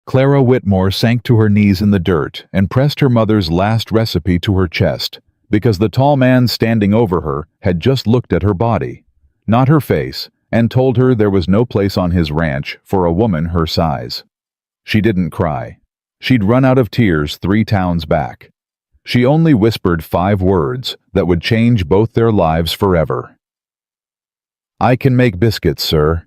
Clara Whitmore sank to her knees in the dirt and pressed her mother's last recipe to her chest, because the tall man standing over her had just looked at her body, not her face, and told her there was no place on his ranch for a woman her size. She didn't cry. She'd run out of tears 3 towns back. She only whispered 5 words that would change both their lives forever. "I can make biscuits, sir."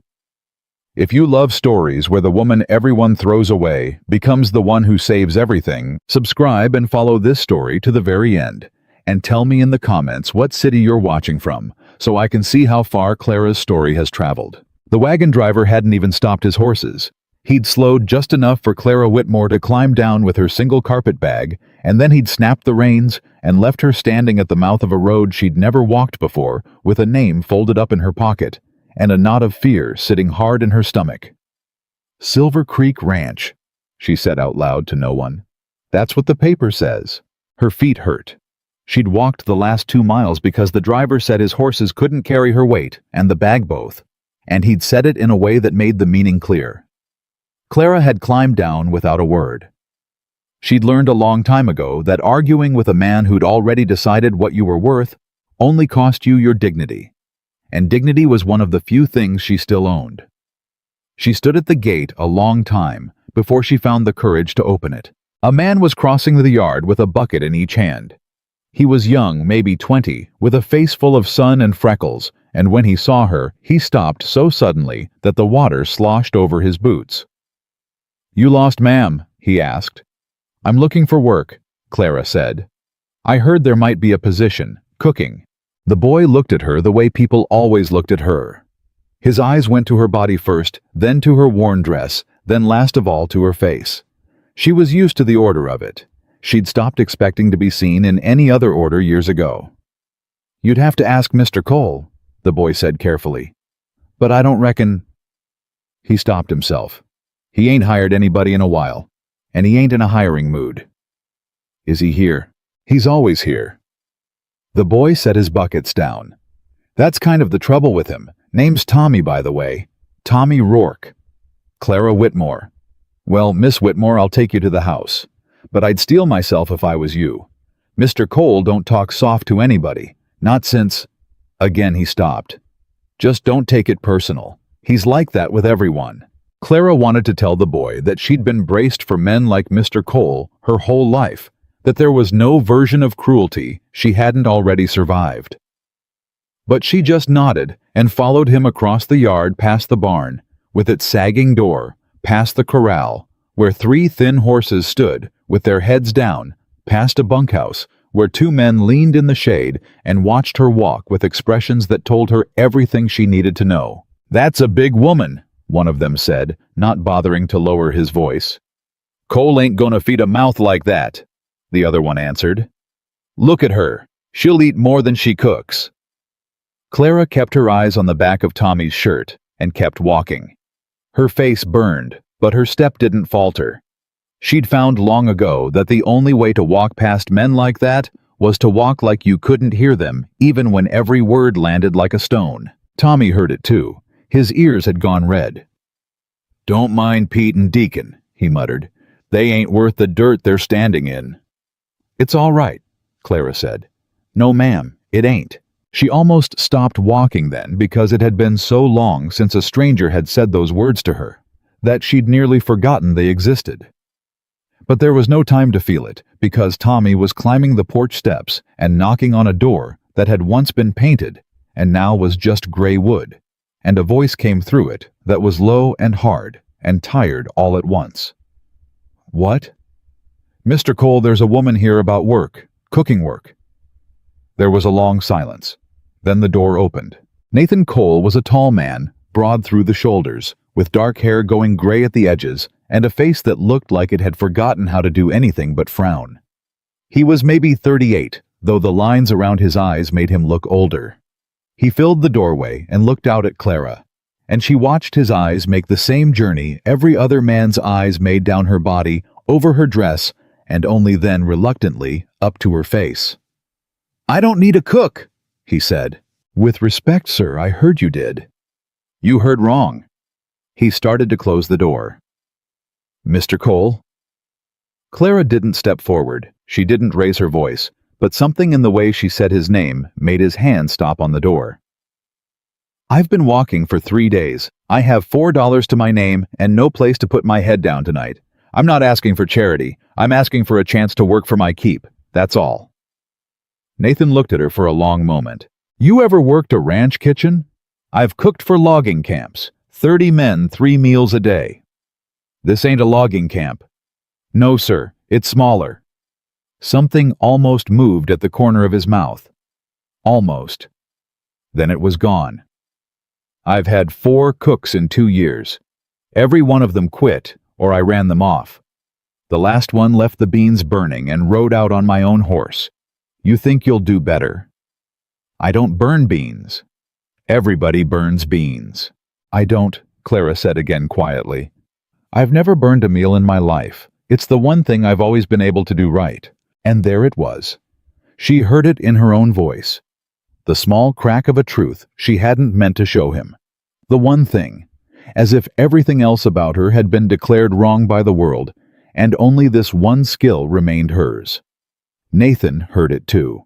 If you love stories where the woman everyone throws away becomes the one who saves everything, subscribe and follow this story to the very end. And tell me in the comments what city you're watching from, so I can see how far Clara's story has traveled. The wagon driver hadn't even stopped his horses. He'd slowed just enough for Clara Whitmore to climb down with her single carpet bag, and then he'd snapped the reins and left her standing at the mouth of a road she'd never walked before, with a name folded up in her pocket, and a knot of fear sitting hard in her stomach. "Silver Creek Ranch," she said out loud to no one. "That's what the paper says." Her feet hurt. She'd walked the last 2 miles because the driver said his horses couldn't carry her weight, and the bag both, and he'd said it in a way that made the meaning clear. Clara had climbed down without a word. She'd learned a long time ago that arguing with a man who'd already decided what you were worth only cost you your dignity, and dignity was one of the few things she still owned. She stood at the gate a long time before she found the courage to open it. A man was crossing the yard with a bucket in each hand. He was young, maybe 20, with a face full of sun and freckles, and when he saw her, he stopped so suddenly that the water sloshed over his boots. "You lost, ma'am?" he asked. "I'm looking for work," Clara said. "I heard there might be a position, cooking." The boy looked at her the way people always looked at her. His eyes went to her body first, then to her worn dress, then last of all to her face. She was used to the order of it. She'd stopped expecting to be seen in any other order years ago. "You'd have to ask Mr. Cole," the boy said carefully. "But I don't reckon—" He stopped himself. He ain't hired anybody in a while, and he ain't in a hiring mood. "Is he here?" "He's always here." The boy set his buckets down. "That's kind of the trouble with him. Name's Tommy, by the way. Tommy Rourke." "Clara Whitmore." "Well, Miss Whitmore, I'll take you to the house. But I'd steel myself if I was you. Mr. Cole don't talk soft to anybody, not since—" Again he stopped. "Just don't take it personal. He's like that with everyone." Clara wanted to tell the boy that she'd been braced for men like Mr. Cole her whole life, that there was no version of cruelty she hadn't already survived. But she just nodded and followed him across the yard past the barn, with its sagging door, past the corral, where 3 thin horses stood, with their heads down, past a bunkhouse, where 2 men leaned in the shade and watched her walk with expressions that told her everything she needed to know. "That's a big woman," one of them said, not bothering to lower his voice. "Cole ain't gonna feed a mouth like that," the other one answered. "Look at her. She'll eat more than she cooks." Clara kept her eyes on the back of Tommy's shirt and kept walking. Her face burned, but her step didn't falter. She'd found long ago that the only way to walk past men like that was to walk like you couldn't hear them, even when every word landed like a stone. Tommy heard it too. His ears had gone red. "Don't mind Pete and Deacon," he muttered. "They ain't worth the dirt they're standing in." "It's all right," Clara said. "No, ma'am, it ain't." She almost stopped walking then because it had been so long since a stranger had said those words to her, that she'd nearly forgotten they existed. But there was no time to feel it, because Tommy was climbing the porch steps and knocking on a door that had once been painted and now was just gray wood, and a voice came through it that was low and hard and tired all at once. "What?" "Mr. Cole, there's a woman here about work, cooking work." There was a long silence. Then the door opened. Nathan Cole was a tall man, broad through the shoulders, with dark hair going gray at the edges, and a face that looked like it had forgotten how to do anything but frown. He was maybe 38, though the lines around his eyes made him look older. He filled the doorway and looked out at Clara, and she watched his eyes make the same journey every other man's eyes made down her body, over her dress, and only then reluctantly up to her face. "I don't need a cook," he said. "With respect, sir, I heard you did." "You heard wrong." He started to close the door. Mr. Cole? Clara didn't step forward. She didn't raise her voice, but something in the way she said his name made his hand stop on the door. I've been walking for 3 days. I have $4 to my name and no place to put my head down tonight. I'm not asking for charity. I'm asking for a chance to work for my keep. That's all. Nathan looked at her for a long moment. You ever worked a ranch kitchen? I've cooked for logging camps. 30 men, 3 meals a day. This ain't a logging camp. No, sir. It's smaller. Something almost moved at the corner of his mouth. Almost. Then it was gone. I've had 4 cooks in 2 years. Every one of them quit, or I ran them off. The last one left the beans burning and rode out on my own horse. You think you'll do better? I don't burn beans. Everybody burns beans. I don't, Clara said again quietly. I've never burned a meal in my life. It's the one thing I've always been able to do right. And there it was. She heard it in her own voice. The small crack of a truth she hadn't meant to show him. The one thing, as if everything else about her had been declared wrong by the world, and only this one skill remained hers. Nathan heard it too.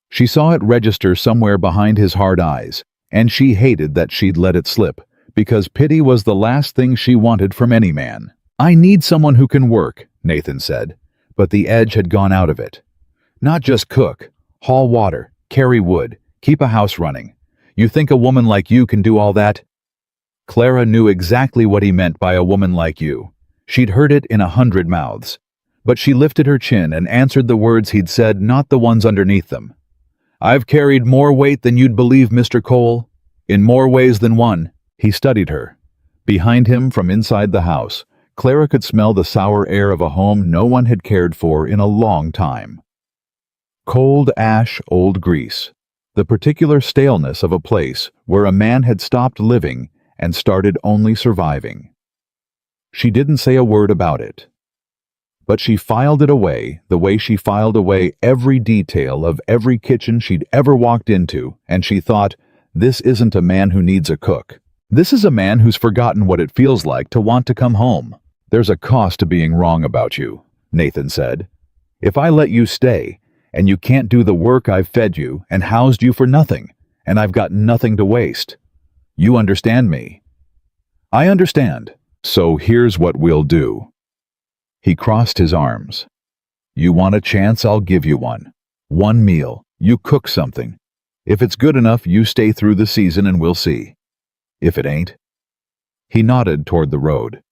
She saw it register somewhere behind his hard eyes, and she hated that she'd let it slip, because pity was the last thing she wanted from any man. I need someone who can work, Nathan said, but the edge had gone out of it. Not just cook, haul water, carry wood, keep a house running. You think a woman like you can do all that? Clara knew exactly what he meant by a woman like you. She'd heard it in 100 mouths. But she lifted her chin and answered the words he'd said, not the ones underneath them. I've carried more weight than you'd believe, Mr. Cole. In more ways than one. He studied her. Behind him, from inside the house, Clara could smell the sour air of a home no one had cared for in a long time. Cold ash, old grease. The particular staleness of a place where a man had stopped living and started only surviving. She didn't say a word about it. But she filed it away the way she filed away every detail of every kitchen she'd ever walked into, and she thought, this isn't a man who needs a cook. This is a man who's forgotten what it feels like to want to come home. There's a cost to being wrong about you, Nathan said. If I let you stay, and you can't do the work I've fed you and housed you for nothing, and I've got nothing to waste. You understand me? I understand. So here's what we'll do. He crossed his arms. You want a chance, I'll give you one. 1 meal. You cook something. If it's good enough, you stay through the season and we'll see. If it ain't. He nodded toward the road.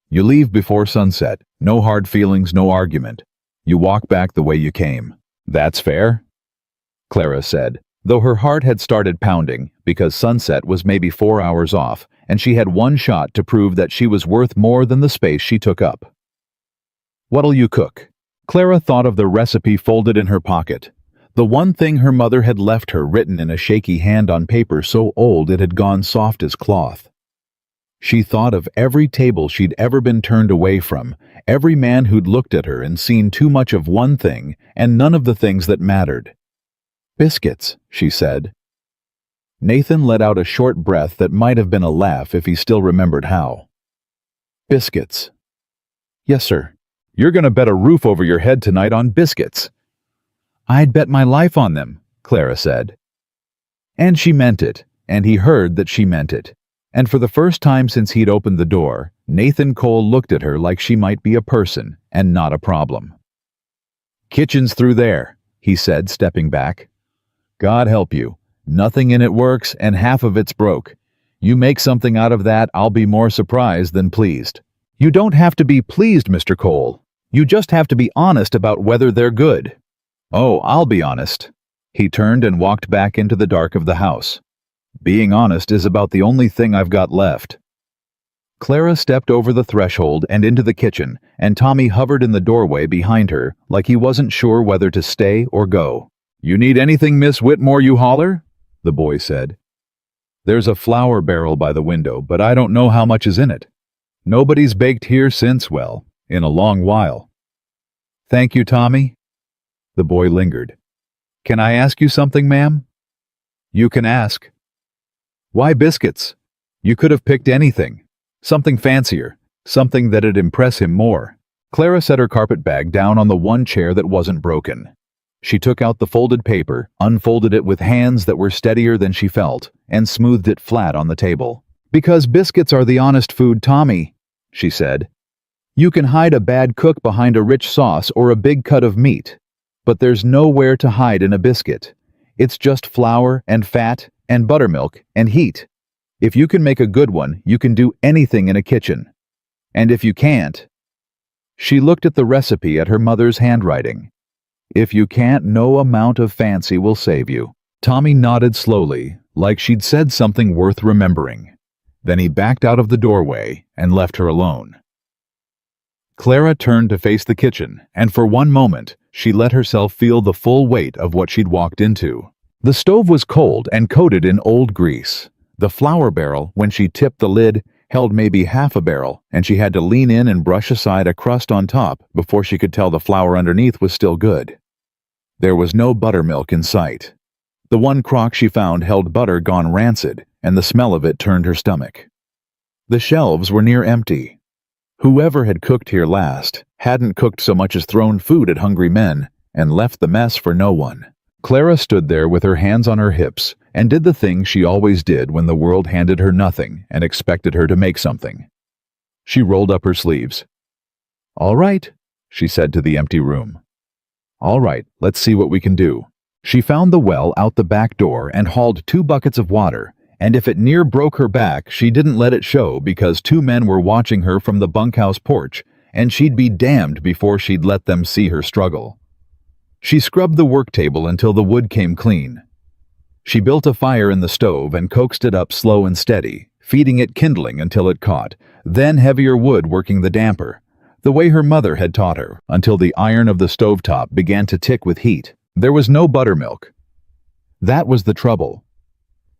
You leave before sunset. No hard feelings, no argument. You walk back the way you came. That's fair? Clara said, though her heart had started pounding because sunset was maybe 4 hours off, and she had one shot to prove that she was worth more than the space she took up. What'll you cook? Clara thought of the recipe folded in her pocket. The one thing her mother had left her written in a shaky hand on paper so old it had gone soft as cloth. She thought of every table she'd ever been turned away from, every man who'd looked at her and seen too much of one thing and none of the things that mattered. Biscuits, she said. Nathan let out a short breath that might have been a laugh if he still remembered how. Biscuits. Yes, sir. You're going to bet a roof over your head tonight on biscuits. I'd bet my life on them, Clara said. And she meant it, and he heard that she meant it. And for the first time since he'd opened the door, Nathan Cole looked at her like she might be a person and not a problem. Kitchen's through there, he said, stepping back. God help you. Nothing in it works, and half of it's broke. You make something out of that, I'll be more surprised than pleased. You don't have to be pleased, Mr. Cole. You just have to be honest about whether they're good. Oh, I'll be honest. He turned and walked back into the dark of the house. Being honest is about the only thing I've got left. Clara stepped over the threshold and into the kitchen, and Tommy hovered in the doorway behind her like he wasn't sure whether to stay or go. You need anything, Miss Whitmore, you holler? The boy said. There's a flour barrel by the window, but I don't know how much is in it. Nobody's baked here since, well, in a long while. Thank you, Tommy. The boy lingered. Can I ask you something, ma'am? You can ask. Why biscuits? You could have picked anything. Something fancier. something that'd impress him more. Clara set her carpet bag down on the one chair that wasn't broken. She took out the folded paper, unfolded it with hands that were steadier than she felt, and smoothed it flat on the table. "Because biscuits are the honest food, Tommy," she said. "You can hide a bad cook behind a rich sauce or a big cut of meat, but there's nowhere to hide in a biscuit. It's just flour and fat and buttermilk and heat. If you can make a good one, you can do anything in a kitchen. And if you can't—" She looked at the recipe at her mother's handwriting. "If you can't, no amount of fancy will save you." Tommy nodded slowly, like she'd said something worth remembering. Then he backed out of the doorway and left her alone. Clara turned to face the kitchen, and for one moment, she let herself feel the full weight of what she'd walked into. The stove was cold and coated in old grease. The flour barrel, when she tipped the lid, held maybe half a barrel, and she had to lean in and brush aside a crust on top before she could tell the flour underneath was still good. There was no buttermilk in sight. The one crock she found held butter gone rancid, and the smell of it turned her stomach. The shelves were near empty. Whoever had cooked here last hadn't cooked so much as thrown food at hungry men and left the mess for no one. Clara stood there with her hands on her hips and did the thing she always did when the world handed her nothing and expected her to make something. She rolled up her sleeves. "All right," she said to the empty room. "All right, let's see what we can do." She found the well out the back door and hauled 2 buckets of water, and if it near broke her back, she didn't let it show because 2 men were watching her from the bunkhouse porch, and she'd be damned before she'd let them see her struggle. She scrubbed the work table until the wood came clean. She built a fire in the stove and coaxed it up slow and steady, feeding it kindling until it caught, then heavier wood working the damper, the way her mother had taught her, until the iron of the stovetop began to tick with heat. There was no buttermilk. That was the trouble.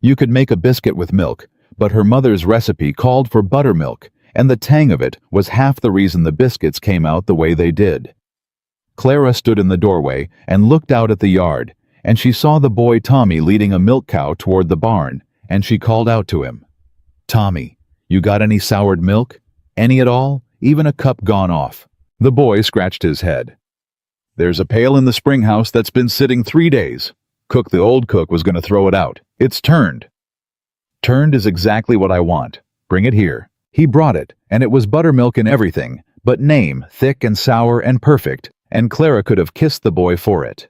You could make a biscuit with milk, but her mother's recipe called for buttermilk, and the tang of it was half the reason the biscuits came out the way they did. Clara stood in the doorway and looked out at the yard, and she saw the boy Tommy leading a milk cow toward the barn, and she called out to him, "Tommy, you got any soured milk? Any at all? Even a cup gone off?" The boy scratched his head. "There's a pail in the spring house that's been sitting 3 days. The old cook was going to throw it out. It's turned." "Turned is exactly what I want. Bring it here." He brought it, and it was buttermilk and everything, but name, thick and sour and perfect, and Clara could have kissed the boy for it.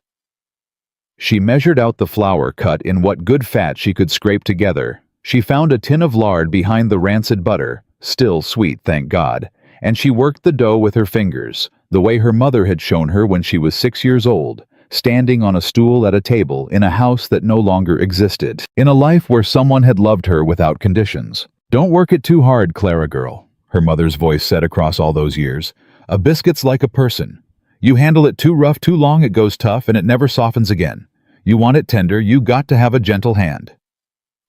She measured out the flour cut in what good fat she could scrape together. She found a tin of lard behind the rancid butter, still sweet, thank God, and she worked the dough with her fingers, the way her mother had shown her when she was 6 years old, standing on a stool at a table in a house that no longer existed, in a life where someone had loved her without conditions. "Don't work it too hard, Clara girl," her mother's voice said across all those years. "A biscuit's like a person. You handle it too rough too long, it goes tough, and it never softens again. You want it tender, you got to have a gentle hand."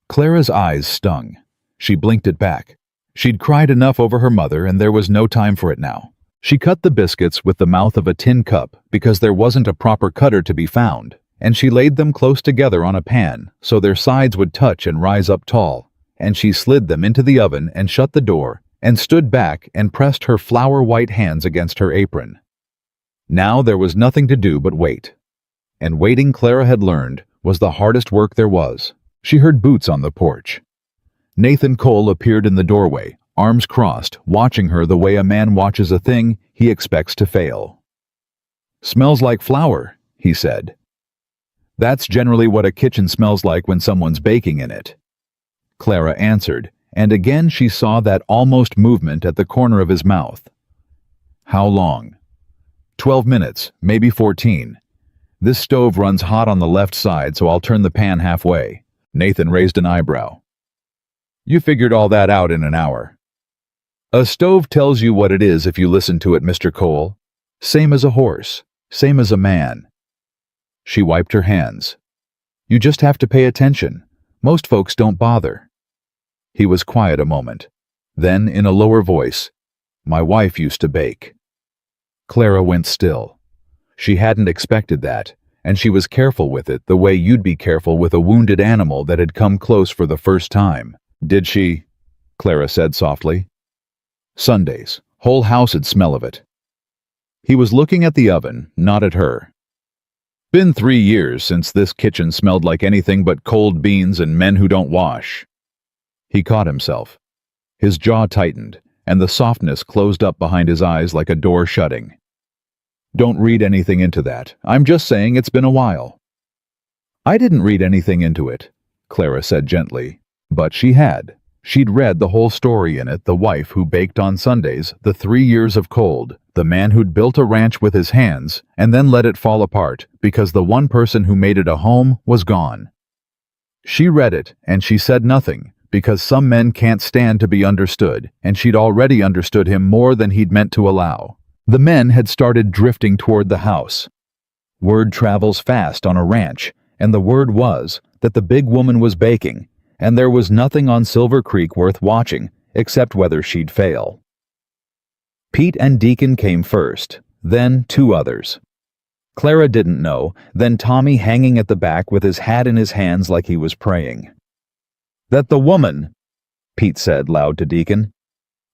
Clara's eyes stung. She blinked it back. She'd cried enough over her mother, and there was no time for it now. She cut the biscuits with the mouth of a tin cup because there wasn't a proper cutter to be found, and she laid them close together on a pan so their sides would touch and rise up tall, and she slid them into the oven and shut the door and stood back and pressed her flour-white hands against her apron. Now there was nothing to do but wait. And waiting, Clara had learned, was the hardest work there was. She heard boots on the porch. Nathan Cole appeared in the doorway, arms crossed, watching her the way a man watches a thing he expects to fail. "Smells like flour," he said. "That's generally what a kitchen smells like when someone's baking in it." Clara answered, and again she saw that almost movement at the corner of his mouth. "How long?" 12 minutes, maybe 14. This stove runs hot on the left side, so I'll turn the pan halfway." Nathan raised an eyebrow. "You figured all that out in an hour." "A stove tells you what it is if you listen to it, Mr. Cole. Same as a horse, same as a man." She wiped her hands. "You just have to pay attention. Most folks don't bother." He was quiet a moment. Then, in a lower voice, "My wife used to bake." Clara went still. She hadn't expected that, and she was careful with it the way you'd be careful with a wounded animal that had come close for the first time. "Did she?" Clara said softly. Sundays. Whole house'd smell of it. He was looking at the oven, not at her. Been 3 years since this kitchen smelled like anything but cold beans and men who don't wash. He caught himself. His jaw tightened, and the softness closed up behind his eyes like a door shutting. Don't read anything into that. I'm just saying it's been a while. I didn't read anything into it, Clara said gently, but she had. She'd read the whole story in it, the wife who baked on Sundays, the 3 years of cold, the man who'd built a ranch with his hands and then let it fall apart because the one person who made it a home was gone. She read it and she said nothing because some men can't stand to be understood, and she'd already understood him more than he'd meant to allow. The men had started drifting toward the house. Word travels fast on a ranch, and the word was that the big woman was baking, and there was nothing on Silver Creek worth watching except whether she'd fail. Pete and Deacon came first, then 2 others. Clara didn't know, then Tommy hanging at the back with his hat in his hands like he was praying. "That the woman," Pete said loud to Deacon.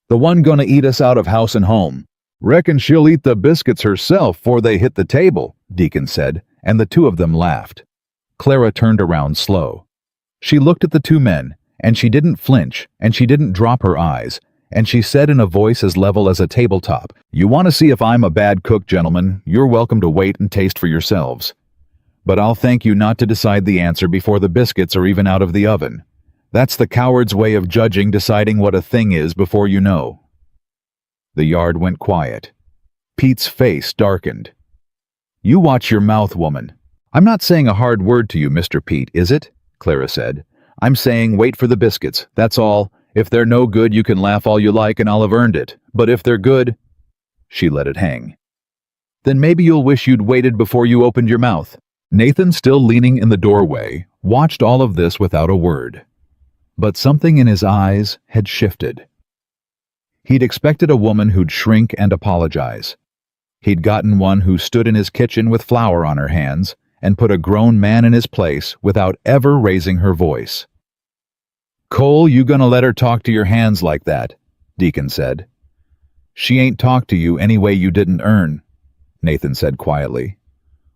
"The one gonna eat us out of house and home. Reckon she'll eat the biscuits herself 'fore they hit the table," Deacon said, and the 2 of them laughed. Clara turned around slow. She looked at the 2 men, and she didn't flinch, and she didn't drop her eyes, and she said in a voice as level as a tabletop, "You want to see if I'm a bad cook, gentlemen, you're welcome to wait and taste for yourselves. But I'll thank you not to decide the answer before the biscuits are even out of the oven. That's the coward's way of judging, deciding what a thing is before you know." The yard went quiet. Pete's face darkened. "You watch your mouth, woman. I'm not saying a hard word to you, Mr. Pete, is it?" Clara said. "I'm saying wait for the biscuits, that's all. If they're no good, you can laugh all you like and I'll have earned it. But if they're good—" She let it hang. "Then maybe you'll wish you'd waited before you opened your mouth." Nathan, still leaning in the doorway, watched all of this without a word. But something in his eyes had shifted. He'd expected a woman who'd shrink and apologize. He'd gotten one who stood in his kitchen with flour on her hands and put a grown man in his place without ever raising her voice. "Cole, you gonna let her talk to your hands like that?" Deacon said. "She ain't talked to you any way you didn't earn," Nathan said quietly.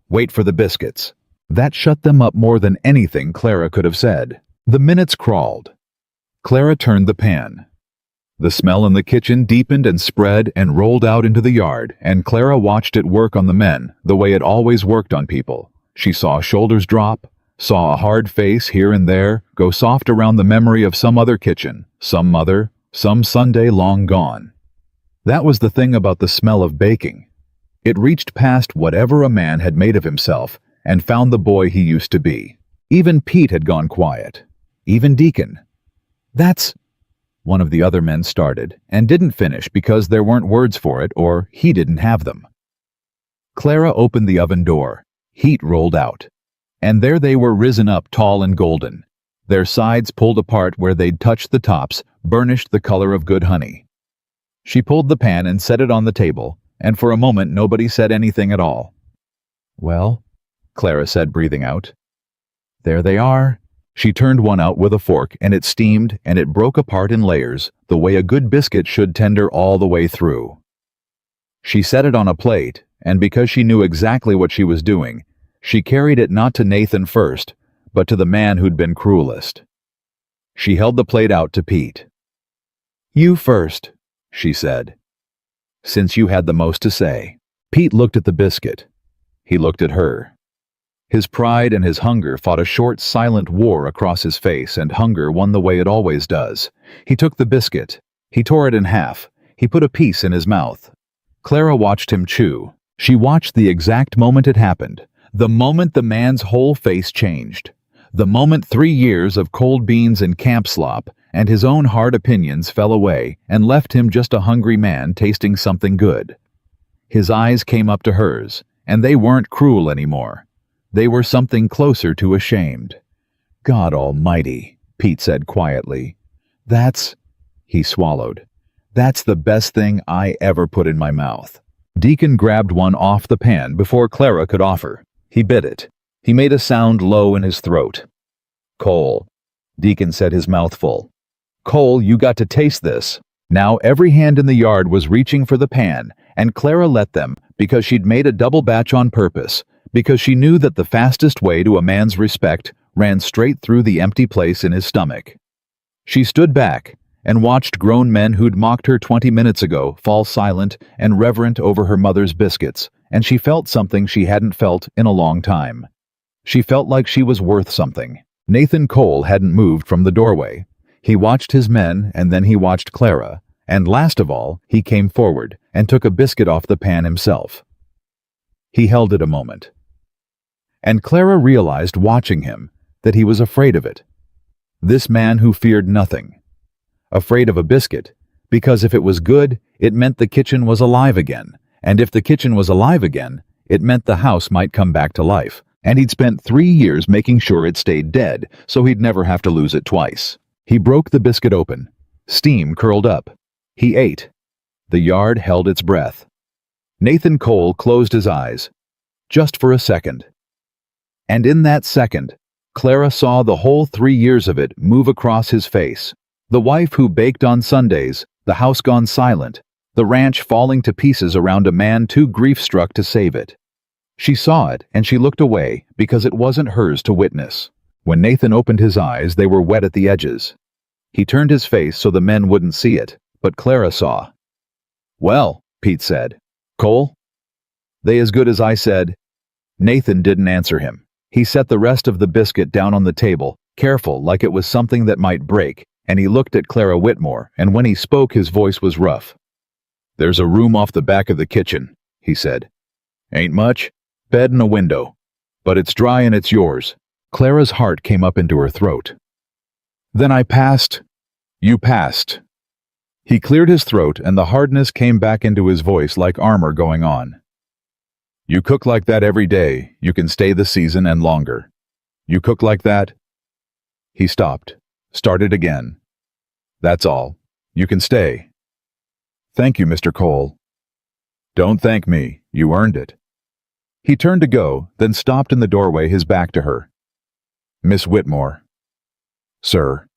"Wait for the biscuits." That shut them up more than anything Clara could have said. The minutes crawled. Clara turned the pan. The smell in the kitchen deepened and spread and rolled out into the yard, and Clara watched it work on the men the way it always worked on people. She saw shoulders drop, saw a hard face here and there go soft around the memory of some other kitchen, some mother, some Sunday long gone. That was the thing about the smell of baking. It reached past whatever a man had made of himself and found the boy he used to be. Even Pete had gone quiet. Even Deacon. "That's—" one of the other men started, and didn't finish because there weren't words for it or he didn't have them. Clara opened the oven door. Heat rolled out. And there they were, risen up tall and golden. Their sides pulled apart where they'd touched the tops, burnished the color of good honey. She pulled the pan and set it on the table, and for a moment nobody said anything at all. "Well," Clara said, breathing out. "There they are." She turned one out with a fork, and it steamed, and it broke apart in layers, the way a good biscuit should, tender all the way through. She set it on a plate, and because she knew exactly what she was doing, she carried it not to Nathan first, but to the man who'd been cruelest. She held the plate out to Pete. "You first," she said, "since you had the most to say." Pete looked at the biscuit. He looked at her. His pride and his hunger fought a short, silent war across his face, and hunger won the way it always does. He took the biscuit. He tore it in half. He put a piece in his mouth. Clara watched him chew. She watched the exact moment it happened, the moment the man's whole face changed, the moment 3 years of cold beans and camp slop and his own hard opinions fell away and left him just a hungry man tasting something good. His eyes came up to hers, and they weren't cruel anymore. They were something closer to ashamed. "God Almighty," Pete said quietly. "That's—" he swallowed. "That's the best thing I ever put in my mouth." Deacon grabbed one off the pan before Clara could offer. He bit it. He made a sound low in his throat. "Cole," Deacon said, his mouth full. "Cole, you got to taste this." Now every hand in the yard was reaching for the pan, and Clara let them because she'd made a double batch on purpose, because she knew that the fastest way to a man's respect ran straight through the empty place in his stomach. She stood back and watched grown men who'd mocked her 20 minutes ago fall silent and reverent over her mother's biscuits, and she felt something she hadn't felt in a long time. She felt like she was worth something. Nathan Cole hadn't moved from the doorway. He watched his men, and then he watched Clara, and last of all, he came forward and took a biscuit off the pan himself. He held it a moment. And Clara realized, watching him, that he was afraid of it. This man who feared nothing. Afraid of a biscuit, because if it was good, it meant the kitchen was alive again, and if the kitchen was alive again, it meant the house might come back to life, and he'd spent 3 years making sure it stayed dead, so he'd never have to lose it twice. He broke the biscuit open. Steam curled up. He ate. The yard held its breath. Nathan Cole closed his eyes, just for a second. And in that second, Clara saw the whole 3 years of it move across his face. The wife who baked on Sundays, the house gone silent, the ranch falling to pieces around a man too grief-struck to save it. She saw it, and she looked away because it wasn't hers to witness. When Nathan opened his eyes, they were wet at the edges. He turned his face so the men wouldn't see it, but Clara saw. "Well," Pete said. "Cole? They as good as I said?" Nathan didn't answer him. He set the rest of the biscuit down on the table, careful like it was something that might break, and he looked at Clara Whitmore, and when he spoke his voice was rough. "There's a room off the back of the kitchen," he said. "Ain't much, bed and a window, but it's dry and it's yours." Clara's heart came up into her throat. "Then I passed. You passed." He cleared his throat, and the hardness came back into his voice like armor going on. "You cook like that every day, you can stay the season and longer. You cook like that?" He stopped, started again. "That's all. You can stay." "Thank you, Mr. Cole." "Don't thank me. You earned it." He turned to go, then stopped in the doorway, his back to her. "Miss Whitmore." "Sir."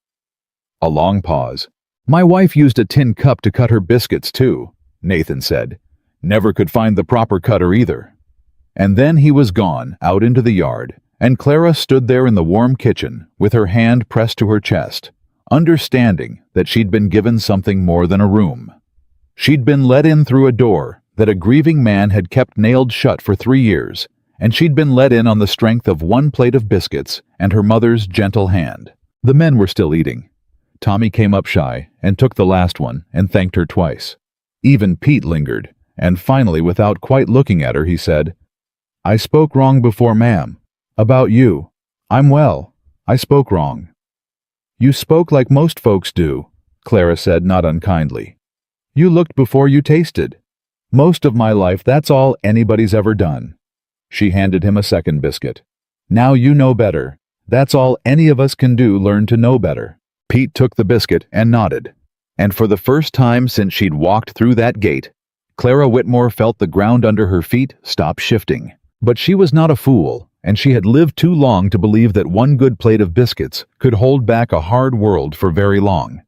A long pause. "My wife used a tin cup to cut her biscuits, too," Nathan said. "Never could find the proper cutter either." And then he was gone, out into the yard, and Clara stood there in the warm kitchen, with her hand pressed to her chest, understanding that she'd been given something more than a room. She'd been let in through a door that a grieving man had kept nailed shut for 3 years, and she'd been let in on the strength of 1 plate of biscuits and her mother's gentle hand. The men were still eating. Tommy came up shy and took the last one and thanked her twice. Even Pete lingered, and finally, without quite looking at her, he said, "I spoke wrong before, ma'am. About you. I'm well. I spoke wrong." "You spoke like most folks do," Clara said, not unkindly. "You looked before you tasted. Most of my life, that's all anybody's ever done." She handed him a second biscuit. "Now you know better. That's all any of us can do, learn to know better." Pete took the biscuit and nodded. And for the first time since she'd walked through that gate, Clara Whitmore felt the ground under her feet stop shifting. But she was not a fool, and she had lived too long to believe that 1 good plate of biscuits could hold back a hard world for very long.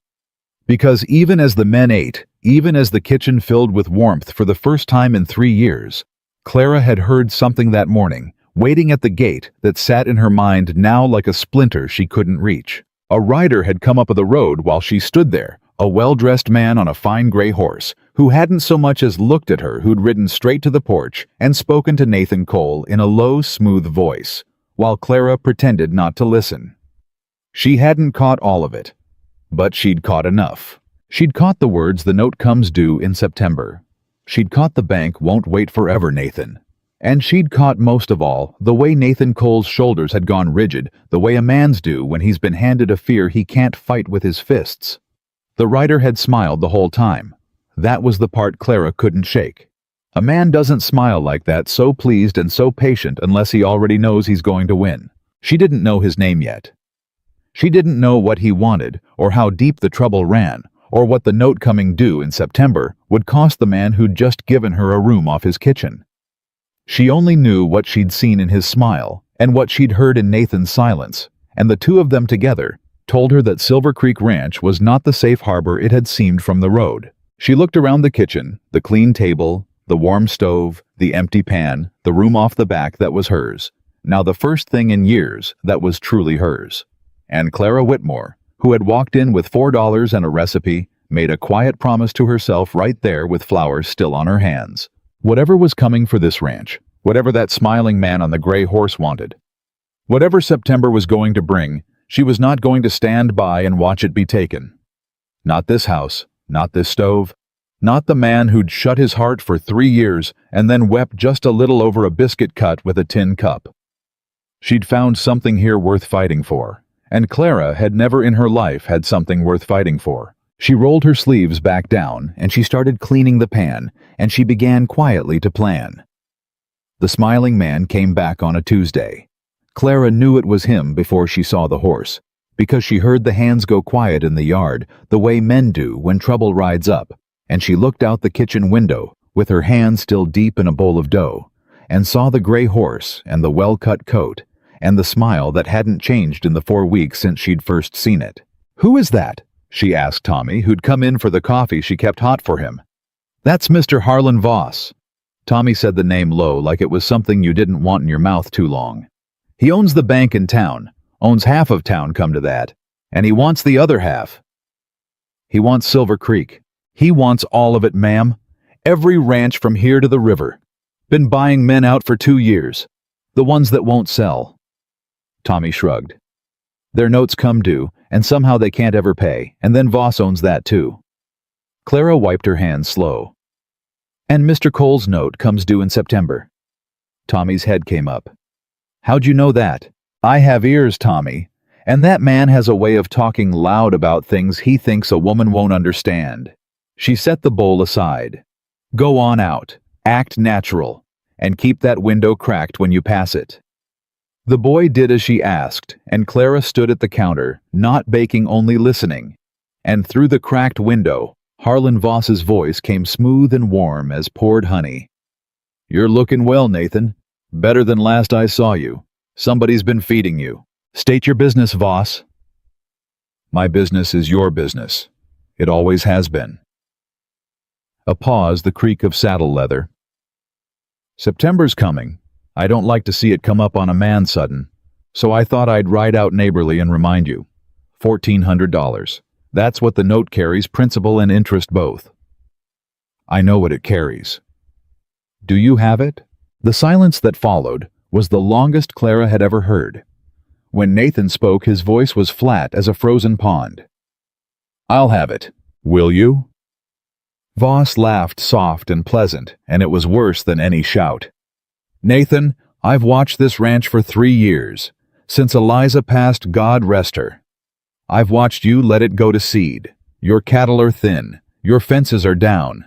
Because even as the men ate, even as the kitchen filled with warmth for the first time in 3 years, Clara had heard something that morning, waiting at the gate, that sat in her mind now like a splinter she couldn't reach. A rider had come up the road while she stood there, a well-dressed man on a fine gray horse, who hadn't so much as looked at her, who'd ridden straight to the porch and spoken to Nathan Cole in a low, smooth voice, while Clara pretended not to listen. She hadn't caught all of it, but she'd caught enough. She'd caught the words, "The note comes due in September." She'd caught the "bank won't wait forever, Nathan." And she'd caught most of all the way Nathan Cole's shoulders had gone rigid, the way a man's do when he's been handed a fear he can't fight with his fists. The rider had smiled the whole time. That was the part Clara couldn't shake. A man doesn't smile like that, so pleased and so patient, unless he already knows he's going to win. She didn't know his name yet. She didn't know what he wanted, or how deep the trouble ran, or what the note coming due in September would cost the man who'd just given her a room off his kitchen. She only knew what she'd seen in his smile, and what she'd heard in Nathan's silence, and the two of them together, told her that Silver Creek Ranch was not the safe harbor it had seemed from the road. She looked around the kitchen, the clean table, the warm stove, the empty pan, the room off the back that was hers. Now the first thing in years that was truly hers. And Clara Whitmore, who had walked in with $4 and a recipe, made a quiet promise to herself right there with flowers still on her hands. Whatever was coming for this ranch, whatever that smiling man on the gray horse wanted, whatever September was going to bring, she was not going to stand by and watch it be taken. Not this house, not this stove, not the man who'd shut his heart for 3 years and then wept just a little over a biscuit cut with a tin cup. She'd found something here worth fighting for, and Clara had never in her life had something worth fighting for. She rolled her sleeves back down, and she started cleaning the pan, and she began quietly to plan. The smiling man came back on a Tuesday. Clara knew it was him before she saw the horse, because she heard the hands go quiet in the yard, the way men do when trouble rides up, and she looked out the kitchen window, with her hands still deep in a bowl of dough, and saw the gray horse and the well-cut coat, and the smile that hadn't changed in the 4 weeks since she'd first seen it. "Who is that?" she asked Tommy, who'd come in for the coffee she kept hot for him. "That's Mr. Harlan Voss." Tommy said the name low, like it was something you didn't want in your mouth too long. "He owns the bank in town, owns half of town come to that, and he wants the other half. He wants Silver Creek. He wants all of it, ma'am. Every ranch from here to the river. Been buying men out for 2 years. The ones that won't sell." Tommy shrugged. "Their notes come due, and somehow they can't ever pay, and then Voss owns that too." Clara wiped her hands slow. "And Mr. Cole's note comes due in September." Tommy's head came up. "How'd you know that?" "I have ears, Tommy, and that man has a way of talking loud about things he thinks a woman won't understand." She set the bowl aside. "Go on out, act natural, and keep that window cracked when you pass it." The boy did as she asked, and Clara stood at the counter, not baking, only listening. And through the cracked window, Harlan Voss's voice came smooth and warm as poured honey. "You're looking well, Nathan. Better than last I saw you. Somebody's been feeding you. State your business, Voss." "My business is your business. It always has been." A pause, the creak of saddle leather. "September's coming. I don't like to see it come up on a man sudden, so I thought I'd ride out neighborly and remind you. $1,400. That's what the note carries, principal and interest both." "I know what it carries." "Do you have it?" The silence that followed was the longest Clara had ever heard. When Nathan spoke, his voice was flat as a frozen pond. "I'll have it. Will you?" Voss laughed, soft and pleasant, and it was worse than any shout. "Nathan, I've watched this ranch for 3 years. Since Eliza passed, God rest her. I've watched you let it go to seed. Your cattle are thin. Your fences are down.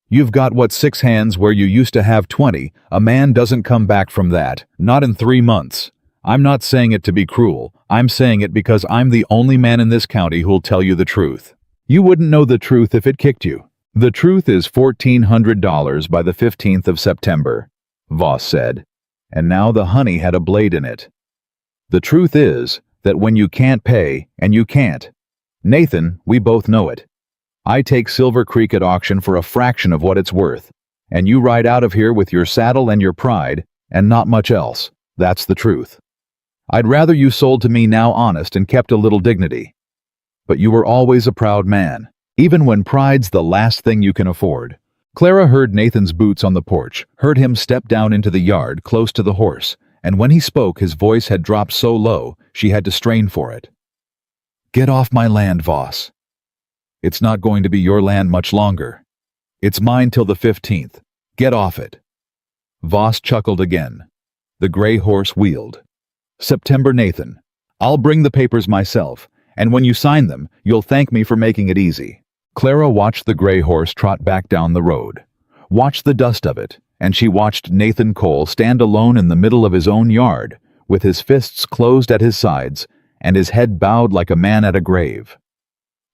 You've got, 6 hands where you used to have 20. A man doesn't come back from that, not in 3 months. I'm not saying it to be cruel. I'm saying it because I'm the only man in this county who'll tell you the truth. You wouldn't know the truth if it kicked you. The truth is $1,400 by the 15th of September, Voss said, and now the honey had a blade in it. The truth is that when you can't pay, and you can't, Nathan, we both know it. I take Silver Creek at auction for a fraction of what it's worth, and you ride out of here with your saddle and your pride, and not much else. That's the truth. I'd rather you sold to me now honest and kept a little dignity. But you were always a proud man, even when pride's the last thing you can afford." Clara heard Nathan's boots on the porch, heard him step down into the yard close to the horse, and when he spoke his voice had dropped so low she had to strain for it. "Get off my land, Voss. It's not going to be your land much longer. It's mine till the 15th. Get off it." Voss chuckled again. The gray horse wheeled. "September, Nathan. I'll bring the papers myself, and when you sign them, you'll thank me for making it easy." Clara watched the gray horse trot back down the road, watched the dust of it, and she watched Nathan Cole stand alone in the middle of his own yard, with his fists closed at his sides and his head bowed like a man at a grave.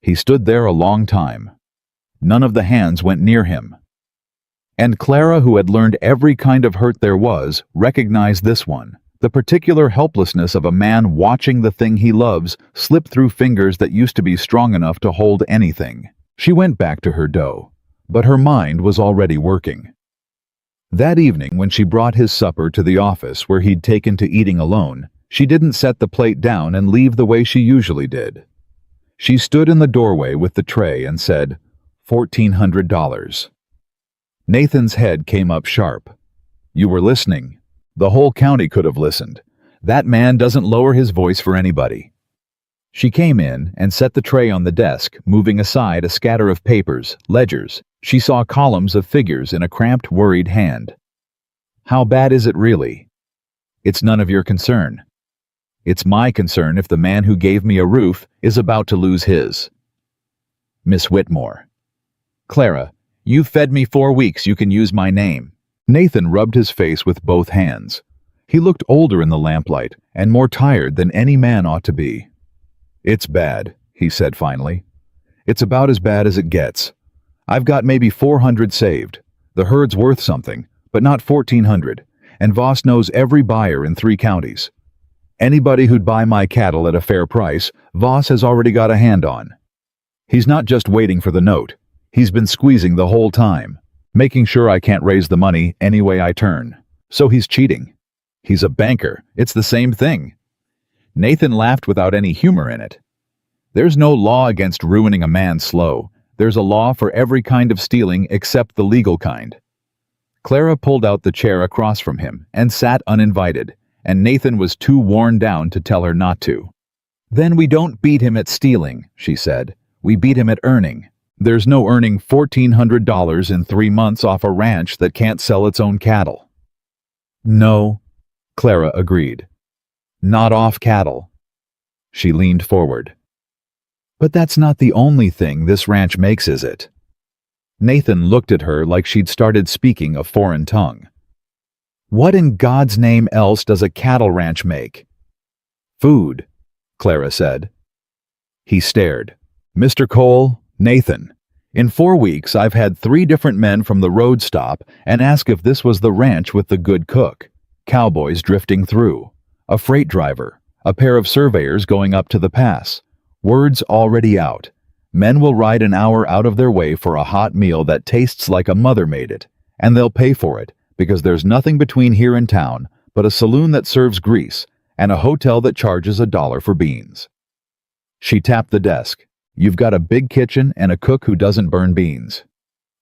He stood there a long time. None of the hands went near him. And Clara, who had learned every kind of hurt there was, recognized this one, The particular helplessness of a man watching the thing he loves slip through fingers that used to be strong enough to hold anything. She went back to her dough, but her mind was already working. That evening, when she brought his supper to the office where he'd taken to eating alone, she didn't set the plate down and leave the way she usually did. She stood in the doorway with the tray and said, $1,400. Nathan's head came up sharp. You were listening. The whole county could have listened. That man doesn't lower his voice for anybody. She came in and set the tray on the desk, moving aside a scatter of papers, ledgers. She saw columns of figures in a cramped, worried hand. How bad is it really? It's none of your concern. It's my concern if the man who gave me a roof is about to lose his. Miss Whitmore. Clara, you've fed me 4 weeks, you can use my name. Nathan rubbed his face with both hands. He looked older in the lamplight and more tired than any man ought to be. It's bad, he said finally. It's about as bad as it gets. I've got maybe 400 saved. The herd's worth something, but not 1,400, and Voss knows every buyer in 3 counties. Anybody who'd buy my cattle at a fair price, Voss has already got a hand on. He's not just waiting for the note. He's been squeezing the whole time, making sure I can't raise the money any way I turn. So he's cheating. He's a banker. It's the same thing. Nathan laughed without any humor in it. There's no law against ruining a man slow. There's a law for every kind of stealing except the legal kind. Clara pulled out the chair across from him and sat uninvited, and Nathan was too worn down to tell her not to. Then we don't beat him at stealing, she said. We beat him at earning. There's no earning $1,400 in 3 months off a ranch that can't sell its own cattle. No, Clara agreed. Not off cattle. She leaned forward. But that's not the only thing this ranch makes, is it? Nathan looked at her like she'd started speaking a foreign tongue. What in God's name else does a cattle ranch make? Food, Clara said. He stared. Mr. Cole, Nathan, in 4 weeks I've had 3 different men from the road stop and ask if this was the ranch with the good cook, cowboys drifting through, a freight driver, a pair of surveyors going up to the pass. Word's already out. Men will ride an hour out of their way for a hot meal that tastes like a mother made it, and they'll pay for it because there's nothing between here and town but a saloon that serves grease and a hotel that charges $1 for beans. She tapped the desk. You've got a big kitchen and a cook who doesn't burn beans.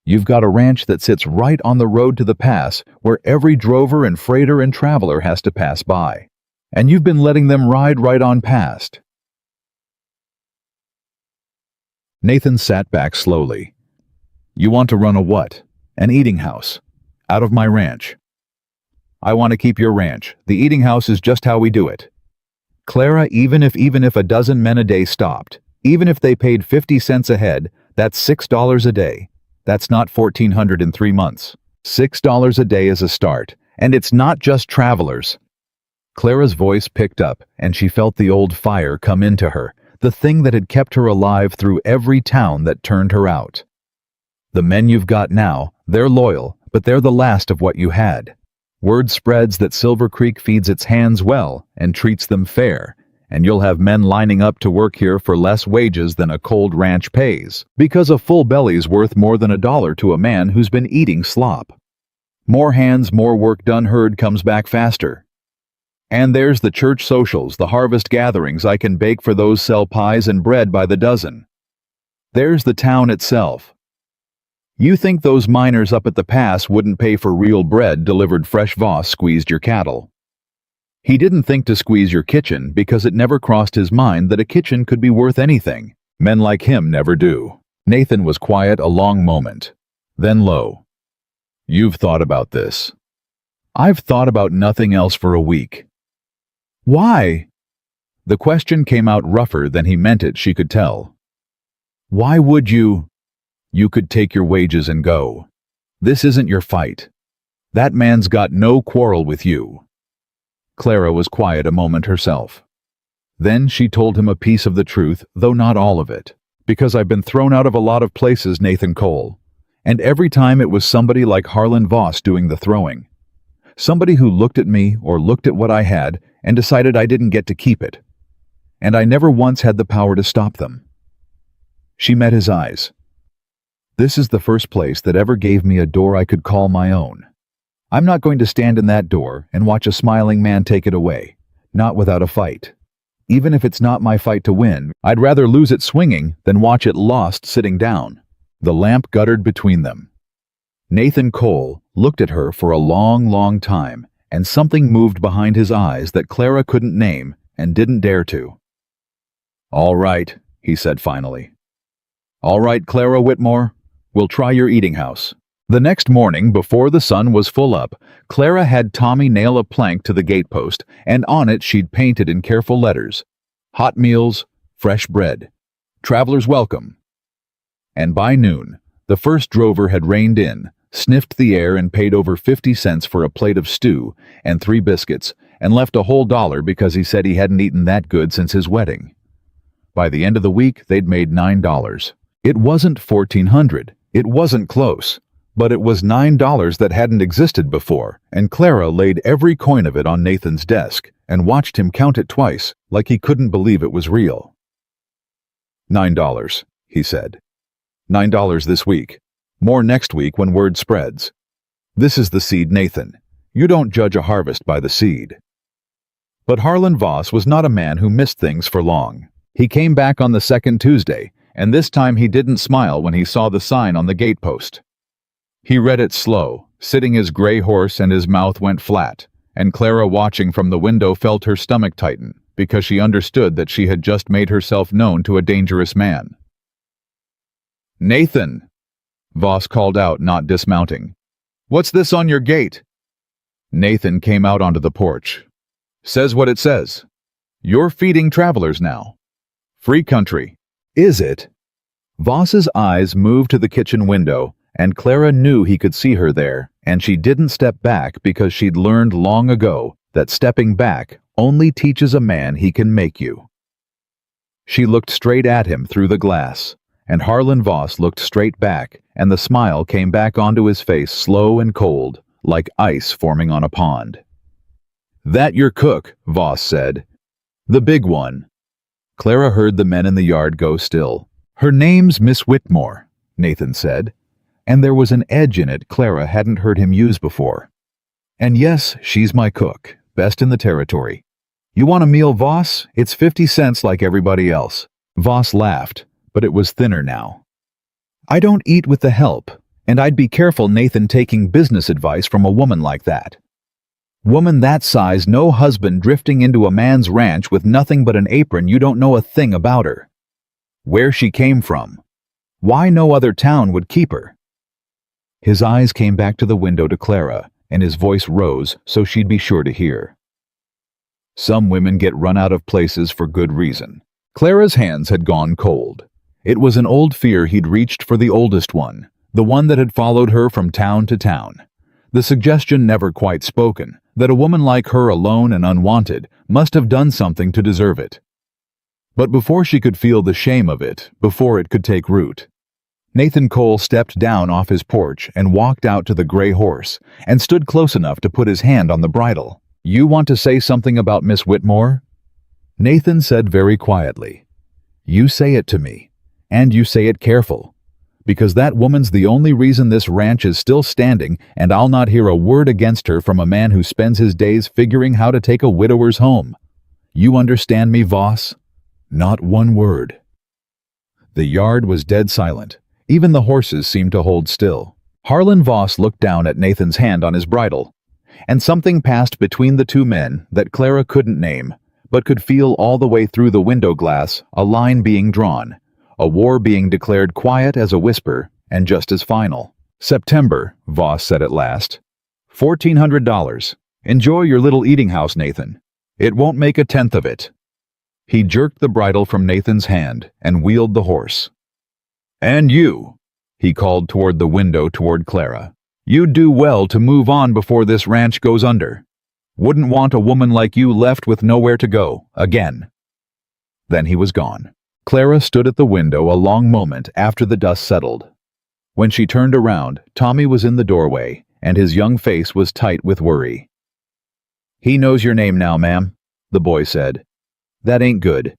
You've got a ranch that sits right on the road to the pass where every drover and freighter and traveler has to pass by. And you've been letting them ride right on past. Nathan sat back slowly. You want to run a what? An eating house. Out of my ranch. I want to keep your ranch. The eating house is just how we do it. Clara, even if a dozen men a day stopped, even if they paid 50 cents a head, that's $6 a day. That's not $1,400 in 3 months. $6 a day is a start, and it's not just travelers. Clara's voice picked up, and she felt the old fire come into her, the thing that had kept her alive through every town that turned her out. The men you've got now, they're loyal, but they're the last of what you had. Word spreads that Silver Creek feeds its hands well and treats them fair, and you'll have men lining up to work here for less wages than a cold ranch pays, because a full belly's worth more than $1 to a man who's been eating slop. More hands, more work done herd comes back faster. And there's the church socials, the harvest gatherings I can bake for those sell pies and bread by the dozen. There's the town itself. You think those miners up at the pass wouldn't pay for real bread delivered fresh Voss squeezed your cattle. He didn't think to squeeze your kitchen because it never crossed his mind that a kitchen could be worth anything. Men like him never do. Nathan was quiet a long moment. Then low. You've thought about this. I've thought about nothing else for a week. Why? The question came out rougher than he meant it, she could tell. Why would you? You could take your wages and go. This isn't your fight. That man's got no quarrel with you. Clara was quiet a moment herself. Then she told him a piece of the truth, though not all of it. Because I've been thrown out of a lot of places, Nathan Cole. And every time it was somebody like Harlan Voss doing the throwing. Somebody who looked at me or looked at what I had and decided I didn't get to keep it. And I never once had the power to stop them. She met his eyes. This is the first place that ever gave me a door I could call my own. I'm not going to stand in that door and watch a smiling man take it away, not without a fight. Even if it's not my fight to win, I'd rather lose it swinging than watch it lost sitting down. The lamp guttered between them. Nathan Cole looked at her for a long, long time, and something moved behind his eyes that Clara couldn't name and didn't dare to. "All right," he said finally. "All right, Clara Whitmore, we'll try your eating house." The next morning, before the sun was full up, Clara had Tommy nail a plank to the gatepost, and on it she'd painted in careful letters, "Hot meals, fresh bread. Travelers welcome." And by noon, the first drover had reined in, sniffed the air and paid over 50 cents for a plate of stew and 3 biscuits, and left a whole $1 because he said he hadn't eaten that good since his wedding. By the end of the week, they'd made $9. It wasn't $1,400. It wasn't close. But it was $9 that hadn't existed before, and Clara laid every coin of it on Nathan's desk and watched him count it twice, like he couldn't believe it was real. $9, he said. $9 this week. More next week when word spreads. This is the seed, Nathan. You don't judge a harvest by the seed. But Harlan Voss was not a man who missed things for long. He came back on the second Tuesday, and this time he didn't smile when he saw the sign on the gatepost. He read it slow, sitting his gray horse, and his mouth went flat, and Clara, watching from the window, felt her stomach tighten, because she understood that she had just made herself known to a dangerous man. "Nathan!" Voss called out, not dismounting. "What's this on your gate?" Nathan came out onto the porch. "Says what it says. You're feeding travelers now. Free country." "Is it?" Voss's eyes moved to the kitchen window, and Clara knew he could see her there, and she didn't step back because she'd learned long ago that stepping back only teaches a man he can make you. She looked straight at him through the glass, and Harlan Voss looked straight back, and the smile came back onto his face slow and cold, like ice forming on a pond. "That your cook," Voss said. "The big one." Clara heard the men in the yard go still. "Her name's Miss Whitmore," Nathan said. And there was an edge in it Clara hadn't heard him use before. "And yes, she's my cook, best in the territory. You want a meal, Voss? It's 50 cents like everybody else." Voss laughed, but it was thinner now. "I don't eat with the help, and I'd be careful, Nathan, taking business advice from a woman like that. Woman that size, no husband, drifting into a man's ranch with nothing but an apron. You don't know a thing about her. Where she came from. Why no other town would keep her." His eyes came back to the window to Clara, and his voice rose so she'd be sure to hear. "Some women get run out of places for good reason." Clara's hands had gone cold. It was an old fear he'd reached for, the oldest one, the one that had followed her from town to town. The suggestion, never quite spoken, that a woman like her, alone and unwanted, must have done something to deserve it. But before she could feel the shame of it, before it could take root, Nathan Cole stepped down off his porch and walked out to the gray horse and stood close enough to put his hand on the bridle. "You want to say something about Miss Whitmore?" Nathan said very quietly. "You say it to me, and you say it careful, because that woman's the only reason this ranch is still standing, and I'll not hear a word against her from a man who spends his days figuring how to take a widower's home. You understand me, Voss?" Not one word. The yard was dead silent. Even the horses seemed to hold still. Harlan Voss looked down at Nathan's hand on his bridle, and something passed between the two men that Clara couldn't name, but could feel all the way through the window glass, a line being drawn, a war being declared, quiet as a whisper and just as final. "September," Voss said at last. $1,400. Enjoy your little eating house, Nathan. It won't make a tenth of it." He jerked the bridle from Nathan's hand and wheeled the horse. "And you," he called toward the window toward Clara. "You'd do well to move on before this ranch goes under. Wouldn't want a woman like you left with nowhere to go, again." Then he was gone. Clara stood at the window a long moment after the dust settled. When she turned around, Tommy was in the doorway, and his young face was tight with worry. "He knows your name now, ma'am," the boy said. "That ain't good.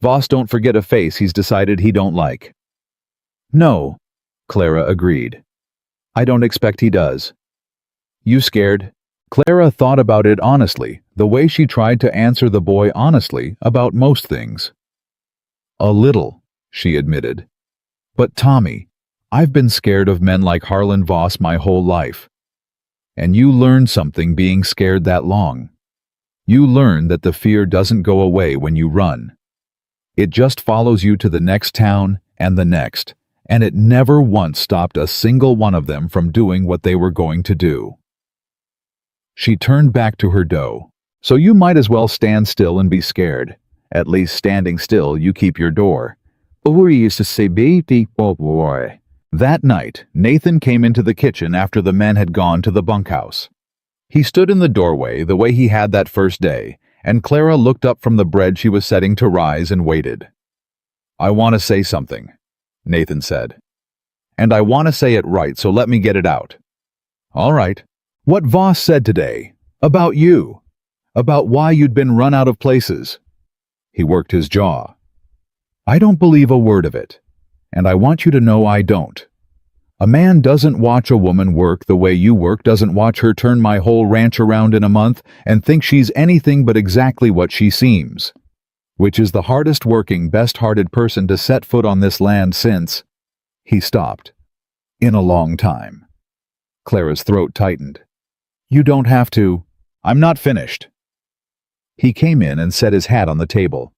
Voss don't forget a face he's decided he don't like." "No," Clara agreed. "I don't expect he does." "You scared?" Clara thought about it honestly, the way she tried to answer the boy honestly about most things. "A little," she admitted. "But Tommy, I've been scared of men like Harlan Voss my whole life. And you learn something being scared that long. You learn that the fear doesn't go away when you run. It just follows you to the next town and the next, and it never once stopped a single one of them from doing what they were going to do." She turned back to her dough. "So you might as well stand still and be scared. At least standing still, you keep your door." We used to say, "Baby, oh boy." That night, Nathan came into the kitchen after the men had gone to the bunkhouse. He stood in the doorway the way he had that first day, and Clara looked up from the bread she was setting to rise and waited. "I want to say something," Nathan said. "And I want to say it right, so let me get it out." "All right. What Voss said today. About you. About why you'd been run out of places." He worked his jaw. "I don't believe a word of it. And I want you to know I don't. A man doesn't watch a woman work the way you work, doesn't watch her turn my whole ranch around in a month and think she's anything but exactly what she seems. Which is the hardest working, best-hearted person to set foot on this land since—" He stopped. "In a long time." Clara's throat tightened. "You don't have to. I'm not finished." He came in and set his hat on the table.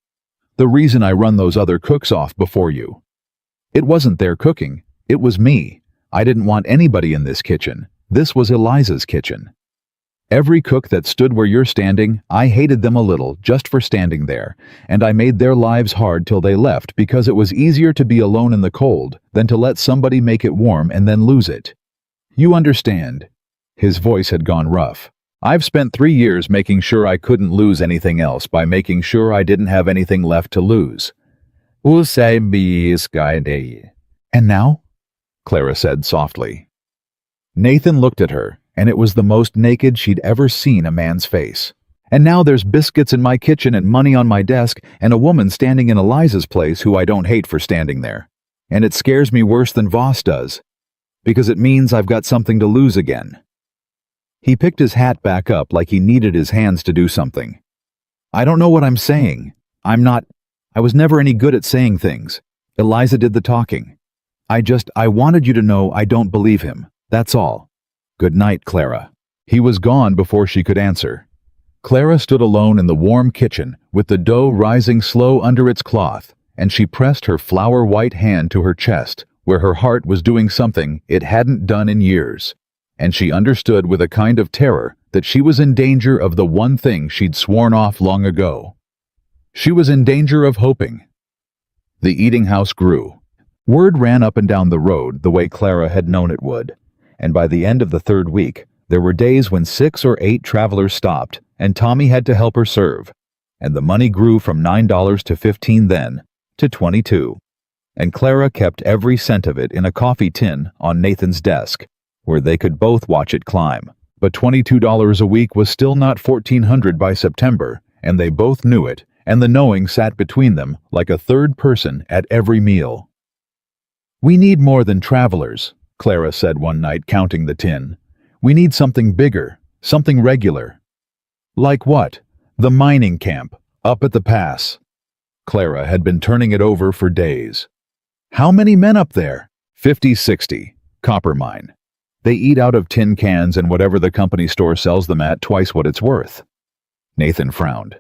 "The reason I run those other cooks off before you. It wasn't their cooking. It was me. I didn't want anybody in this kitchen. This was Eliza's kitchen. Every cook that stood where you're standing, I hated them a little just for standing there, and I made their lives hard till they left because it was easier to be alone in the cold than to let somebody make it warm and then lose it. You understand?" His voice had gone rough. "I've spent 3 years making sure I couldn't lose anything else by making sure I didn't have anything left to lose." "And now?" Clara said softly. Nathan looked at her, and it was the most naked she'd ever seen a man's face. "And now there's biscuits in my kitchen and money on my desk and a woman standing in Eliza's place who I don't hate for standing there. And it scares me worse than Voss does, because it means I've got something to lose again." He picked his hat back up like he needed his hands to do something. "I don't know what I'm saying. I was never any good at saying things. Eliza did the talking. I wanted you to know I don't believe him. That's all. Good night, Clara." He was gone before she could answer. Clara stood alone in the warm kitchen with the dough rising slow under its cloth, and she pressed her flour-white hand to her chest, where her heart was doing something it hadn't done in years. And she understood with a kind of terror that she was in danger of the one thing she'd sworn off long ago. She was in danger of hoping. The eating house grew. Word ran up and down the road the way Clara had known it would, and by the end of the 3rd week, there were days when 6 or 8 travelers stopped, and Tommy had to help her serve, and the money grew from $9 to $15 then, to $22, and Clara kept every cent of it in a coffee tin on Nathan's desk, where they could both watch it climb. But $22 a week was still not $1,400 by September, and they both knew it, and the knowing sat between them like a third person at every meal. "We need more than travelers," Clara said one night, counting the tin. "We need something bigger, something regular." "Like what?" "The mining camp, up at the pass." Clara had been turning it over for days. "How many men up there?" 50, 60. Copper mine. They eat out of tin cans and whatever the company store sells them at twice what it's worth. Nathan frowned.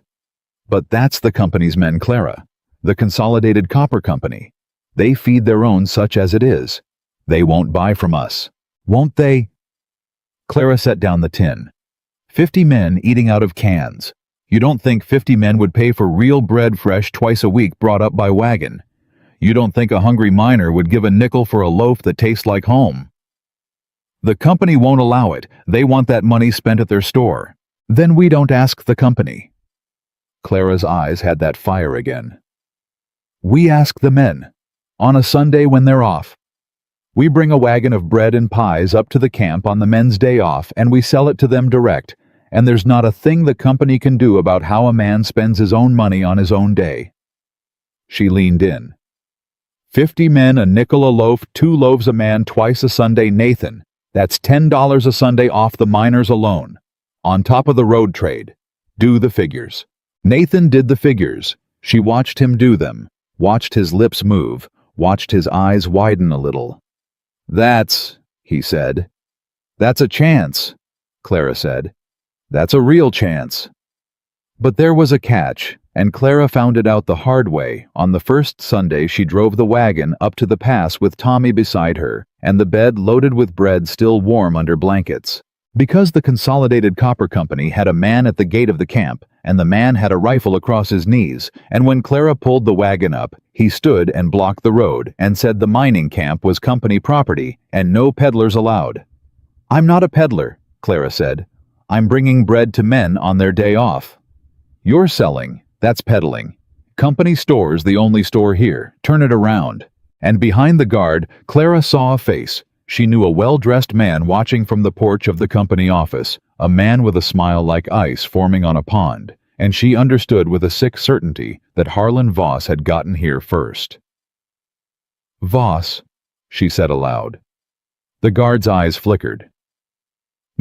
"But that's the company's men, Clara. The Consolidated Copper Company. They feed their own such as it is. They won't buy from us. Won't they?" Clara set down the tin. 50 men eating out of cans. You don't think 50 men would pay for real bread fresh twice a week brought up by wagon. You don't think a hungry miner would give a nickel for a loaf that tastes like home. The company won't allow it. They want that money spent at their store. Then we don't ask the company. Clara's eyes had that fire again. We ask the men. On a Sunday when they're off. We bring a wagon of bread and pies up to the camp on the men's day off and we sell it to them direct, and there's not a thing the company can do about how a man spends his own money on his own day." She leaned in. 50 men, a nickel a loaf, 2 loaves a man, twice a Sunday, Nathan. That's $10 a Sunday off the miners alone. On top of the road trade. Do the figures. Nathan did the figures. She watched him do them, watched his lips move, watched his eyes widen a little. "That's," he said. "That's a chance," Clara said. "That's a real chance." But there was a catch, and Clara found it out the hard way on the first Sunday she drove the wagon up to the pass with Tommy beside her, and the bed loaded with bread still warm under blankets. Because the Consolidated Copper Company had a man at the gate of the camp, and the man had a rifle across his knees, and when Clara pulled the wagon up, he stood and blocked the road and said the mining camp was company property and no peddlers allowed. "I'm not a peddler," Clara said. "I'm bringing bread to men on their day off." "You're selling, that's peddling. Company store's the only store here. Turn it around." And behind the guard, Clara saw a face. She knew a well-dressed man watching from the porch of the company office, a man with a smile like ice forming on a pond, and she understood with a sick certainty that Harlan Voss had gotten here first. "Voss," she said aloud. The guard's eyes flickered.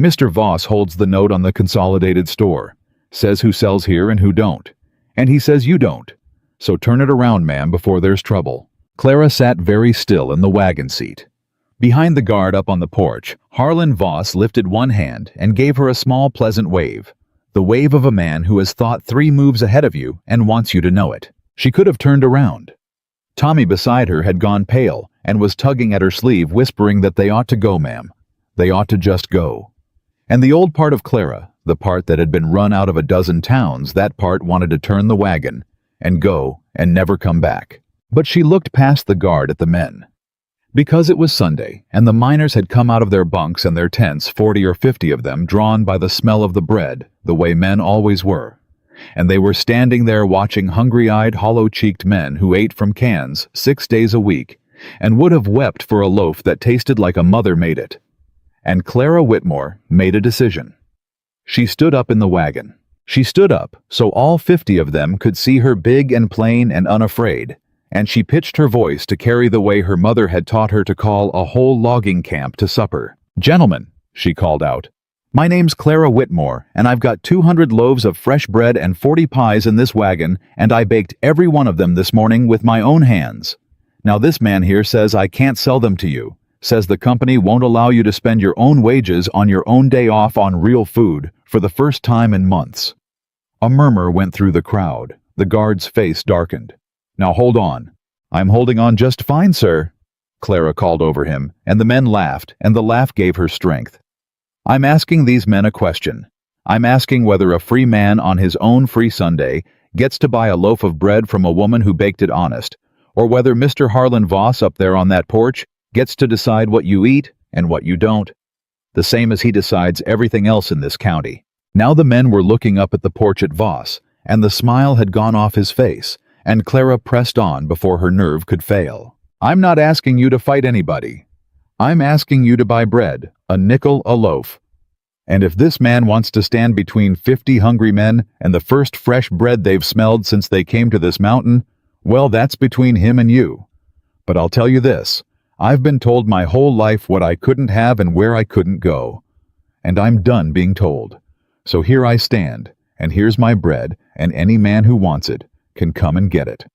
"Mr. Voss holds the note on the Consolidated store, says who sells here and who don't, and he says you don't. So turn it around, ma'am, before there's trouble." Clara sat very still in the wagon seat. Behind the guard up on the porch, Harlan Voss lifted one hand and gave her a small pleasant wave. The wave of a man who has thought 3 moves ahead of you and wants you to know it. She could have turned around. Tommy beside her had gone pale and was tugging at her sleeve, whispering that they ought to go, ma'am. They ought to just go. And the old part of Clara, the part that had been run out of a dozen towns, that part wanted to turn the wagon and go and never come back. But she looked past the guard at the men. Because it was Sunday, and the miners had come out of their bunks and their tents, 40 or 50 of them, drawn by the smell of the bread, the way men always were. And they were standing there watching hungry-eyed, hollow-cheeked men who ate from cans 6 days a week, and would have wept for a loaf that tasted like a mother made it. And Clara Whitmore made a decision. She stood up in the wagon. She stood up so all 50 of them could see her big and plain and unafraid. And she pitched her voice to carry the way her mother had taught her to call a whole logging camp to supper. "Gentlemen," she called out, "my name's Clara Whitmore, and I've got 200 loaves of fresh bread and 40 pies in this wagon, and I baked every one of them this morning with my own hands. Now this man here says I can't sell them to you, says the company won't allow you to spend your own wages on your own day off on real food for the first time in months." A murmur went through the crowd. The guard's face darkened. "Now hold on. I'm holding on just fine, sir," Clara called over him, and the men laughed, and the laugh gave her strength. "I'm asking these men a question. I'm asking whether a free man on his own free Sunday gets to buy a loaf of bread from a woman who baked it honest, or whether Mr. Harlan Voss up there on that porch gets to decide what you eat and what you don't, the same as he decides everything else in this county." Now the men were looking up at the porch at Voss, and the smile had gone off his face, and Clara pressed on before her nerve could fail. "I'm not asking you to fight anybody. I'm asking you to buy bread, a nickel a loaf. And if this man wants to stand between 50 hungry men and the first fresh bread they've smelled since they came to this mountain, well, that's between him and you. But I'll tell you this, I've been told my whole life what I couldn't have and where I couldn't go. And I'm done being told. So here I stand, and here's my bread, and any man who wants it can come and get it."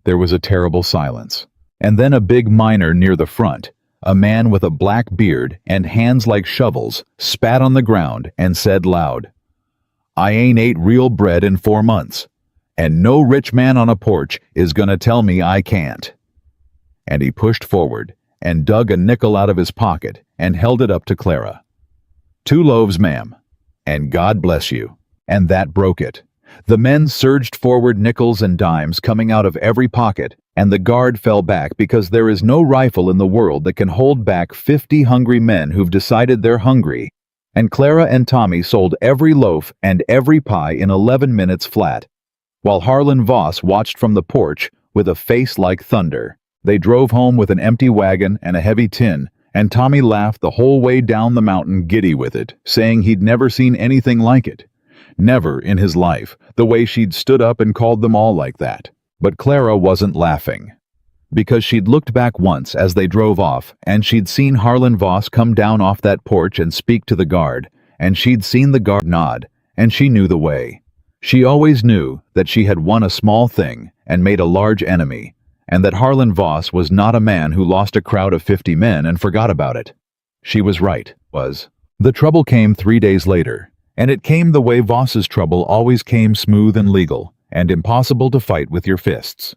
There was a terrible silence, and then a big miner near the front, a man with a black beard and hands like shovels, spat on the ground and said loud, "I ain't ate real bread in 4 months, and no rich man on a porch is gonna tell me I can't." And he pushed forward and dug a nickel out of his pocket and held it up to Clara. "2 loaves, ma'am, and God bless you." And that broke it. The men surged forward, nickels and dimes coming out of every pocket, and the guard fell back because there is no rifle in the world that can hold back 50 hungry men who've decided they're hungry. And Clara and Tommy sold every loaf and every pie in 11 minutes flat, while Harlan Voss watched from the porch with a face like thunder. They drove home with an empty wagon and a heavy tin, and Tommy laughed the whole way down the mountain, giddy with it, saying he'd never seen anything like it. Never in his life, the way she'd stood up and called them all like that. But Clara wasn't laughing, because she'd looked back once as they drove off, and she'd seen Harlan Voss come down off that porch and speak to the guard, and she'd seen the guard nod, and she knew the way. She always knew that she had won a small thing and made a large enemy, and that Harlan Voss was not a man who lost a crowd of 50 men and forgot about it. She was right, was. The trouble came 3 days later, and it came the way Voss's trouble always came, smooth and legal, and impossible to fight with your fists.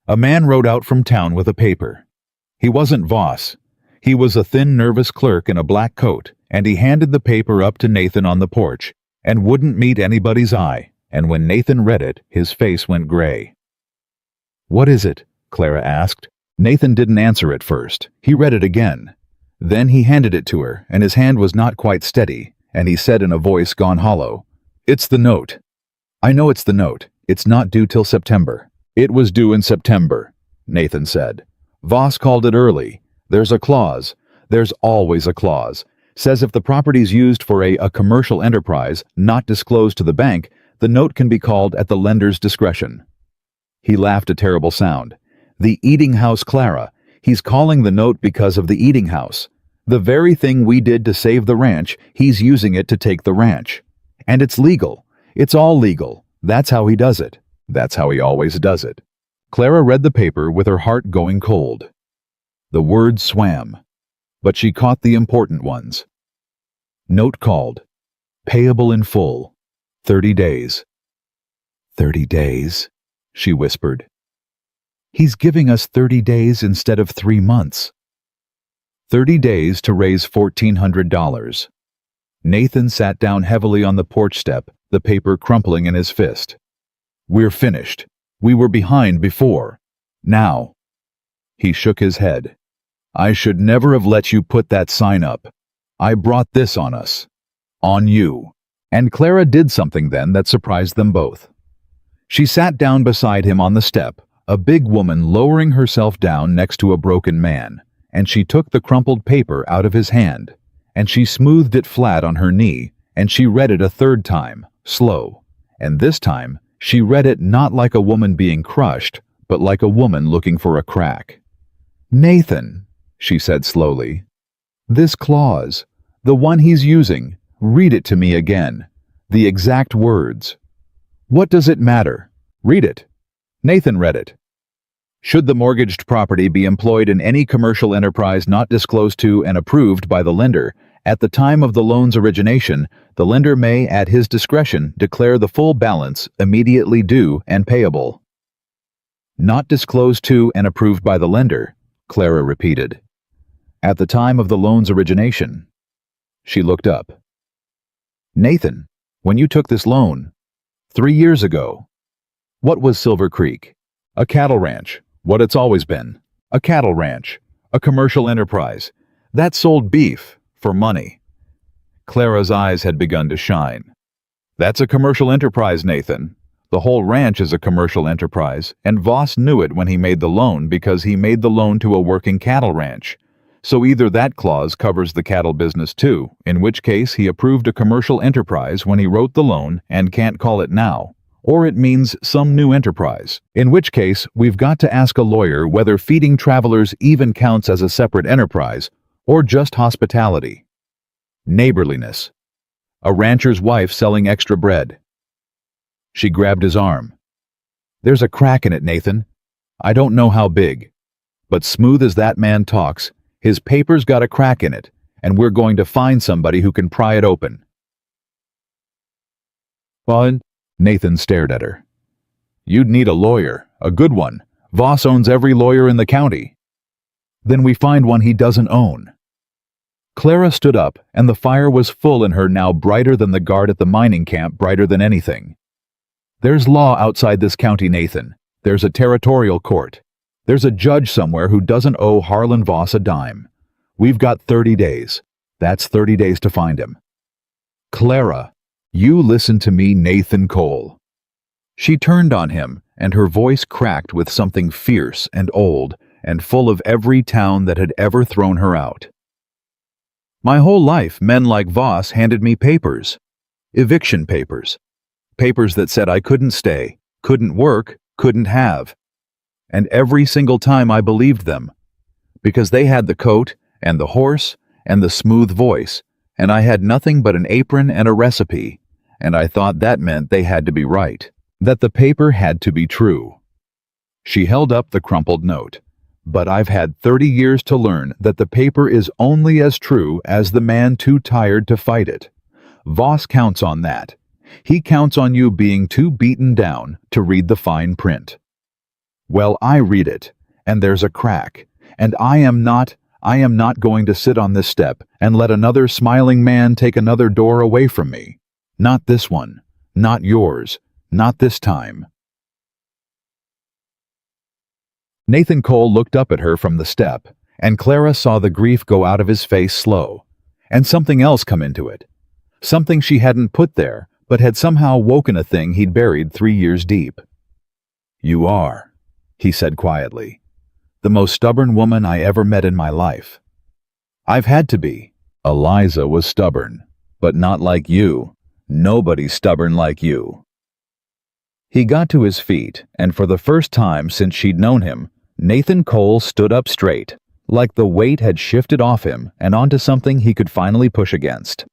A man rode out from town with a paper. He wasn't Voss. He was a thin, nervous clerk in a black coat, and he handed the paper up to Nathan on the porch, and wouldn't meet anybody's eye, and when Nathan read it, his face went gray. "What is it?" Clara asked. Nathan didn't answer at first. He read it again. Then he handed it to her, and his hand was not quite steady, and he said in a voice gone hollow, "It's the note." "I know it's the note. It's not due till September." "It was due in September," Nathan said. "Voss called it early. There's a clause. There's always a clause. Says if the property's used for a commercial enterprise not disclosed to the bank, the note can be called at the lender's discretion." He laughed a terrible sound. "The eating house, Clara. He's calling the note because of the eating house. The very thing we did to save the ranch, he's using it to take the ranch. And it's legal. It's all legal. That's how he does it. That's how he always does it." Clara read the paper with her heart going cold. The words swam, but she caught the important ones. Note called, payable in full, 30 days. 30 days, she whispered. He's giving us 30 days instead of 3 months. 30 days to raise $1,400. Nathan sat down heavily on the porch step, the paper crumpling in his fist. "We're finished. We were behind before. Now." He shook his head. "I should never have let you put that sign up. I brought this on us. On you." And Clara did something then that surprised them both. She sat down beside him on the step, a big woman lowering herself down next to a broken man, and she took the crumpled paper out of his hand, and she smoothed it flat on her knee, and she read it a third time, slow, and this time she read it not like a woman being crushed, but like a woman looking for a crack. "Nathan," she said slowly, "this clause, the one he's using, read it to me again, the exact words." "What does it matter? Read it." Nathan read it. "Should the mortgaged property be employed in any commercial enterprise not disclosed to and approved by the lender, at the time of the loan's origination, the lender may, at his discretion, declare the full balance immediately due and payable." "Not disclosed to and approved by the lender," Clara repeated. "At the time of the loan's origination." She looked up. "Nathan, when you took this loan, 3 years ago, what was Silver Creek?" "A cattle ranch. What it's always been. A cattle ranch. A commercial enterprise. That sold beef. For money." Clara's eyes had begun to shine. "That's a commercial enterprise, Nathan. The whole ranch is a commercial enterprise, and Voss knew it when he made the loan because he made the loan to a working cattle ranch. So either that clause covers the cattle business too, in which case he approved a commercial enterprise when he wrote the loan and can't call it now, or it means some new enterprise, in which case we've got to ask a lawyer whether feeding travelers even counts as a separate enterprise, or just hospitality. Neighborliness. A rancher's wife selling extra bread. She grabbed his arm. "There's a crack in it, Nathan. I don't know how big. But smooth as that man talks, his paper's got a crack in it, and we're going to find somebody who can pry it open." "Fun?" Nathan stared at her. "You'd need a lawyer, a good one. Voss owns every lawyer in the county." "Then we find one he doesn't own." Clara stood up, and the fire was full in her now, brighter than the guard at the mining camp, brighter than anything. "There's law outside this county, Nathan. There's a territorial court. There's a judge somewhere who doesn't owe Harlan Voss a dime. We've got 30 days. That's 30 days to find him." "Clara, you listen to me, Nathan Cole." She turned on him, and her voice cracked with something fierce and old and full of every town that had ever thrown her out. My whole life, men like Voss handed me papers. Eviction papers. Papers that said I couldn't stay, couldn't work, couldn't have. And every single time I believed them. Because they had the coat, and the horse, and the smooth voice, and I had nothing but an apron and a recipe, and I thought that meant they had to be right, that the paper had to be true. She held up the crumpled note. But I've had 30 years to learn that the paper is only as true as the man too tired to fight it. Voss counts on that. He counts on you being too beaten down to read the fine print. Well, I read it, and there's a crack, and I am not going to sit on this step and let another smiling man take another door away from me. Not this one, not yours, not this time. Nathan Cole looked up at her from the step, and Clara saw the grief go out of his face slow, and something else come into it. Something she hadn't put there, but had somehow woken a thing he'd buried 3 years deep. "You are," he said quietly, "the most stubborn woman I ever met in my life." "I've had to be." "Eliza was stubborn, but not like you. Nobody's stubborn like you." He got to his feet, and for the first time since she'd known him, Nathan Cole stood up straight, like the weight had shifted off him and onto something he could finally push against.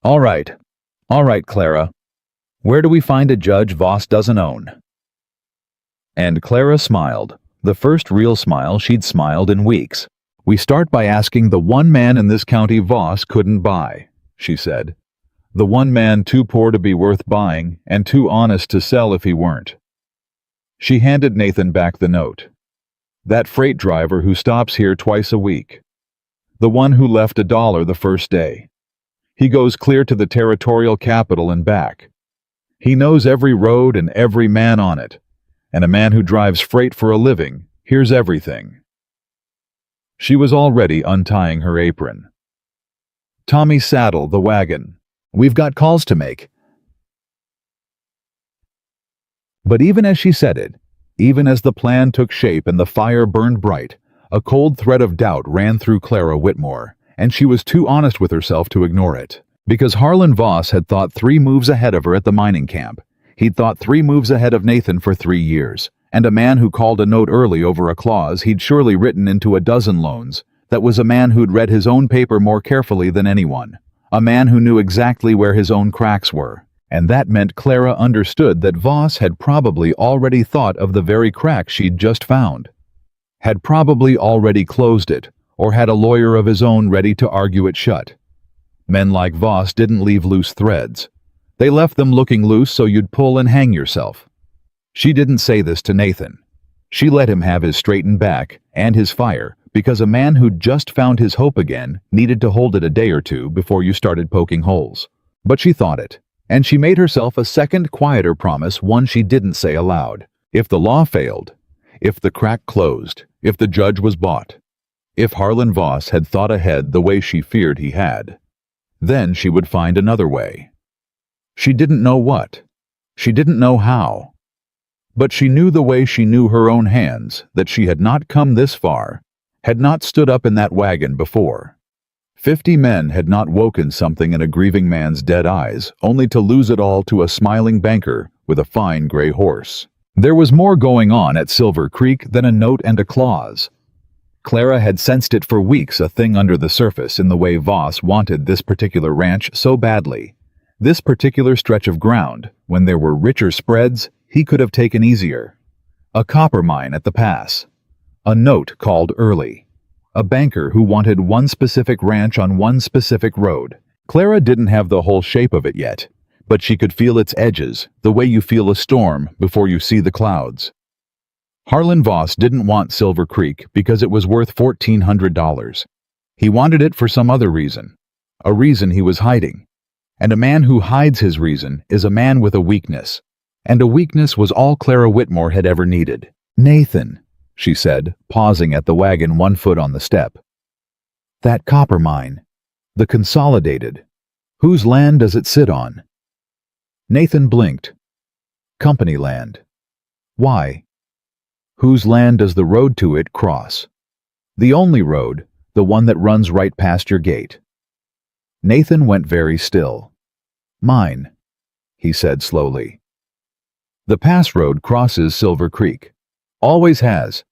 All right, Clara. Where do we find a judge Voss doesn't own?" And Clara smiled, the first real smile she'd smiled in weeks. "We start by asking the one man in this county Voss couldn't buy," she said. "The one man too poor to be worth buying and too honest to sell if he weren't." She handed Nathan back the note. "That freight driver who stops here twice a week. The one who left $1 the first day. He goes clear to the territorial capital and back. He knows every road and every man on it. And a man who drives freight for a living hears everything." She was already untying her apron. "Tommy, saddle the wagon. We've got calls to make." But even as she said it, even as the plan took shape and the fire burned bright, a cold thread of doubt ran through Clara Whitmore, and she was too honest with herself to ignore it. Because Harlan Voss had thought 3 moves ahead of her at the mining camp. He'd thought 3 moves ahead of Nathan for 3 years, and a man who called a note early over a clause he'd surely written into a dozen loans. That was a man who'd read his own paper more carefully than anyone. A man who knew exactly where his own cracks were. And that meant Clara understood that Voss had probably already thought of the very crack she'd just found. Had probably already closed it, or had a lawyer of his own ready to argue it shut. Men like Voss didn't leave loose threads. They left them looking loose so you'd pull and hang yourself. She didn't say this to Nathan. She let him have his straightened back and his fire because a man who'd just found his hope again needed to hold it a day or two before you started poking holes. But she thought it, and she made herself a second, quieter promise, one she didn't say aloud. If the law failed, if the crack closed, if the judge was bought, if Harlan Voss had thought ahead the way she feared he had, then she would find another way. She didn't know what. She didn't know how. But she knew the way she knew her own hands, that she had not come this far, had not stood up in that wagon before. 50 men had not woken something in a grieving man's dead eyes, only to lose it all to a smiling banker with a fine gray horse. There was more going on at Silver Creek than a note and a clause. Clara had sensed it for weeks, a thing under the surface in the way Voss wanted this particular ranch so badly. This particular stretch of ground, when there were richer spreads, he could have taken easier. A copper mine at the pass. A note called early. A banker who wanted one specific ranch on one specific road. Clara didn't have the whole shape of it yet, but she could feel its edges, the way you feel a storm before you see the clouds. Harlan Voss didn't want Silver Creek because it was worth $1,400. He wanted it for some other reason. A reason he was hiding. And a man who hides his reason is a man with a weakness. And a weakness was all Clara Whitmore had ever needed. "Nathan," she said, pausing at the wagon, 1 foot on the step. "That copper mine. The Consolidated. Whose land does it sit on?" Nathan blinked. Company land. Why? Whose land does the road to it cross? The only road, the one that runs right past your gate. Nathan went very still. Mine, he said slowly. The pass road crosses Silver Creek. Always has.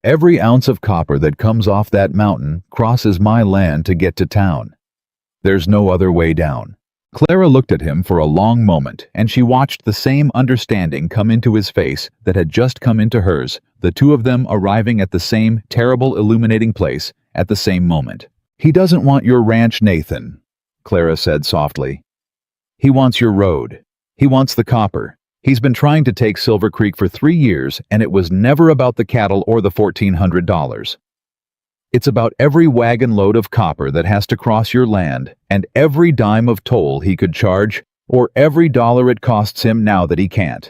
Every ounce of copper that comes off that mountain crosses my land to get to town. There's no other way down. Clara looked at him for a long moment, and she watched the same understanding come into his face that had just come into hers, the two of them arriving at the same terrible illuminating place at the same moment. He doesn't want your ranch, Nathan, Clara said softly. He wants your road. He wants the copper. He's been trying to take Silver Creek for 3 years, and it was never about the cattle or the $1,400. It's about every wagon load of copper that has to cross your land, and every dime of toll he could charge, or every dollar it costs him now that he can't.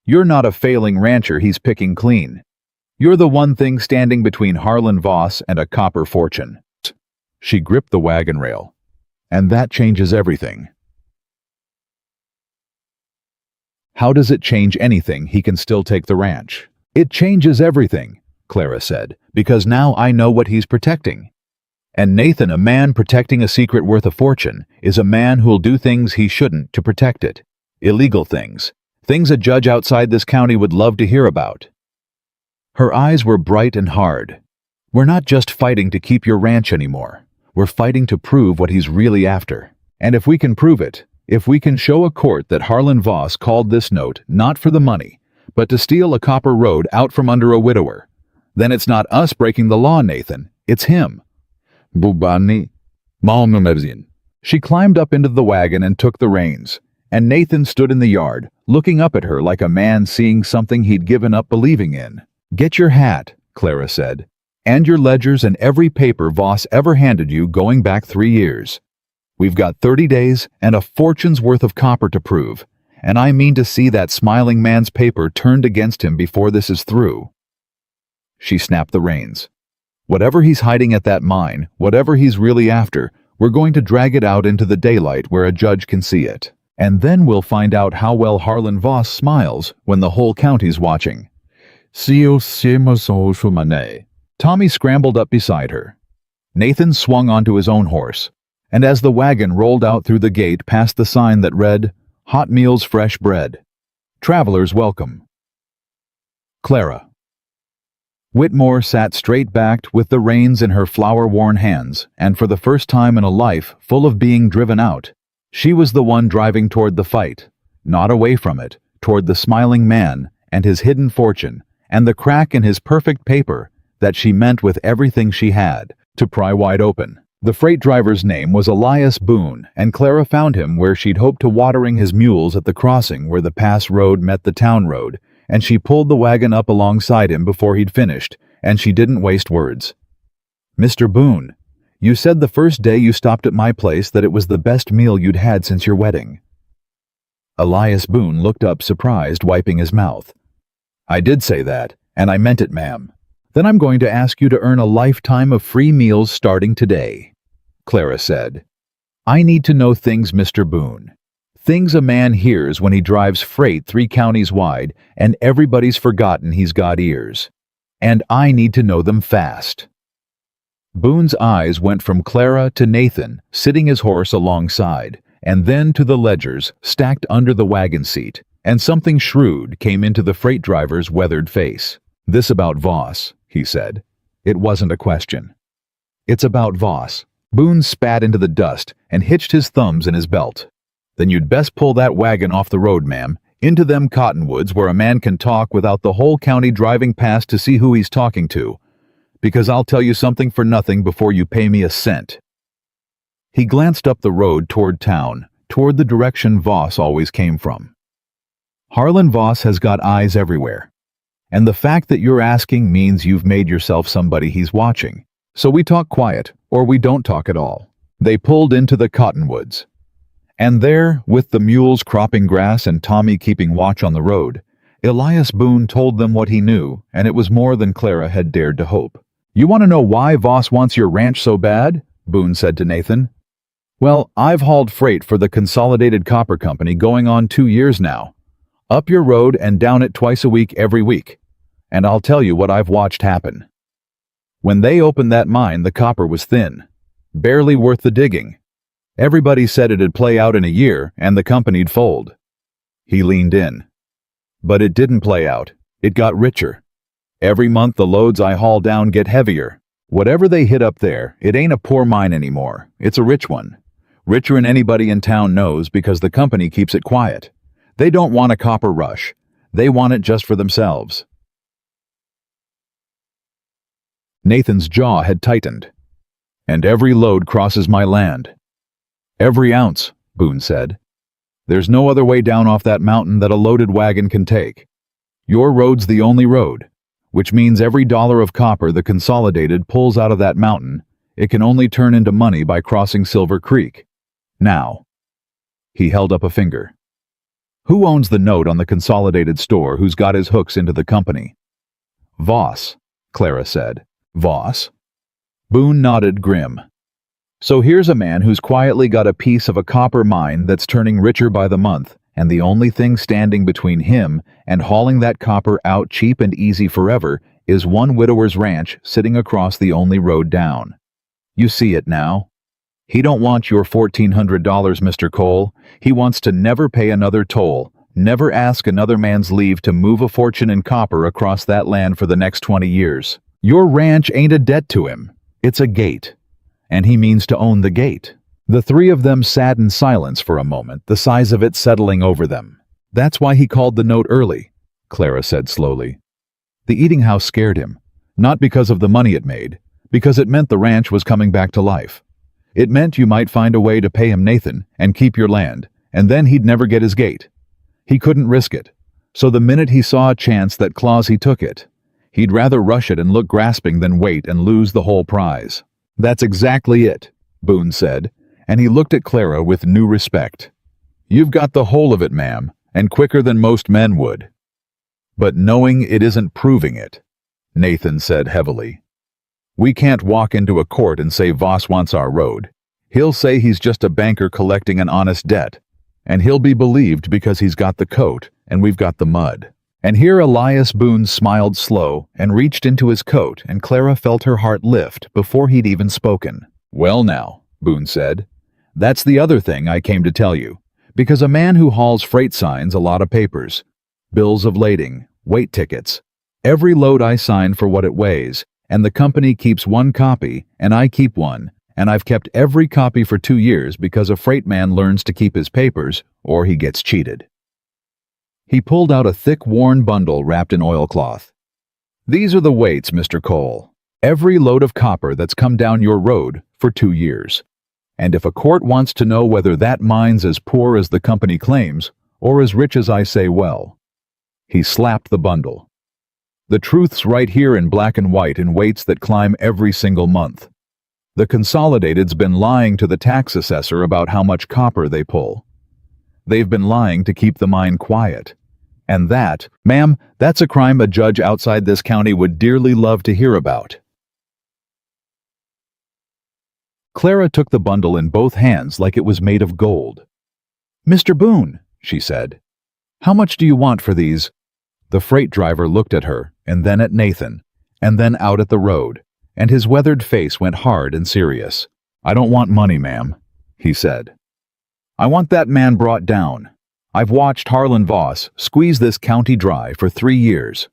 You're not a failing rancher he's picking clean. You're the one thing standing between Harlan Voss and a copper fortune. She gripped the wagon rail. And that changes everything. How does it change anything? He can still take the ranch. It changes everything, Clara said, because now I know what he's protecting. And Nathan, a man protecting a secret worth a fortune, is a man who'll do things he shouldn't to protect it. Illegal things. Things a judge outside this county would love to hear about. Her eyes were bright and hard. We're not just fighting to keep your ranch anymore. We're fighting to prove what he's really after. And if we can prove it, if we can show a court that Harlan Voss called this note not for the money, but to steal a copper road out from under a widower, then it's not us breaking the law, Nathan. It's him. Bubani. She climbed up into the wagon and took the reins, and Nathan stood in the yard, looking up at her like a man seeing something he'd given up believing in. Get your hat, Clara said, and your ledgers and every paper Voss ever handed you going back 3 years. We've got 30 days and a fortune's worth of copper to prove, and I mean to see that smiling man's paper turned against him before this is through. She snapped the reins. Whatever he's hiding at that mine, whatever he's really after, we're going to drag it out into the daylight where a judge can see it. And then we'll find out how well Harlan Voss smiles when the whole county's watching. Tommy scrambled up beside her. Nathan swung onto his own horse, and as the wagon rolled out through the gate past the sign that read, Hot Meals Fresh Bread. Travelers welcome. Clara. Whitmore sat straight-backed with the reins in her flower-worn hands, and for the first time in a life full of being driven out, she was the one driving toward the fight, not away from it, toward the smiling man and his hidden fortune, and the crack in his perfect paper that she meant with everything she had to pry wide open. The freight driver's name was Elias Boone, and Clara found him where she'd hoped to watering his mules at the crossing where the pass road met the town road, and she pulled the wagon up alongside him before he'd finished, and she didn't waste words. Mr. Boone, you said the first day you stopped at my place that it was the best meal you'd had since your wedding. Elias Boone looked up surprised, wiping his mouth. I did say that, and I meant it, ma'am. Then I'm going to ask you to earn a lifetime of free meals starting today, Clara said. I need to know things, Mr. Boone. Things a man hears when he drives freight 3 counties wide and everybody's forgotten he's got ears. And I need to know them fast. Boone's eyes went from Clara to Nathan, sitting his horse alongside, and then to the ledgers stacked under the wagon seat, and something shrewd came into the freight driver's weathered face. This about Voss, he said. It wasn't a question. It's about Voss. Boone spat into the dust and hitched his thumbs in his belt. Then you'd best pull that wagon off the road, ma'am, into them cottonwoods where a man can talk without the whole county driving past to see who he's talking to. Because I'll tell you something for nothing before you pay me a cent. He glanced up the road toward town, toward the direction Voss always came from. Harlan Voss has got eyes everywhere. And the fact that you're asking means you've made yourself somebody he's watching. So we talk quiet, or we don't talk at all. They pulled into the cottonwoods. And there, with the mules cropping grass and Tommy keeping watch on the road, Elias Boone told them what he knew, and it was more than Clara had dared to hope. You want to know why Voss wants your ranch so bad? Boone said to Nathan. Well, I've hauled freight for the Consolidated Copper Company going on 2 years now. Up your road and down it twice a week every week. And I'll tell you what I've watched happen. When they opened that mine, the copper was thin, barely worth the digging. Everybody said it'd play out in a year and the company'd fold. He leaned in. But it didn't play out. It got richer. Every month the loads I haul down get heavier. Whatever they hit up there, it ain't a poor mine anymore. It's a rich one. Richer than anybody in town knows because the company keeps it quiet. They don't want a copper rush. They want it just for themselves. Nathan's jaw had tightened. And every load crosses my land. Every ounce, Boone said. There's no other way down off that mountain that a loaded wagon can take. Your road's the only road, which means every dollar of copper the Consolidated pulls out of that mountain, it can only turn into money by crossing Silver Creek. Now. He held up a finger. Who owns the note on the Consolidated store who's got his hooks into the company? Voss, Clara said. Voss? Boone nodded grim. So here's a man who's quietly got a piece of a copper mine that's turning richer by the month, and the only thing standing between him and hauling that copper out cheap and easy forever is one widower's ranch sitting across the only road down. You see it now? He don't want your $1,400, Mr. Cole. He wants to never pay another toll, never ask another man's leave to move a fortune in copper across that land for the next 20 years. Your ranch ain't a debt to him. It's a gate. And he means to own the gate. The three of them sat in silence for a moment, the size of it settling over them. That's why he called the note early, Clara said slowly. The eating house scared him, not because of the money it made, because it meant the ranch was coming back to life. It meant you might find a way to pay him Nathan and keep your land, and then he'd never get his gate. He couldn't risk it, so the minute he saw a chance that clause he took it. He'd rather rush it and look grasping than wait and lose the whole prize. That's exactly it, Boone said, and he looked at Clara with new respect. You've got the whole of it, ma'am, and quicker than most men would. But knowing it isn't proving it, Nathan said heavily. We can't walk into a court and say Voss wants our road. He'll say he's just a banker collecting an honest debt, and he'll be believed because he's got the coat and we've got the mud. And here Elias Boone smiled slow and reached into his coat, and Clara felt her heart lift before he'd even spoken. Well now, Boone said, that's the other thing I came to tell you, because a man who hauls freight signs a lot of papers, bills of lading, weight tickets, every load I sign for what it weighs, and the company keeps one copy, and I keep one, and I've kept every copy for 2 years because a freight man learns to keep his papers, or he gets cheated. He pulled out a thick, worn bundle wrapped in oilcloth. These are the weights, Mr. Cole. Every load of copper that's come down your road for 2 years. And if a court wants to know whether that mine's as poor as the company claims, or as rich as I say, well. He slapped the bundle. The truth's right here in black and white in weights that climb every single month. The Consolidated's been lying to the tax assessor about how much copper they pull. They've been lying to keep the mine quiet. And that, ma'am, that's a crime a judge outside this county would dearly love to hear about. Clara took the bundle in both hands like it was made of gold. Mr. Boone, she said, how much do you want for these? The freight driver looked at her, and then at Nathan, and then out at the road, and his weathered face went hard and serious. I don't want money, ma'am, he said. I want that man brought down. I've watched Harlan Voss squeeze this county dry for 3 years.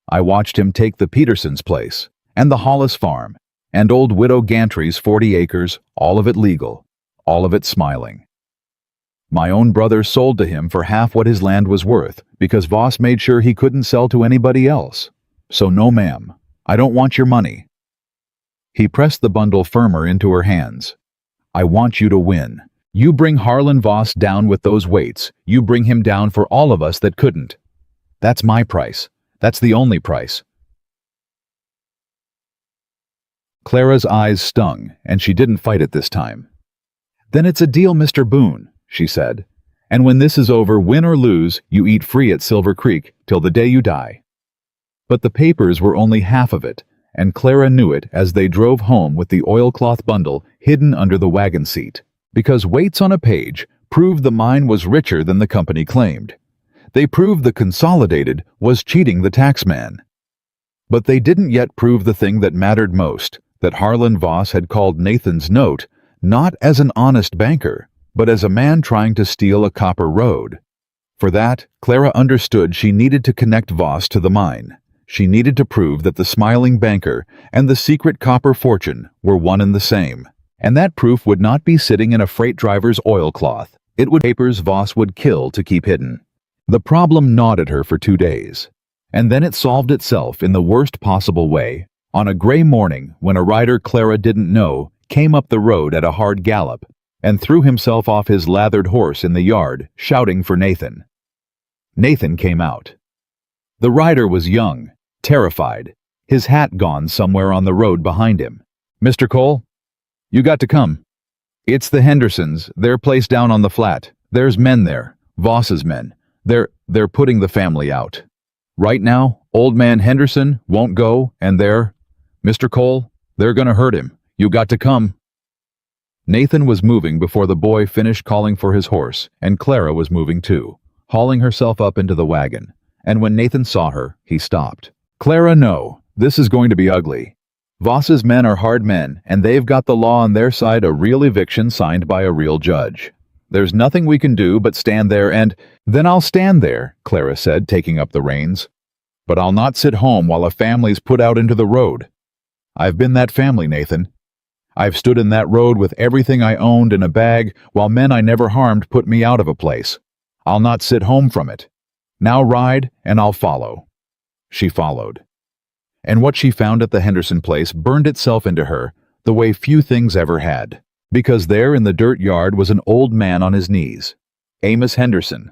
I watched him take the Petersons' place, and the Hollis farm, and old Widow Gantry's 40 acres, all of it legal, all of it smiling. My own brother sold to him for half what his land was worth, because Voss made sure he couldn't sell to anybody else. So no, ma'am, I don't want your money. He pressed the bundle firmer into her hands. I want you to win. You bring Harlan Voss down with those weights. You bring him down for all of us that couldn't. That's my price. That's the only price. Clara's eyes stung, and she didn't fight it this time. Then it's a deal, Mr. Boone, she said. And when this is over, win or lose, you eat free at Silver Creek till the day you die. But the papers were only half of it, and Clara knew it as they drove home with the oilcloth bundle hidden under the wagon seat. Because weights on a page proved the mine was richer than the company claimed. They proved the Consolidated was cheating the taxman. But they didn't yet prove the thing that mattered most, that Harlan Voss had called Nathan's note not as an honest banker, but as a man trying to steal a copper road. For that, Clara understood she needed to connect Voss to the mine. She needed to prove that the smiling banker and the secret copper fortune were one and the same. And that proof would not be sitting in a freight driver's oilcloth. It would be papers Voss would kill to keep hidden. The problem gnawed at her for 2 days. And then it solved itself in the worst possible way. On a gray morning, when a rider Clara didn't know came up the road at a hard gallop and threw himself off his lathered horse in the yard, shouting for Nathan. Nathan came out. The rider was young, terrified, his hat gone somewhere on the road behind him. "Mr. Cole? You got to come. It's the Hendersons, their place down on the flat. There's men there, Voss's men. They're putting the family out. Right now, old man Henderson won't go, and Mr. Cole, they're gonna hurt him. You got to come." Nathan was moving before the boy finished calling for his horse, and Clara was moving too, hauling herself up into the wagon. And when Nathan saw her, he stopped. "Clara, no. This is going to be ugly. Voss's men are hard men, and they've got the law on their side, a real eviction signed by a real judge. There's nothing we can do but stand there and—" "Then I'll stand there," Clara said, taking up the reins. "But I'll not sit home while a family's put out into the road. I've been that family, Nathan. I've stood in that road with everything I owned in a bag while men I never harmed put me out of a place. I'll not sit home from it. Now ride, and I'll follow." She followed. And what she found at the Henderson place burned itself into her the way few things ever had. Because there in the dirt yard was an old man on his knees. Amos Henderson,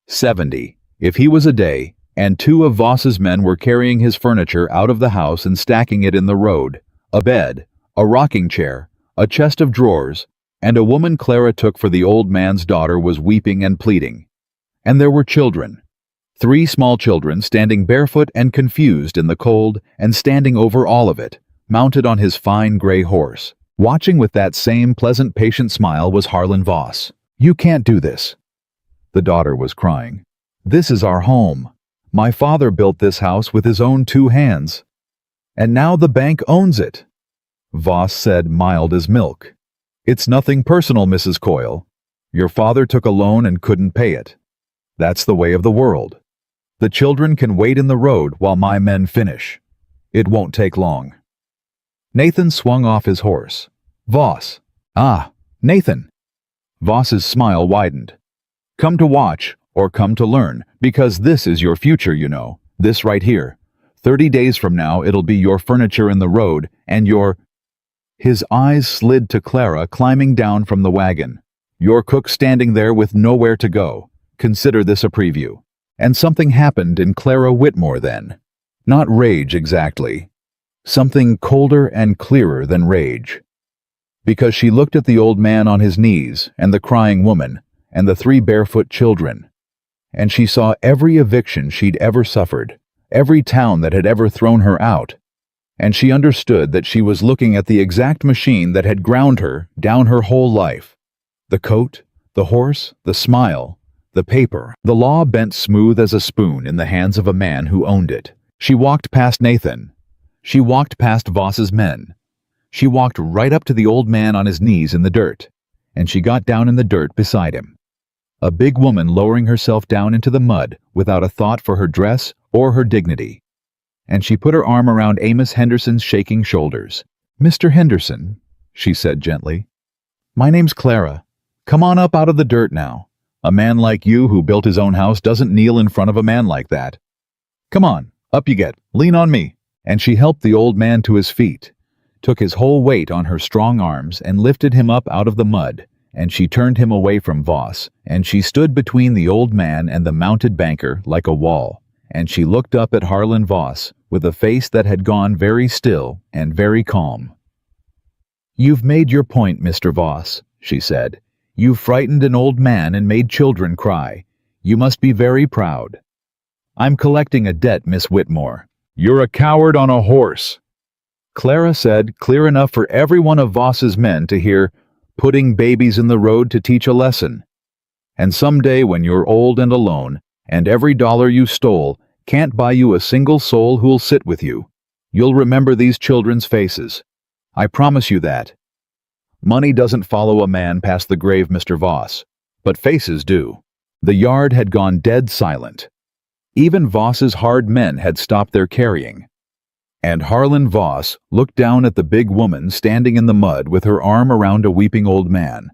70, if he was a day, and 2 of Voss's men were carrying his furniture out of the house and stacking it in the road. A bed, a rocking chair, a chest of drawers, and a woman Clara took for the old man's daughter was weeping and pleading. And there were children. 3 small children standing barefoot and confused in the cold and standing over all of it, mounted on his fine gray horse. Watching with that same pleasant, patient smile was Harlan Voss. "You can't do this." The daughter was crying. "This is our home. My father built this house with his own 2 hands. And now the bank owns it." Voss said, mild as milk. "It's nothing personal, Mrs. Coyle. Your father took a loan and couldn't pay it. That's the way of the world. The children can wait in the road while my men finish. It won't take long." Nathan swung off his horse. "Voss." "Ah, Nathan." Voss's smile widened. "Come to watch, or come to learn, because this is your future, you know. This right here. 30 days from now it'll be your furniture in the road, and your—" His eyes slid to Clara climbing down from the wagon. "Your cook standing there with nowhere to go. Consider this a preview." And something happened in Clara Whitmore then. Not rage exactly. Something colder and clearer than rage. Because she looked at the old man on his knees, and the crying woman, and the 3 barefoot children. And she saw every eviction she'd ever suffered, every town that had ever thrown her out. And she understood that she was looking at the exact machine that had ground her down her whole life. The coat, the horse, the smile, the paper. The law bent smooth as a spoon in the hands of a man who owned it. She walked past Nathan. She walked past Voss's men. She walked right up to the old man on his knees in the dirt, and she got down in the dirt beside him. A big woman lowering herself down into the mud without a thought for her dress or her dignity. And she put her arm around Amos Henderson's shaking shoulders. "Mr. Henderson," she said gently, "my name's Clara. Come on up out of the dirt now. A man like you who built his own house doesn't kneel in front of a man like that. Come on, up you get. Lean on me." And she helped the old man to his feet, took his whole weight on her strong arms and lifted him up out of the mud, and she turned him away from Voss, and she stood between the old man and the mounted banker like a wall, and she looked up at Harlan Voss with a face that had gone very still and very calm. "You've made your point, Mr. Voss," she said. "You've frightened an old man and made children cry. You must be very proud. I'm collecting a debt, Miss Whitmore." "You're a coward on a horse," Clara said, clear enough for every one of Voss's men to hear, "putting babies in the road to teach a lesson. And someday when you're old and alone, And every dollar you stole can't buy you a single soul who'll sit with you. You'll remember these children's faces. I promise you that. Money doesn't follow a man past the grave, Mr. Voss, but faces do. The yard had gone dead silent. Even Voss's hard men had stopped their carrying. And Harlan Voss looked down at the big woman standing in the mud with her arm around a weeping old man.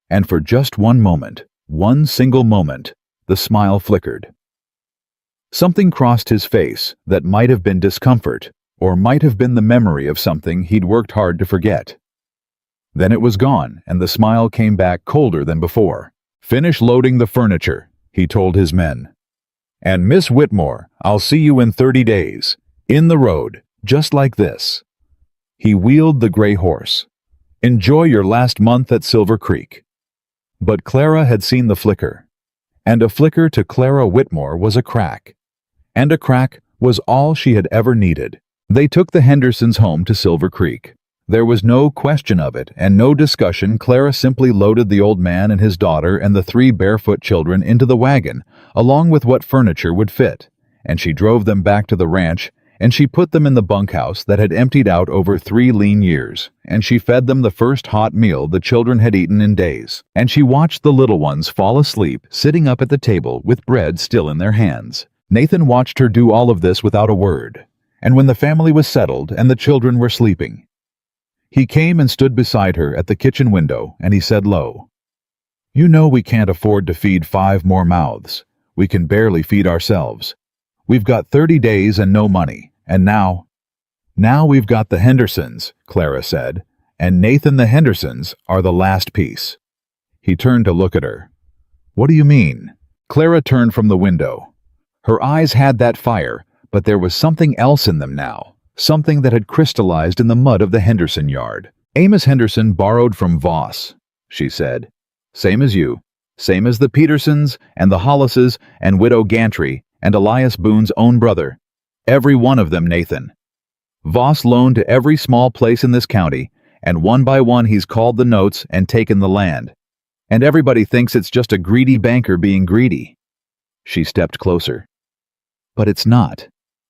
And for just one moment, one single moment, the smile flickered. Something crossed his face that might have been discomfort, or might have been the memory of something he'd worked hard to forget. Then it was gone, and the smile came back colder than before. "Finish loading the furniture," he told his men. "And Miss Whitmore, I'll see you in 30 days. In the road, just like this." He wheeled the gray horse. "Enjoy your last month at Silver Creek." But Clara had seen the flicker. And a flicker to Clara Whitmore was a crack. And a crack was all she had ever needed. They took the Hendersons home to Silver Creek. There was no question of it, and no discussion. Clara simply loaded the old man and his daughter and the 3 barefoot children into the wagon, along with what furniture would fit, and she drove them back to the ranch, and she put them in the bunkhouse that had emptied out over 3 lean years, and she fed them the first hot meal the children had eaten in days, and she watched the little ones fall asleep sitting up at the table with bread still in their hands. Nathan watched her do all of this without a word, and when the family was settled and the children were sleeping, he came and stood beside her at the kitchen window, and he said low, "You know we can't afford to feed 5 more mouths. We can barely feed ourselves. We've got 30 days and no money, and now we've got the Hendersons," Clara said, "and Nathan the Hendersons are the last piece." He turned to look at her. "What do you mean?" Clara turned from the window. Her eyes had that fire, but there was something else in them now. Something that had crystallized in the mud of the Henderson yard. "Amos Henderson borrowed from Voss," she said. "Same as you. Same as the Petersons and the Hollises and Widow Gantry and Elias Boone's own brother. Every one of them, Nathan. Voss loaned to every small place in this county, and one by one he's called the notes and taken the land. And everybody thinks it's just a greedy banker being greedy." She stepped closer. "But it's not.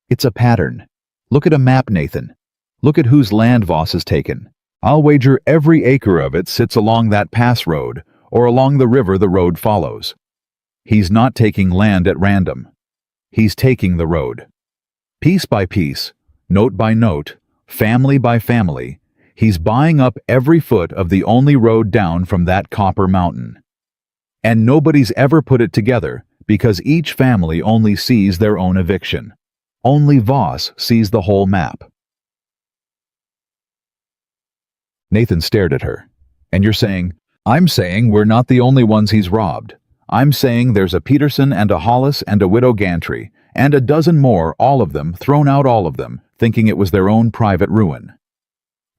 It's a pattern. Look at a map, Nathan. Look at whose land Voss has taken. I'll wager every acre of it sits along that pass road, or along the river the road follows. He's not taking land at random. He's taking the road. Piece by piece, note by note, family by family, he's buying up every foot of the only road down from that copper mountain. And nobody's ever put it together, because each family only sees their own eviction. Only Voss sees the whole map." Nathan stared at her. "And you're saying?" "I'm saying we're not the only ones he's robbed. I'm saying there's a Peterson and a Hollis and a Widow Gantry, and a dozen more, all of them, thrown out all of them, thinking it was their own private ruin.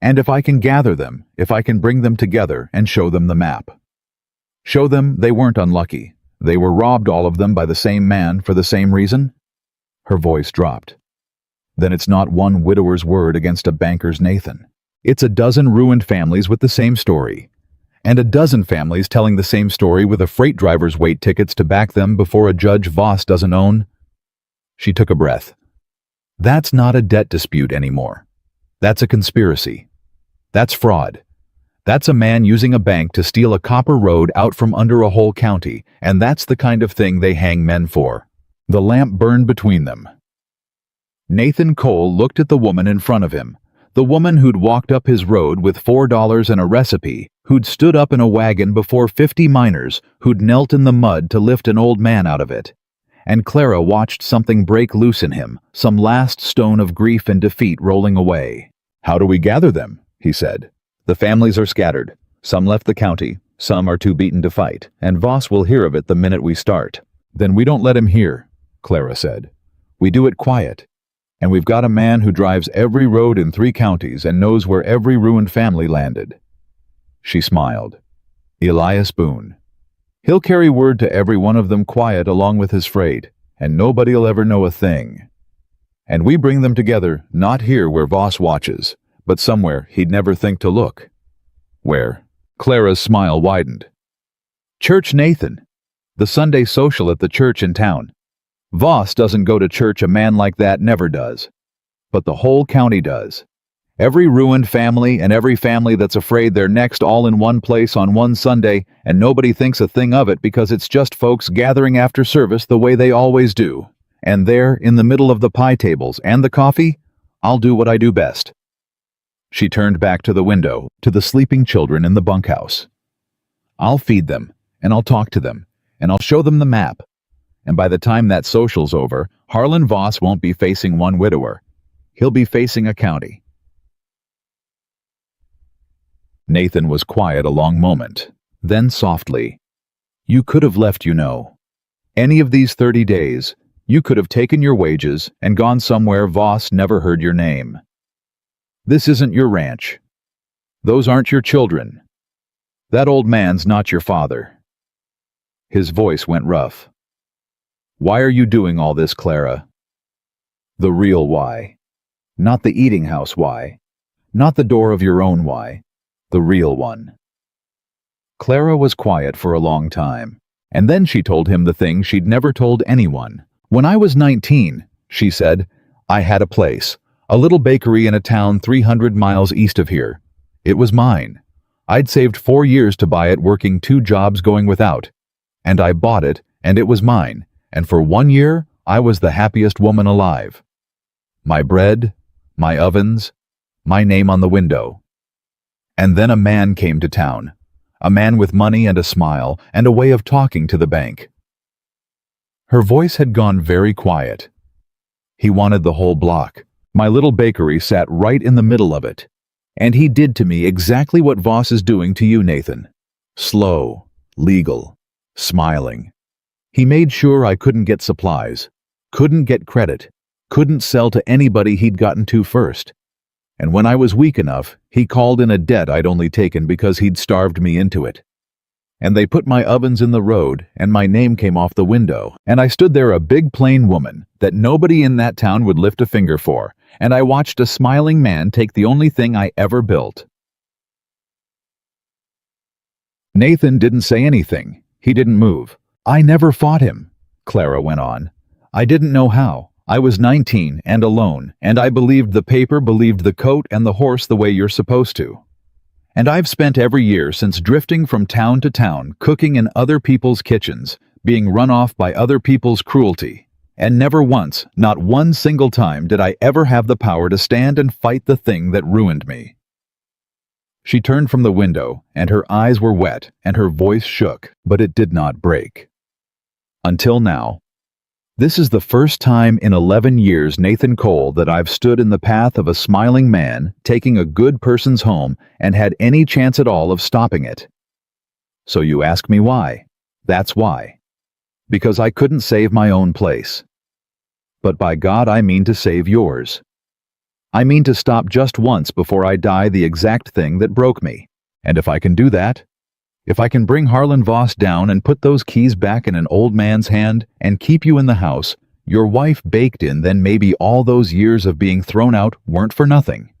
And if I can gather them, if I can bring them together and show them the map. Show them they weren't unlucky. They were robbed, all of them, by the same man for the same reason?" Her voice dropped. "Then it's not one widower's word against a banker's, Nathan. It's a dozen ruined families with the same story. And a dozen families telling the same story with a freight driver's wait tickets to back them before a judge Voss doesn't own." She took a breath. "That's not a debt dispute anymore. That's a conspiracy. That's fraud. That's a man using a bank to steal a copper road out from under a whole county, and that's the kind of thing they hang men for." The lamp burned between them. Nathan Cole looked at the woman in front of him, the woman who'd walked up his road with $4 and a recipe, who'd stood up in a wagon before 50 miners, who'd knelt in the mud to lift an old man out of it. And Clara watched something break loose in him, some last stone of grief and defeat rolling away. "How do we gather them?" he said. "The families are scattered. Some left the county, some are too beaten to fight, and Voss will hear of it the minute we start." "Then we don't let him hear," Clara said. "We do it quiet. And we've got a man who drives every road in 3 counties and knows where every ruined family landed." She smiled. "Elias Boone. He'll carry word to every one of them quiet along with his freight, and nobody'll ever know a thing. And we bring them together, not here where Voss watches, but somewhere he'd never think to look." "Where?" Clara's smile widened. "Church, Nathan. The Sunday social at the church in town. Voss doesn't go to church, a man like that never does. But the whole county does. Every ruined family and every family that's afraid they're next all in one place on one Sunday, and nobody thinks a thing of it because it's just folks gathering after service the way they always do. And there, in the middle of the pie tables and the coffee, I'll do what I do best. She turned back to the window, to the sleeping children in the bunkhouse. I'll feed them, and I'll talk to them, and I'll show them the map. And by the time that social's over, Harlan Voss won't be facing one widower. He'll be facing a county. Nathan was quiet a long moment. Then softly, "You could have left, you know. Any of these 30 days, you could have taken your wages and gone somewhere Voss never heard your name. This isn't your ranch. Those aren't your children. That old man's not your father." His voice went rough. "Why are you doing all this, Clara? The real why. Not the eating house why. Not the door of your own why. The real one." Clara was quiet for a long time, and then she told him the thing she'd never told anyone. "When I was 19, she said, I had a place, a little bakery in a town 300 miles east of here. It was mine. I'd saved 4 years to buy it, working 2 jobs going without. And I bought it, and it was mine, and for 1 year, I was the happiest woman alive. My bread, my ovens, my name on the window. And then a man came to town, a man with money and a smile and a way of talking to the bank." Her voice had gone very quiet. "He wanted the whole block. My little bakery sat right in the middle of it. And he did to me exactly what Voss is doing to you, Nathan. Slow, legal, smiling. He made sure I couldn't get supplies, couldn't get credit, couldn't sell to anybody he'd gotten to first. And when I was weak enough, he called in a debt I'd only taken because he'd starved me into it. And they put my ovens in the road, and my name came off the window, and I stood there a big plain woman that nobody in that town would lift a finger for, and I watched a smiling man take the only thing I ever built." Nathan didn't say anything. He didn't move. "I never fought him," Clara went on. "I didn't know how. I was 19 and alone, and I believed the paper, believed the coat and the horse the way you're supposed to. And I've spent every year since drifting from town to town, cooking in other people's kitchens, being run off by other people's cruelty. And never once, not one single time, did I ever have the power to stand and fight the thing that ruined me." She turned from the window, and her eyes were wet, and her voice shook, but it did not break. "Until now. This is the first time in 11 years, Nathan Cole, that I've stood in the path of a smiling man, taking a good person's home, and had any chance at all of stopping it. So you ask me why? That's why. Because I couldn't save my own place. But by God, I mean to save yours. I mean to stop just once before I die the exact thing that broke me. And if I can do that, if I can bring Harlan Voss down and put those keys back in an old man's hand and keep you in the house, your wife baked in, then maybe all those years of being thrown out weren't for nothing.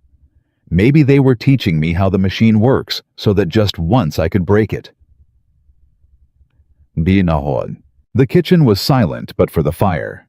Maybe they were teaching me how the machine works so that just once I could break it." The kitchen was silent but for the fire.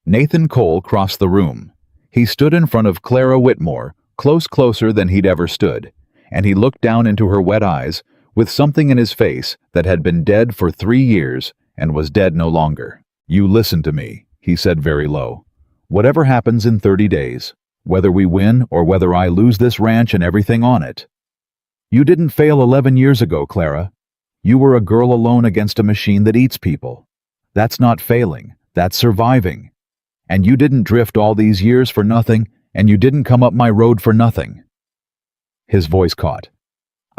Nathan Cole crossed the room. He stood in front of Clara Whitmore, closer than he'd ever stood, and he looked down into her wet eyes, with something in his face that had been dead for 3 years and was dead no longer. "You listen to me," he said very low. "Whatever happens in 30 days, whether we win or whether I lose this ranch and everything on it. You didn't fail 11 years ago, Clara. You were a girl alone against a machine that eats people. That's not failing, that's surviving. And you didn't drift all these years for nothing, and you didn't come up my road for nothing." His voice caught.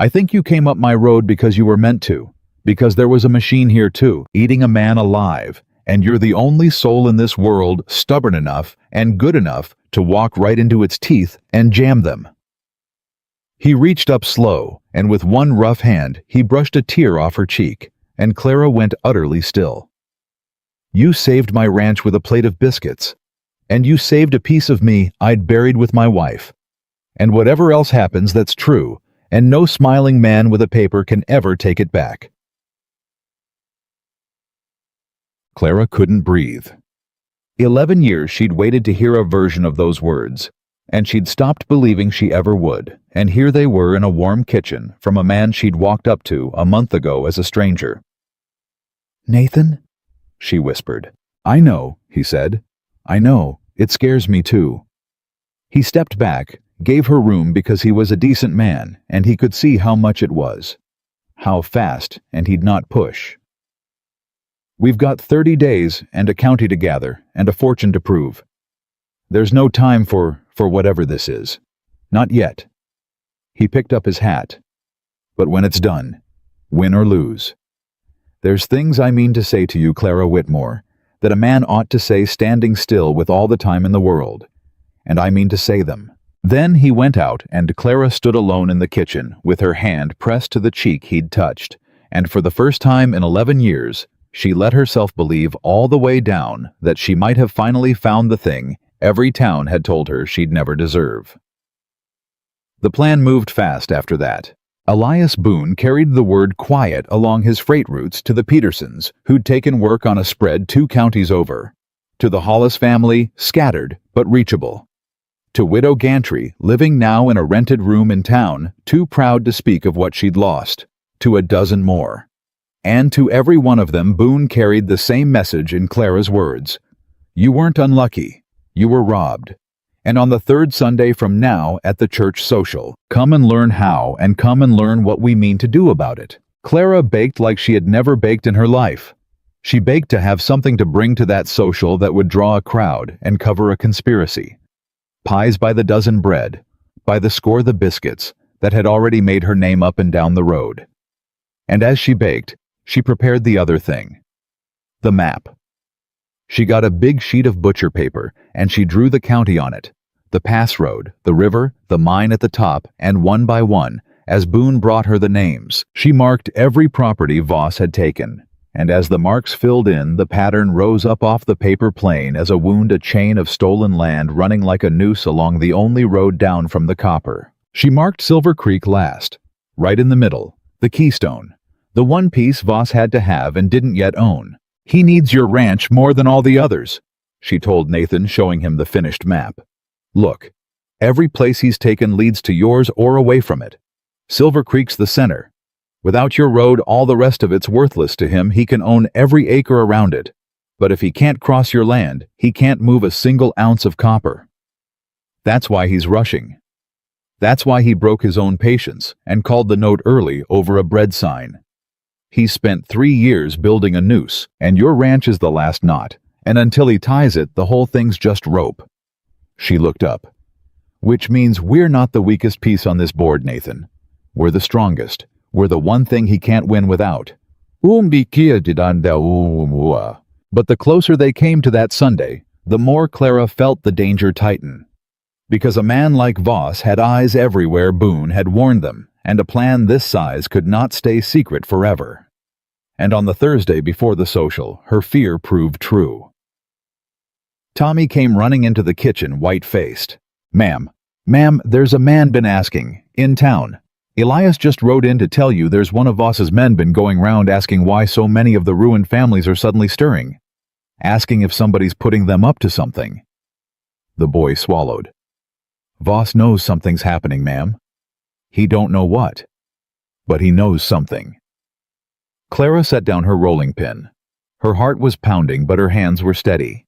"I think you came up my road because you were meant to, because there was a machine here too, eating a man alive, and you're the only soul in this world stubborn enough and good enough to walk right into its teeth and jam them." He reached up slow, and with one rough hand he brushed a tear off her cheek, and Clara went utterly still. "You saved my ranch with a plate of biscuits, and you saved a piece of me I'd buried with my wife. And whatever else happens, that's true, and no smiling man with a paper can ever take it back." Clara couldn't breathe. 11 years she'd waited to hear a version of those words, and she'd stopped believing she ever would, and here they were in a warm kitchen from a man she'd walked up to a month ago as a stranger. "Nathan?" she whispered. "I know," he said. "I know. It scares me too." He stepped back, gave her room because he was a decent man, and he could see how much it was. How fast, and he'd not push. "We've got 30 days and a county to gather and a fortune to prove. There's no time for whatever this is. Not yet." He picked up his hat. "But when it's done, win or lose. There's things I mean to say to you, Clara Whitmore, that a man ought to say standing still with all the time in the world. And I mean to say them." Then he went out, and Clara stood alone in the kitchen, with her hand pressed to the cheek he'd touched, and for the first time in 11 years, she let herself believe all the way down that she might have finally found the thing every town had told her she'd never deserve. The plan moved fast after that. Elias Boone carried the word quiet along his freight routes to the Petersons, who'd taken work on a spread 2 counties over. To the Hollis family, scattered but reachable. To Widow Gantry, living now in a rented room in town, too proud to speak of what she'd lost. To a dozen more. And to every one of them Boone carried the same message in Clara's words. You weren't unlucky. You were robbed. And on the 3rd Sunday from now at the church social, come and learn how and come and learn what we mean to do about it. Clara baked like she had never baked in her life. She baked to have something to bring to that social that would draw a crowd and cover a conspiracy. Pies by the dozen bread, by the score the biscuits that had already made her name up and down the road. And as she baked, she prepared the other thing. The map. She got a big sheet of butcher paper, and she drew the county on it, the pass road, the river, the mine at the top, and one by one, as Boone brought her the names, she marked every property Voss had taken, and as the marks filled in, the pattern rose up off the paper plane as a chain of stolen land running like a noose along the only road down from the copper. She marked Silver Creek last, right in the middle, the keystone, the one piece Voss had to have and didn't yet own. He needs your ranch more than all the others, she told Nathan, showing him the finished map. Look, every place he's taken leads to yours or away from it. Silver Creek's the center. Without your road, all the rest of it's worthless to him. He can own every acre around it. But if he can't cross your land, he can't move a single ounce of copper. That's why he's rushing. That's why he broke his own patience and called the note early over a bread sign. He's spent 3 years building a noose, and your ranch is the last knot, and until he ties it, the whole thing's just rope. She looked up. Which means we're not the weakest piece on this board, Nathan. We're the strongest. We're the one thing he can't win without. But the closer they came to that Sunday, the more Clara felt the danger tighten. Because a man like Voss had eyes everywhere, Boone had warned them, and a plan this size could not stay secret forever. And on the Thursday before the social, her fear proved true. Tommy came running into the kitchen, white-faced. Ma'am, there's a man been asking, in town. Elias just rode in to tell you there's one of Voss's men been going round asking why so many of the ruined families are suddenly stirring. Asking if somebody's putting them up to something." The boy swallowed. "Voss knows something's happening, ma'am. He don't know what, but he knows something." Clara set down her rolling pin. Her heart was pounding, but her hands were steady.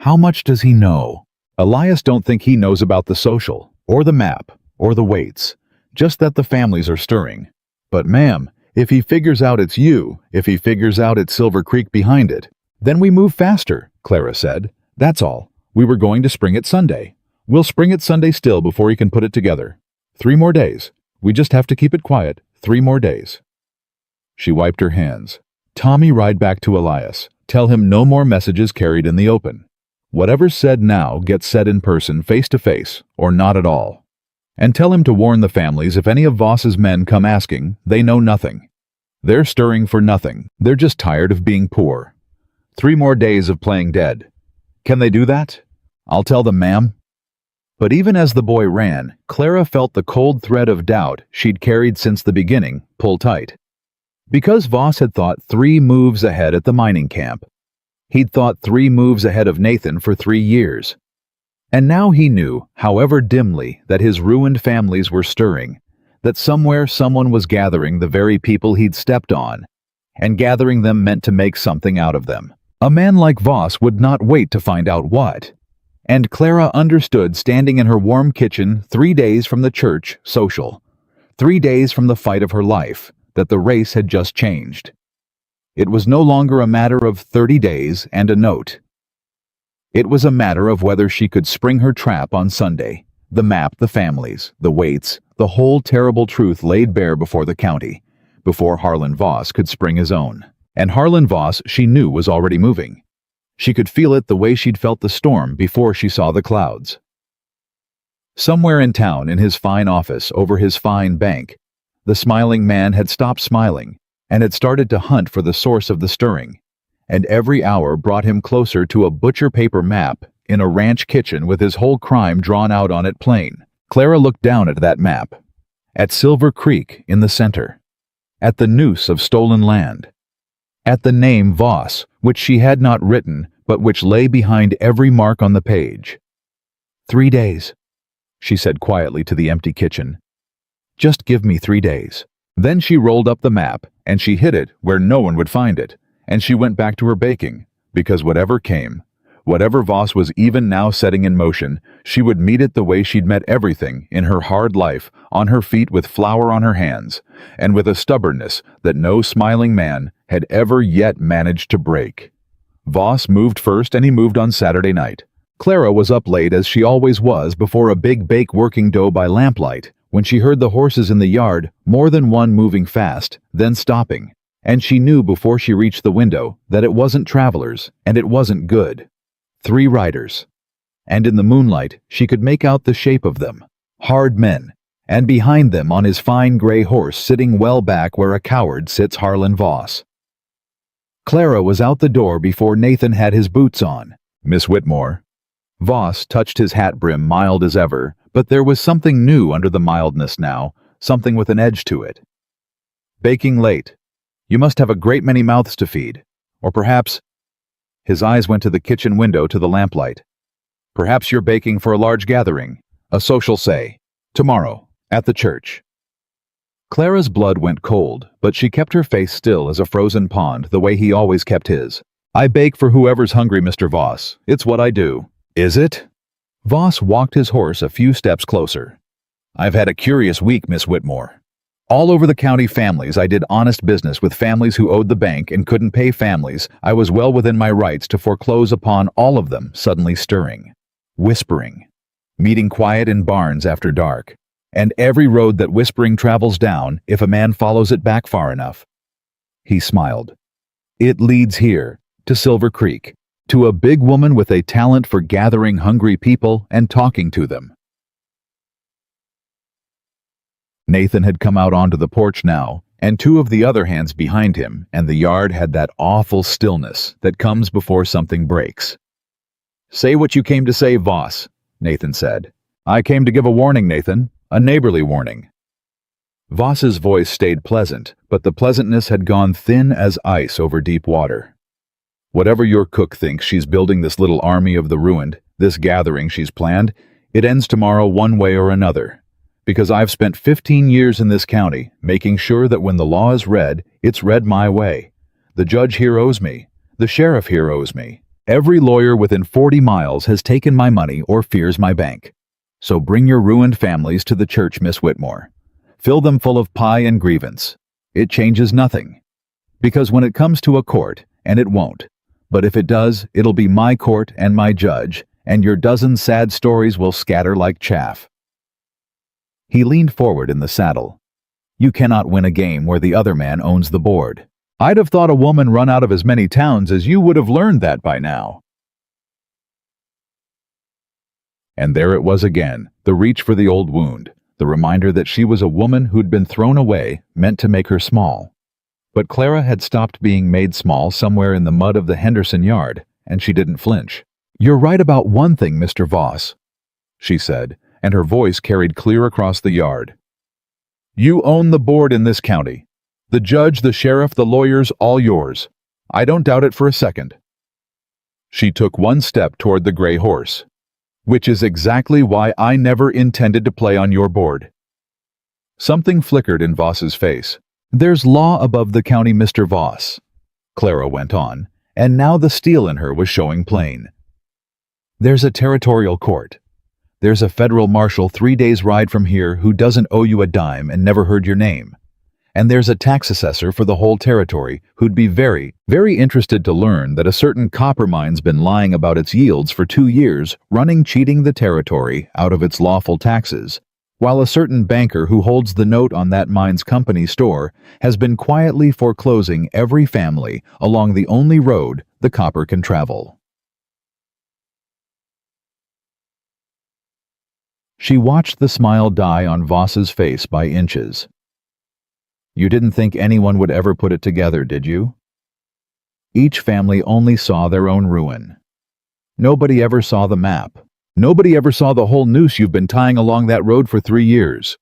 "How much does he know? Elias don't think he knows about the social, or the map, or the weights, just that the families are stirring. But ma'am, if he figures out it's you, if he figures out it's Silver Creek behind it, then we move faster," Clara said. "That's all. We were going to spring it Sunday. We'll spring it Sunday still before he can put it together. 3 more days. We just have to keep it quiet. 3 more days." She wiped her hands. "Tommy, ride back to Elias. Tell him no more messages carried in the open. Whatever's said now gets said in person, face to face, or not at all. And tell him to warn the families if any of Voss's men come asking, they know nothing. They're stirring for nothing. They're just tired of being poor. 3 more days of playing dead. Can they do that? I'll tell them, ma'am." But even as the boy ran, Clara felt the cold thread of doubt she'd carried since the beginning pull tight. Because Voss had thought 3 moves ahead at the mining camp. He'd thought 3 moves ahead of Nathan for 3 years. And now he knew, however dimly, that his ruined families were stirring, that somewhere someone was gathering the very people he'd stepped on, and gathering them meant to make something out of them. A man like Voss would not wait to find out what. And Clara understood, standing in her warm kitchen 3 days from the church social, 3 days from the fight of her life, that the race had just changed. It was no longer a matter of 30 days and a note. It was a matter of whether she could spring her trap on Sunday. The map, the families, the weights, the whole terrible truth laid bare before the county, before Harlan Voss could spring his own. And Harlan Voss, she knew, was already moving. She could feel it the way she'd felt the storm before she saw the clouds. Somewhere in town, in his fine office, over his fine bank, the smiling man had stopped smiling and had started to hunt for the source of the stirring, and every hour brought him closer to a butcher paper map in a ranch kitchen with his whole crime drawn out on it plain. Clara looked down at that map, at Silver Creek in the center, at the noose of stolen land, at the name Voss, which she had not written, but which lay behind every mark on the page. 3 days, she said quietly to the empty kitchen. Just give me 3 days. Then she rolled up the map, and she hid it where no one would find it, and she went back to her baking, because whatever came, whatever Voss was even now setting in motion, she would meet it the way she'd met everything in her hard life, on her feet with flour on her hands, and with a stubbornness that no smiling man had ever yet managed to break. Voss moved first, and he moved on Saturday night. Clara was up late, as she always was, before a big bake working dough by lamplight, when she heard the horses in the yard, more than one moving fast, then stopping, and she knew before she reached the window that it wasn't travelers, and it wasn't good. 3 riders. And in the moonlight she could make out the shape of them, hard men, and behind them on his fine gray horse, sitting well back where a coward sits, Harlan Voss. Clara was out the door before Nathan had his boots on. Miss Whitmore. Voss touched his hat brim, mild as ever, but there was something new under the mildness now, something with an edge to it. Baking late. You must have a great many mouths to feed. Or perhaps... His eyes went to the kitchen window, to the lamplight. Perhaps you're baking for a large gathering, a social, say, tomorrow, at the church. Clara's blood went cold, but she kept her face still as a frozen pond, the way he always kept his. I bake for whoever's hungry, Mr. Voss. It's what I do. Is it? Voss walked his horse a few steps closer. I've had a curious week, Miss Whitmore. All over the county families, I did honest business with families who owed the bank and couldn't pay families. I was well within my rights to foreclose upon all of them, suddenly stirring, whispering, meeting quiet in barns after dark, and every road that whispering travels down, if a man follows it back far enough. He smiled. It leads here, to Silver Creek, to a big woman with a talent for gathering hungry people and talking to them. Nathan had come out onto the porch now, and 2 of the other hands behind him, and the yard had that awful stillness that comes before something breaks. Say what you came to say, Voss, Nathan said. I came to give a warning, Nathan, a neighborly warning. Voss's voice stayed pleasant, but the pleasantness had gone thin as ice over deep water. Whatever your cook thinks she's building this little army of the ruined, this gathering she's planned, it ends tomorrow one way or another. Because I've spent 15 years in this county, making sure that when the law is read, it's read my way. The judge here owes me. The sheriff here owes me. Every lawyer within 40 miles has taken my money or fears my bank. So bring your ruined families to the church, Miss Whitmore. Fill them full of pie and grievance. It changes nothing. Because when it comes to a court, and it won't, but if it does, it'll be my court and my judge, and your dozen sad stories will scatter like chaff. He leaned forward in the saddle. You cannot win a game where the other man owns the board. I'd have thought a woman run out of as many towns as you would have learned that by now. And there it was again, the reach for the old wound, the reminder that she was a woman who'd been thrown away, meant to make her small. But Clara had stopped being made small somewhere in the mud of the Henderson yard, and she didn't flinch. You're right about one thing, Mr. Voss, she said, and her voice carried clear across the yard. You own the board in this county. The judge, the sheriff, the lawyers, all yours. I don't doubt it for a second. She took one step toward the gray horse. "Which is exactly why I never intended to play on your board." Something flickered in Voss's face. "There's law above the county, Mr. Voss," Clara went on, and now the steel in her was showing plain. "There's a territorial court. There's a federal marshal 3 days' ride from here who doesn't owe you a dime and never heard your name. And there's a tax assessor for the whole territory who'd be very, very interested to learn that a certain copper mine's been lying about its yields for 2 years, cheating the territory out of its lawful taxes, while a certain banker who holds the note on that mine's company store has been quietly foreclosing every family along the only road the copper can travel." She watched the smile die on Voss's face by inches. "You didn't think anyone would ever put it together, did you? Each family only saw their own ruin. Nobody ever saw the map. Nobody ever saw the whole noose you've been tying along that road for 3 years.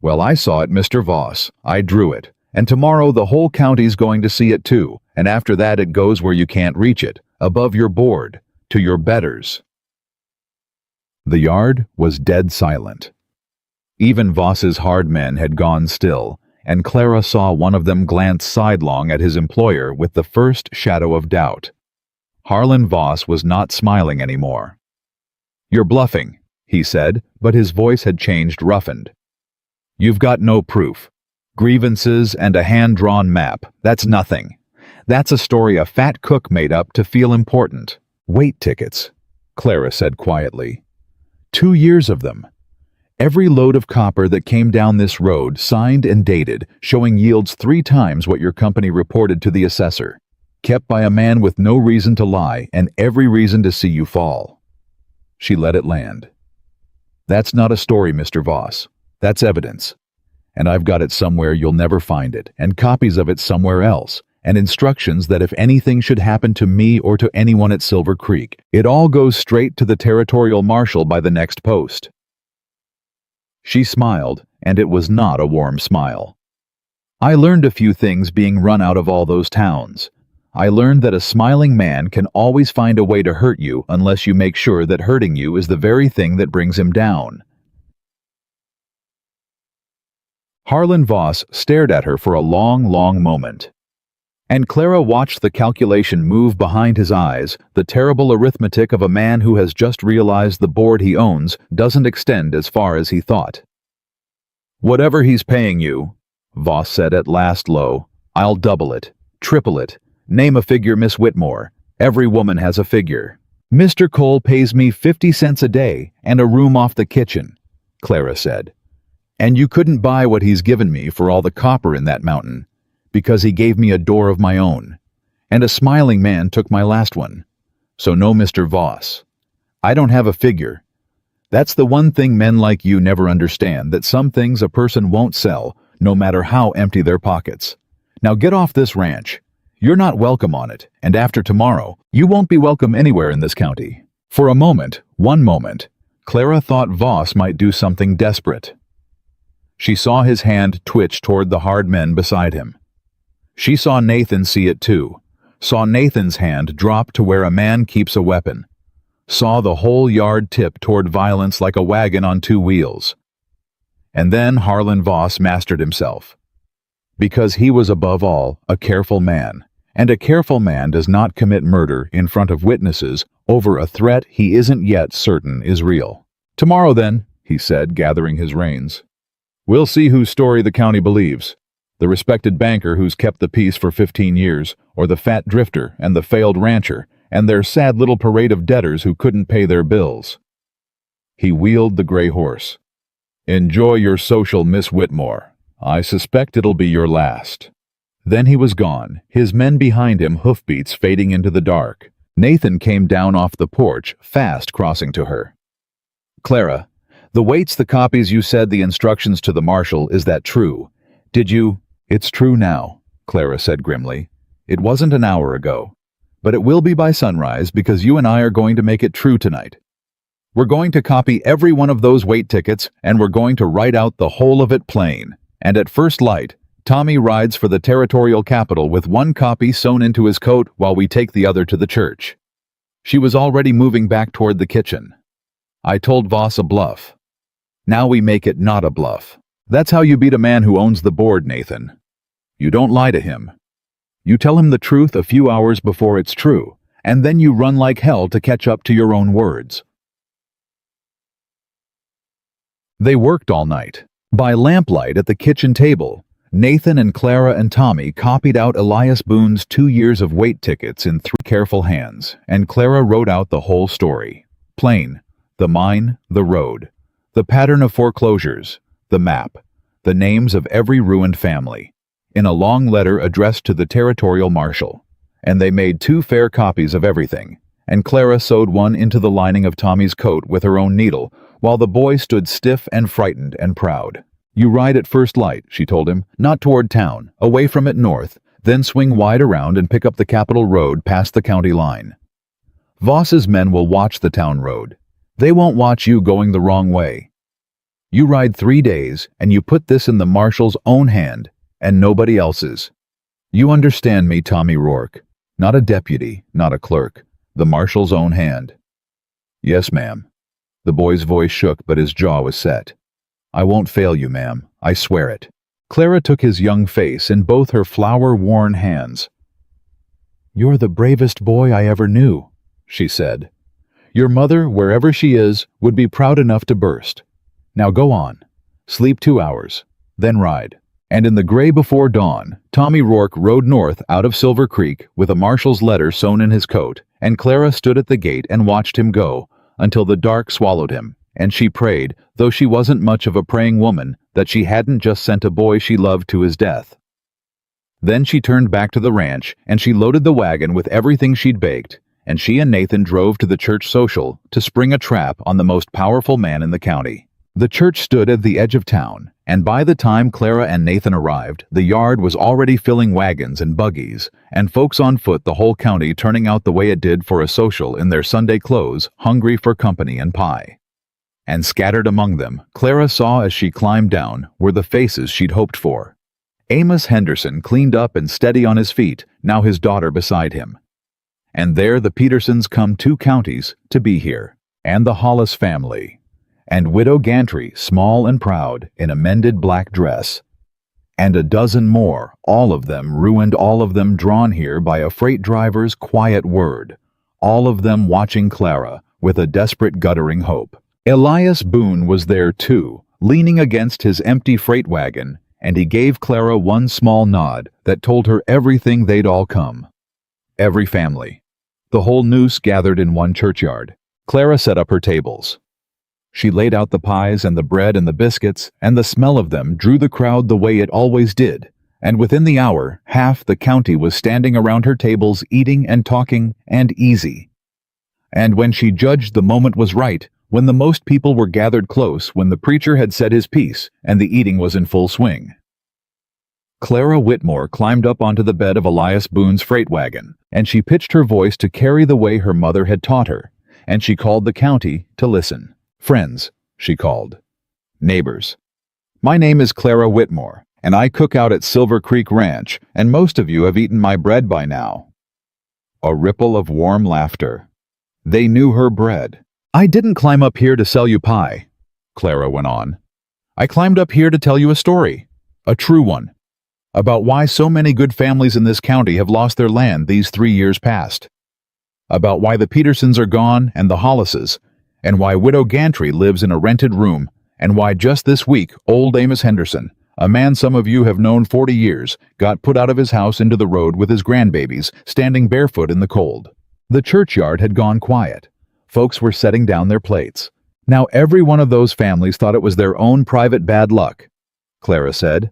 Well, I saw it, Mr. Voss. I drew it. And tomorrow the whole county's going to see it too, and after that it goes where you can't reach it, above your board, to your betters." The yard was dead silent. Even Voss's hard men had gone still, and Clara saw one of them glance sidelong at his employer with the first shadow of doubt. Harlan Voss was not smiling anymore. "You're bluffing," he said, but his voice had changed roughened. "You've got no proof. Grievances and a hand-drawn map, that's nothing. That's a story a fat cook made up to feel important." "Wait tickets," Clara said quietly. 2 years of them. Every load of copper that came down this road, signed and dated, showing yields 3 times what your company reported to the assessor. Kept by a man with no reason to lie and every reason to see you fall. She let it land. "That's not a story, Mr. Voss. That's evidence. And I've got it somewhere you'll never find it, and copies of it somewhere else, and instructions that if anything should happen to me or to anyone at Silver Creek, it all goes straight to the territorial marshal by the next post." She smiled, and it was not a warm smile. "I learned a few things being run out of all those towns. I learned that a smiling man can always find a way to hurt you unless you make sure that hurting you is the very thing that brings him down." Harlan Voss stared at her for a long, long moment. And Clara watched the calculation move behind his eyes, the terrible arithmetic of a man who has just realized the board he owns doesn't extend as far as he thought. "Whatever he's paying you," Voss said at last low, "I'll double it, triple it. Name a figure, Miss Whitmore. Every woman has a figure." "Mr. Cole pays me 50 cents a day and a room off the kitchen," Clara said. "And you couldn't buy what he's given me for all the copper in that mountain, because he gave me a door of my own, and a smiling man took my last one. So no, Mr. Voss. I don't have a figure. That's the one thing men like you never understand, that some things a person won't sell, no matter how empty their pockets. Now get off this ranch. You're not welcome on it, and after tomorrow, you won't be welcome anywhere in this county." For a moment, one moment, Clara thought Voss might do something desperate. She saw his hand twitch toward the hard men beside him. She saw Nathan see it too, saw Nathan's hand drop to where a man keeps a weapon, saw the whole yard tip toward violence like a wagon on 2 wheels. And then Harlan Voss mastered himself. Because he was above all a careful man, and a careful man does not commit murder in front of witnesses over a threat he isn't yet certain is real. "Tomorrow then," he said, gathering his reins. "We'll see whose story the county believes. The respected banker who's kept the peace for 15 years, or the fat drifter and the failed rancher, and their sad little parade of debtors who couldn't pay their bills." He wheeled the gray horse. "Enjoy your social, Miss Whitmore. I suspect it'll be your last." Then he was gone, his men behind him, hoofbeats fading into the dark. Nathan came down off the porch, fast crossing to her. "Clara, the weights, the copies you said, the instructions to the marshal, is that true? Did you—" "It's true now," Clara said grimly. "It wasn't an hour ago. But it will be by sunrise because you and I are going to make it true tonight. We're going to copy every one of those weight tickets, and we're going to write out the whole of it plain. And at first light, Tommy rides for the territorial capital with 1 copy sewn into his coat while we take the other to the church." She was already moving back toward the kitchen. I told Voss a bluff. Now we make it not a bluff. That's how you beat a man who owns the board, Nathan. You don't lie to him. You tell him the truth a few hours before it's true, and then you run like hell to catch up to your own words. They worked all night. By lamplight at the kitchen table, Nathan and Clara and Tommy copied out Elias Boone's 2 years of wait tickets in 3 careful hands, and Clara wrote out the whole story. Plain, the mine, the road, the pattern of foreclosures, the map, the names of every ruined family, in a long letter addressed to the territorial marshal. And they made 2 fair copies of everything, and Clara sewed one into the lining of Tommy's coat with her own needle, while the boy stood stiff and frightened and proud. You ride at first light, she told him, not toward town, away from it north, then swing wide around and pick up the Capitol Road past the county line. Voss's men will watch the town road. They won't watch you going the wrong way. You ride 3 days, and you put this in the marshal's own hand, and nobody else's. You understand me, Tommy Rourke. Not a deputy, not a clerk. The marshal's own hand. Yes, ma'am. The boy's voice shook, but his jaw was set. I won't fail you, ma'am. I swear it. Clara took his young face in both her flower-worn hands. You're the bravest boy I ever knew, she said. Your mother, wherever she is, would be proud enough to burst. Now go on. Sleep 2 hours. Then ride. And in the gray before dawn, Tommy Rourke rode north out of Silver Creek with a marshal's letter sewn in his coat, and Clara stood at the gate and watched him go, until the dark swallowed him, and she prayed, though she wasn't much of a praying woman, that she hadn't just sent a boy she loved to his death. Then she turned back to the ranch, and she loaded the wagon with everything she'd baked, and she and Nathan drove to the church social to spring a trap on the most powerful man in the county. The church stood at the edge of town, and by the time Clara and Nathan arrived, the yard was already filling wagons and buggies, and folks on foot the whole county turning out the way it did for a social in their Sunday clothes, hungry for company and pie. And scattered among them, Clara saw as she climbed down, were the faces she'd hoped for. Amos Henderson cleaned up and steady on his feet, now his daughter beside him. And there the Petersons come 2 counties to be here, and the Hollis family. And Widow Gantry, small and proud, in a mended black dress. And a dozen more, all of them ruined, all of them drawn here by a freight driver's quiet word, all of them watching Clara with a desperate guttering hope. Elias Boone was there too, leaning against his empty freight wagon, and he gave Clara one small nod that told her everything they'd all come. Every family. The whole noose gathered in one churchyard. Clara set up her tables. She laid out the pies and the bread and the biscuits, and the smell of them drew the crowd the way it always did, and within the hour, half the county was standing around her tables eating and talking and easy. And when she judged the moment was right, when the most people were gathered close, when the preacher had said his piece, and the eating was in full swing. Clara Whitmore climbed up onto the bed of Elias Boone's freight wagon, and she pitched her voice to carry the way her mother had taught her, and she called the county to listen. Friends, she called. Neighbors. My name is Clara Whitmore, and I cook out at Silver Creek Ranch, and most of you have eaten my bread by now. A ripple of warm laughter. They knew her bread. I didn't climb up here to sell you pie, Clara went on. I climbed up here to tell you a story, a true one, about why so many good families in this county have lost their land these 3 years past, about why the Petersons are gone and the Hollises, and why Widow Gantry lives in a rented room, and why just this week old Amos Henderson, a man some of you have known 40 years, got put out of his house into the road with his grandbabies, standing barefoot in the cold. The churchyard had gone quiet. Folks were setting down their plates. Now every one of those families thought it was their own private bad luck, Clara said.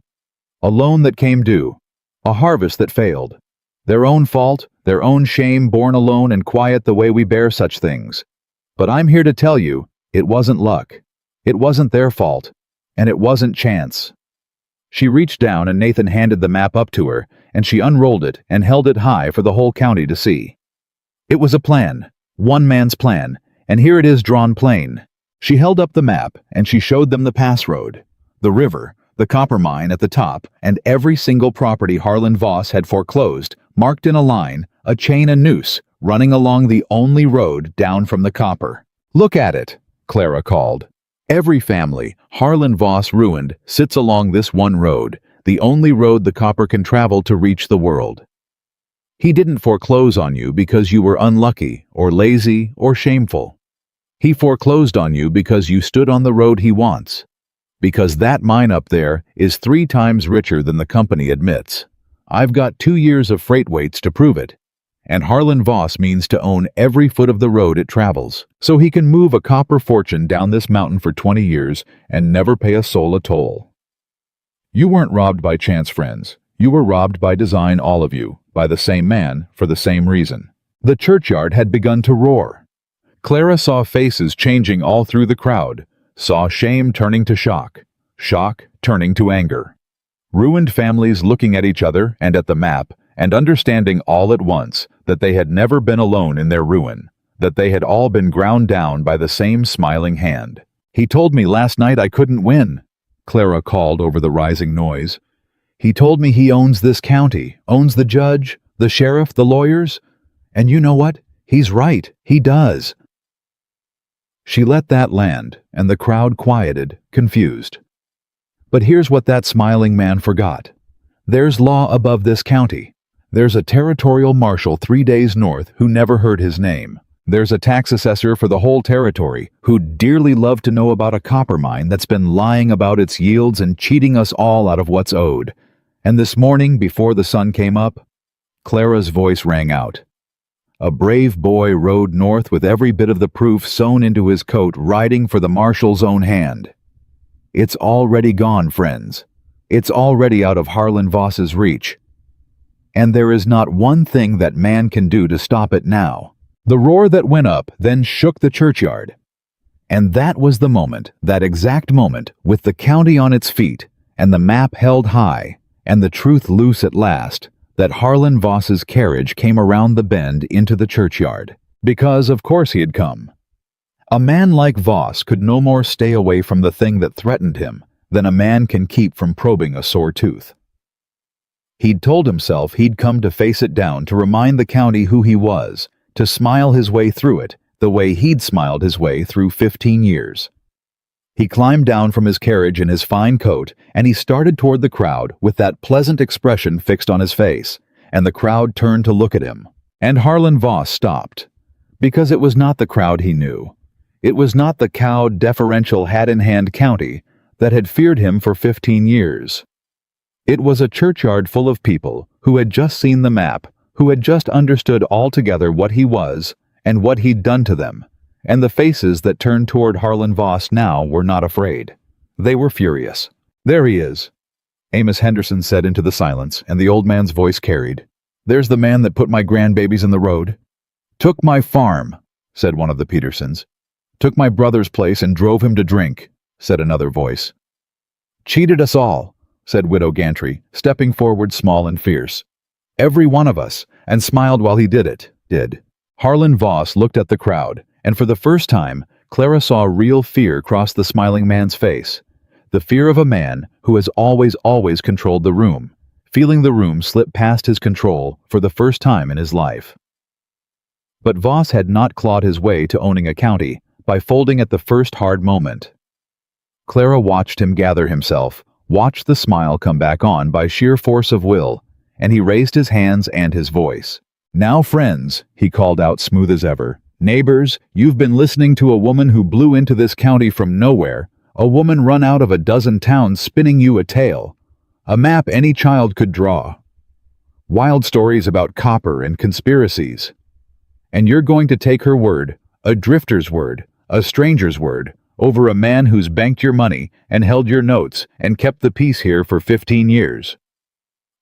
A loan that came due, a harvest that failed. Their own fault, their own shame, born alone and quiet the way we bear such things. But I'm here to tell you, it wasn't luck. It wasn't their fault. And it wasn't chance. She reached down and Nathan handed the map up to her, and she unrolled it and held it high for the whole county to see. It was a plan, one man's plan, and here it is drawn plain. She held up the map, and she showed them the pass road, the river, the copper mine at the top, and every single property Harlan Voss had foreclosed, marked in a line, a chain and noose, running along the only road down from the copper. "Look at it," Clara called. "Every family Harlan Voss ruined sits along this one road, the only road the copper can travel to reach the world. He didn't foreclose on you because you were unlucky or lazy or shameful. He foreclosed on you because you stood on the road he wants. Because that mine up there is 3 times richer than the company admits. I've got 2 years of freight weights to prove it. And Harlan Voss means to own every foot of the road it travels, so he can move a copper fortune down this mountain for 20 years and never pay a soul a toll. You weren't robbed by chance, friends. You were robbed by design, all of you, by the same man, for the same reason." The churchyard had begun to roar. Clara saw faces changing all through the crowd, saw shame turning to shock, shock turning to anger. Ruined families looking at each other and at the map and understanding all at once that they had never been alone in their ruin, that they had all been ground down by the same smiling hand. "He told me last night I couldn't win," Clara called over the rising noise. "He told me he owns this county, owns the judge, the sheriff, the lawyers. And you know what? He's right. He does." She let that land, and the crowd quieted, confused. But here's what that smiling man forgot. There's law above this county. There's a territorial marshal 3 days north who never heard his name. There's a tax assessor for the whole territory who'd dearly love to know about a copper mine that's been lying about its yields and cheating us all out of what's owed. And this morning, before the sun came up, Clara's voice rang out. A brave boy rode north with every bit of the proof sewn into his coat, riding for the marshal's own hand. It's already gone, friends. It's already out of Harlan Voss's reach. And there is not one thing that man can do to stop it now. The roar that went up then shook the churchyard. And that was the moment, that exact moment, with the county on its feet, and the map held high, and the truth loose at last, that Harlan Voss's carriage came around the bend into the churchyard. Because, of course, he had come. A man like Voss could no more stay away from the thing that threatened him than a man can keep from probing a sore tooth. He'd told himself he'd come to face it down, to remind the county who he was, to smile his way through it the way he'd smiled his way through 15 years. He climbed down from his carriage in his fine coat, and he started toward the crowd with that pleasant expression fixed on his face, and the crowd turned to look at him. And Harlan Voss stopped, because it was not the crowd he knew. It was not the cowed, deferential, hat-in-hand county that had feared him for 15 years. It was a churchyard full of people who had just seen the map, who had just understood altogether what he was and what he'd done to them, and the faces that turned toward Harlan Voss now were not afraid. They were furious. "There he is," Amos Henderson said into the silence, and the old man's voice carried. "There's the man that put my grandbabies in the road." "Took my farm," said one of the Petersons. "Took my brother's place and drove him to drink," said another voice. "Cheated us all," said Widow Gantry, stepping forward small and fierce. "Every one of us," and smiled while he did. Harlan Voss looked at the crowd, and for the first time, Clara saw real fear cross the smiling man's face. The fear of a man who has always controlled the room, feeling the room slip past his control for the first time in his life. But Voss had not clawed his way to owning a county by folding at the first hard moment. Clara watched him gather himself, watched the smile come back on by sheer force of will, and he raised his hands and his voice. "Now, friends," he called out smooth as ever, "neighbors, you've been listening to a woman who blew into this county from nowhere, a woman run out of a dozen towns spinning you a tale, a map any child could draw, wild stories about copper and conspiracies. And you're going to take her word, a drifter's word, a stranger's word, over a man who's banked your money and held your notes and kept the peace here for 15 years.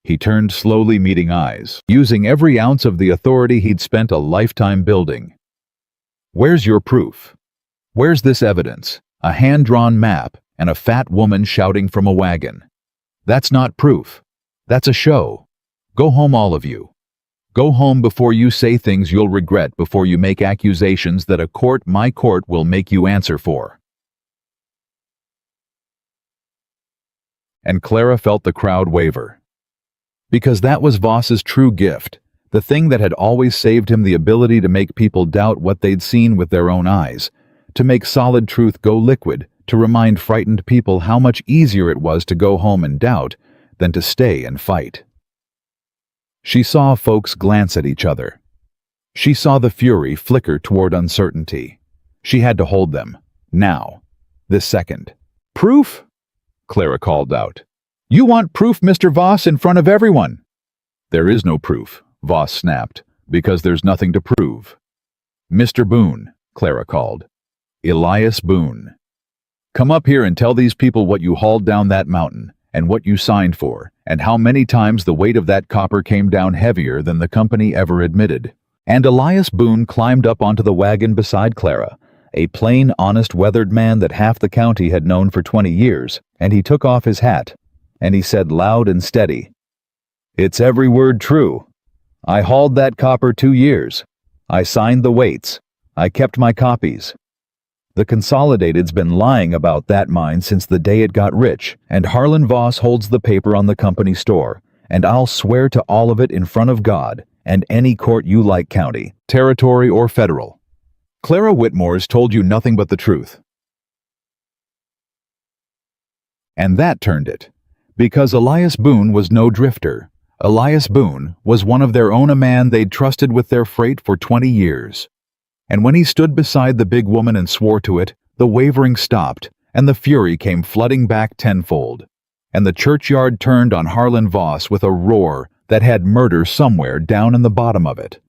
He turned slowly, meeting eyes, using every ounce of the authority he'd spent a lifetime building. "Where's your proof? Where's this evidence? A hand-drawn map and a fat woman shouting from a wagon. That's not proof. That's a show. Go home, all of you. Go home before you say things you'll regret, before you make accusations that a court, my court, will make you answer for." And Clara felt the crowd waver. Because that was Voss's true gift, The thing that had always saved him the ability to make people doubt what they'd seen with their own eyes, to make solid truth go liquid, to remind frightened people how much easier it was to go home and doubt than to stay and fight. She saw folks glance at each other. She saw the fury flicker toward uncertainty. She had to hold them. Now. This second. "Proof?" Clara called out. "You want proof, Mr. Voss, in front of everyone." "There is no proof," Voss snapped, "because there's nothing to prove." "Mr. Boone," Clara called. "Elias Boone. Come up here and tell these people what you hauled down that mountain, and what you signed for, and how many times the weight of that copper came down heavier than the company ever admitted." And Elias Boone climbed up onto the wagon beside Clara, a plain, honest, weathered man that half the county had known for 20 years, and he took off his hat, and he said loud and steady, "It's every word true. I hauled that copper 2 years. I signed the weights. I kept my copies. The Consolidated's been lying about that mine since the day it got rich, and Harlan Voss holds the paper on the company store, and I'll swear to all of it in front of God and any court you like, county, territory, or federal. Clara Whitmore's told you nothing but the truth." And that turned it, because Elias Boone was no drifter. Elias Boone was one of their own, a man they'd trusted with their freight for 20 years. And when he stood beside the big woman and swore to it, the wavering stopped, and the fury came flooding back tenfold. And the churchyard turned on Harlan Voss with a roar that had murder somewhere down in the bottom of it.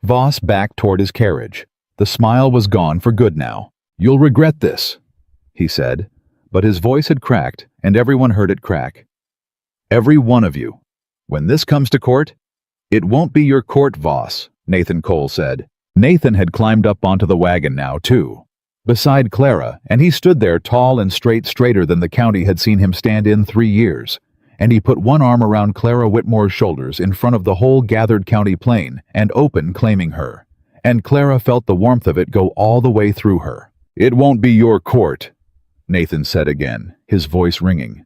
Voss backed toward his carriage. The smile was gone for good now. "You'll regret this," he said, but his voice had cracked, and everyone heard it crack. "Every one of you. When this comes to court, it won't be your court, Voss," Nathan Cole said. Nathan had climbed up onto the wagon now, too, beside Clara, and he stood there tall and straight, straighter than the county had seen him stand in 3 years. And he put one arm around Clara Whitmore's shoulders in front of the whole gathered county plain and open, claiming her. And Clara felt the warmth of it go all the way through her. "It won't be your court," Nathan said again, his voice ringing.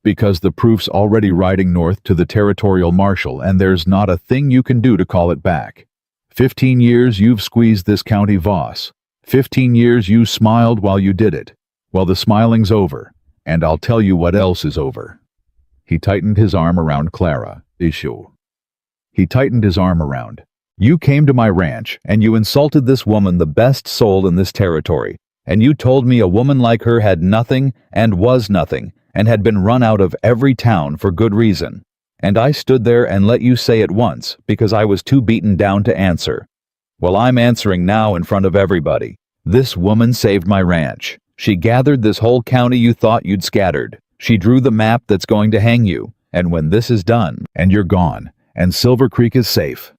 "Because the proof's already riding north to the territorial marshal, and there's not a thing you can do to call it back. 15 years you've squeezed this county, Voss. 15 years you smiled while you did it. Well, the smiling's over, and I'll tell you what else is over." He tightened his arm around Clara. He tightened his arm around. "You came to my ranch, and you insulted this woman, the best soul in this territory, and you told me a woman like her had nothing and was nothing, and had been run out of every town for good reason. And I stood there and let you say it once, because I was too beaten down to answer. Well, I'm answering now in front of everybody. This woman saved my ranch. She gathered this whole county you thought you'd scattered. She drew the map that's going to hang you, and when this is done, and you're gone, and Silver Creek is safe."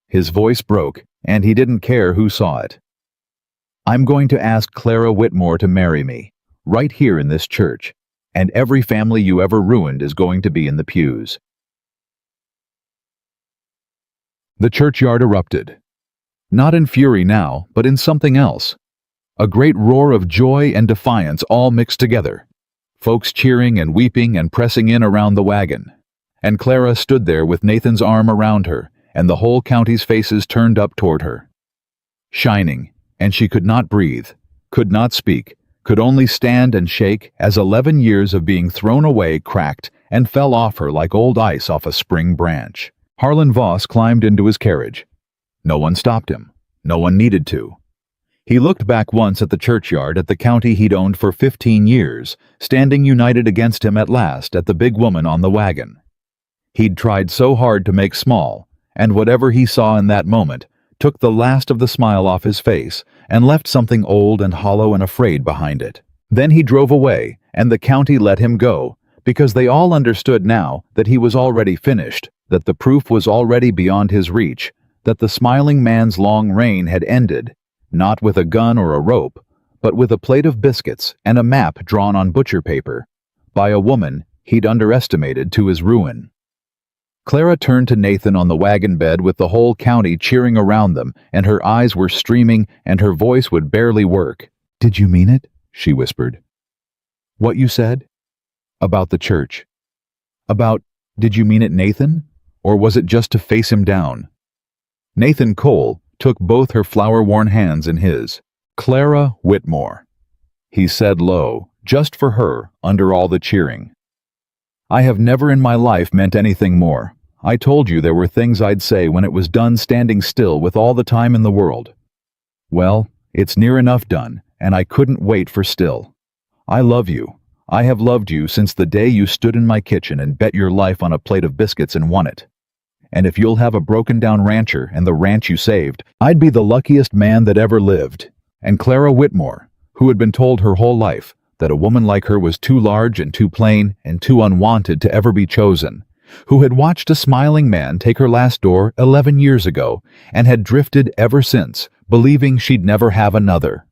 His voice broke, and he didn't care who saw it. "I'm going to ask Clara Whitmore to marry me, right here in this church, and every family you ever ruined is going to be in the pews." The churchyard erupted. Not in fury now, but in something else. A great roar of joy and defiance all mixed together. Folks cheering and weeping and pressing in around the wagon. And Clara stood there with Nathan's arm around her, and the whole county's faces turned up toward her. Shining, and she could not breathe, could not speak, could only stand and shake as 11 years of being thrown away cracked and fell off her like old ice off a spring branch. Harlan Voss climbed into his carriage. No one stopped him. No one needed to. He looked back once at the churchyard, at the county he'd owned for 15 years, standing united against him at last, at the big woman on the wagon. He'd tried so hard to make small, and whatever he saw in that moment took the last of the smile off his face and left something old and hollow and afraid behind it. Then he drove away, and the county let him go, because they all understood now that he was already finished, that the proof was already beyond his reach, that the smiling man's long reign had ended, not with a gun or a rope, but with a plate of biscuits and a map drawn on butcher paper, by a woman he'd underestimated to his ruin. Clara turned to Nathan on the wagon bed with the whole county cheering around them, and her eyes were streaming and her voice would barely work. "Did you mean it?" she whispered. "What you said?" "About the church." "Did you mean it, Nathan? or was it just to face him down? Nathan Cole took both her flower-worn hands in his. "Clara Whitmore," he said low, just for her, under all the cheering. "I have never in my life meant anything more. I told you there were things I'd say when it was done standing still with all the time in the world. Well, it's near enough done, and I couldn't wait for still. I love you. I have loved you since the day you stood in my kitchen and bet your life on a plate of biscuits and won it. And if you'll have a broken-down rancher and the ranch you saved, I'd be the luckiest man that ever lived." And Clara Whitmore, who had been told her whole life that a woman like her was too large and too plain and too unwanted to ever be chosen, who had watched a smiling man take her last door 11 years ago and had drifted ever since, believing she'd never have another.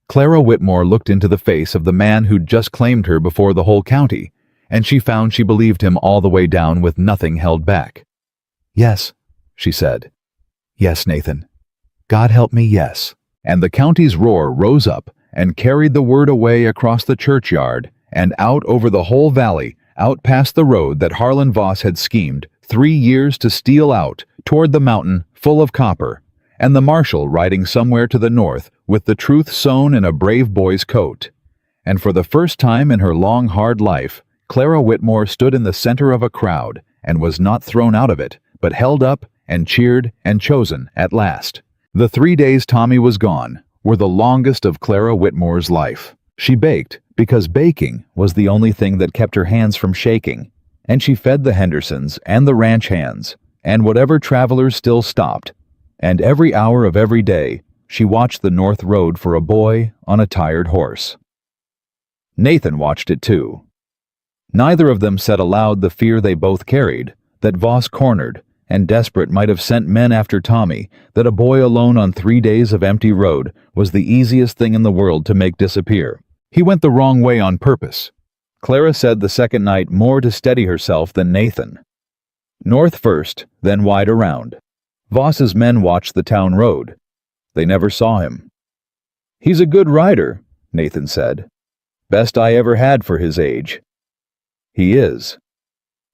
Clara Whitmore looked into the face of the man who'd just claimed her before the whole county, and she found she believed him all the way down with nothing held back. "Yes," she said. "Yes, Nathan. God help me, yes." And the county's roar rose up and carried the word away across the churchyard and out over the whole valley, out past the road that Harlan Voss had schemed 3 years to steal out toward the mountain full of copper, and the marshal riding somewhere to the north with the truth sewn in a brave boy's coat. And for the first time in her long, hard life, Clara Whitmore stood in the center of a crowd and was not thrown out of it, but held up and cheered and chosen at last. The 3 days Tommy was gone were the longest of Clara Whitmore's life. She baked because baking was the only thing that kept her hands from shaking, and she fed the Hendersons and the ranch hands, and whatever travelers still stopped, and every hour of every day she watched the north road for a boy on a tired horse. Nathan watched it too. Neither of them said aloud the fear they both carried, that Voss cornered and desperate might have sent men after Tommy, that a boy alone on 3 days of empty road was the easiest thing in the world to make disappear. He went the wrong way on purpose. Clara said the second night more to steady herself than Nathan. North first, then wide around. Voss's men watched the town road. They never saw him. "He's a good rider," Nathan said. "Best I ever had for his age." "He is."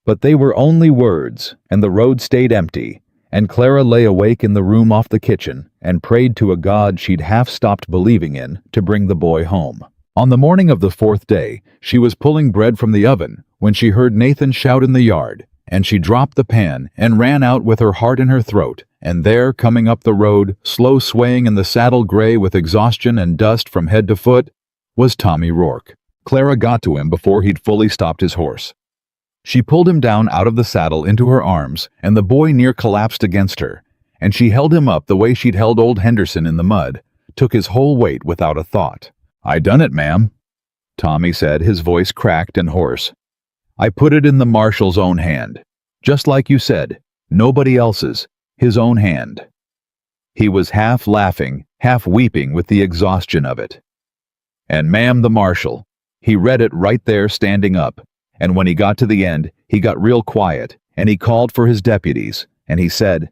But they were only words, and the road stayed empty, and Clara lay awake in the room off the kitchen and prayed to a God she'd half stopped believing in to bring the boy home. On the morning of the 4th day, she was pulling bread from the oven when she heard Nathan shout in the yard, and she dropped the pan and ran out with her heart in her throat, and there, coming up the road, slow swaying in the saddle gray with exhaustion and dust from head to foot, was Tommy Rourke. Clara got to him before he'd fully stopped his horse. She pulled him down out of the saddle into her arms, and the boy near collapsed against her, and she held him up the way she'd held old Henderson in the mud, took his whole weight without a thought. "I done it, ma'am," Tommy said, his voice cracked and hoarse. "I put it in the marshal's own hand. Just like you said, nobody else's, his own hand." He was half laughing, half weeping with the exhaustion of it. "And ma'am, the marshal, he read it right there standing up, and when he got to the end, he got real quiet, and he called for his deputies, and he said,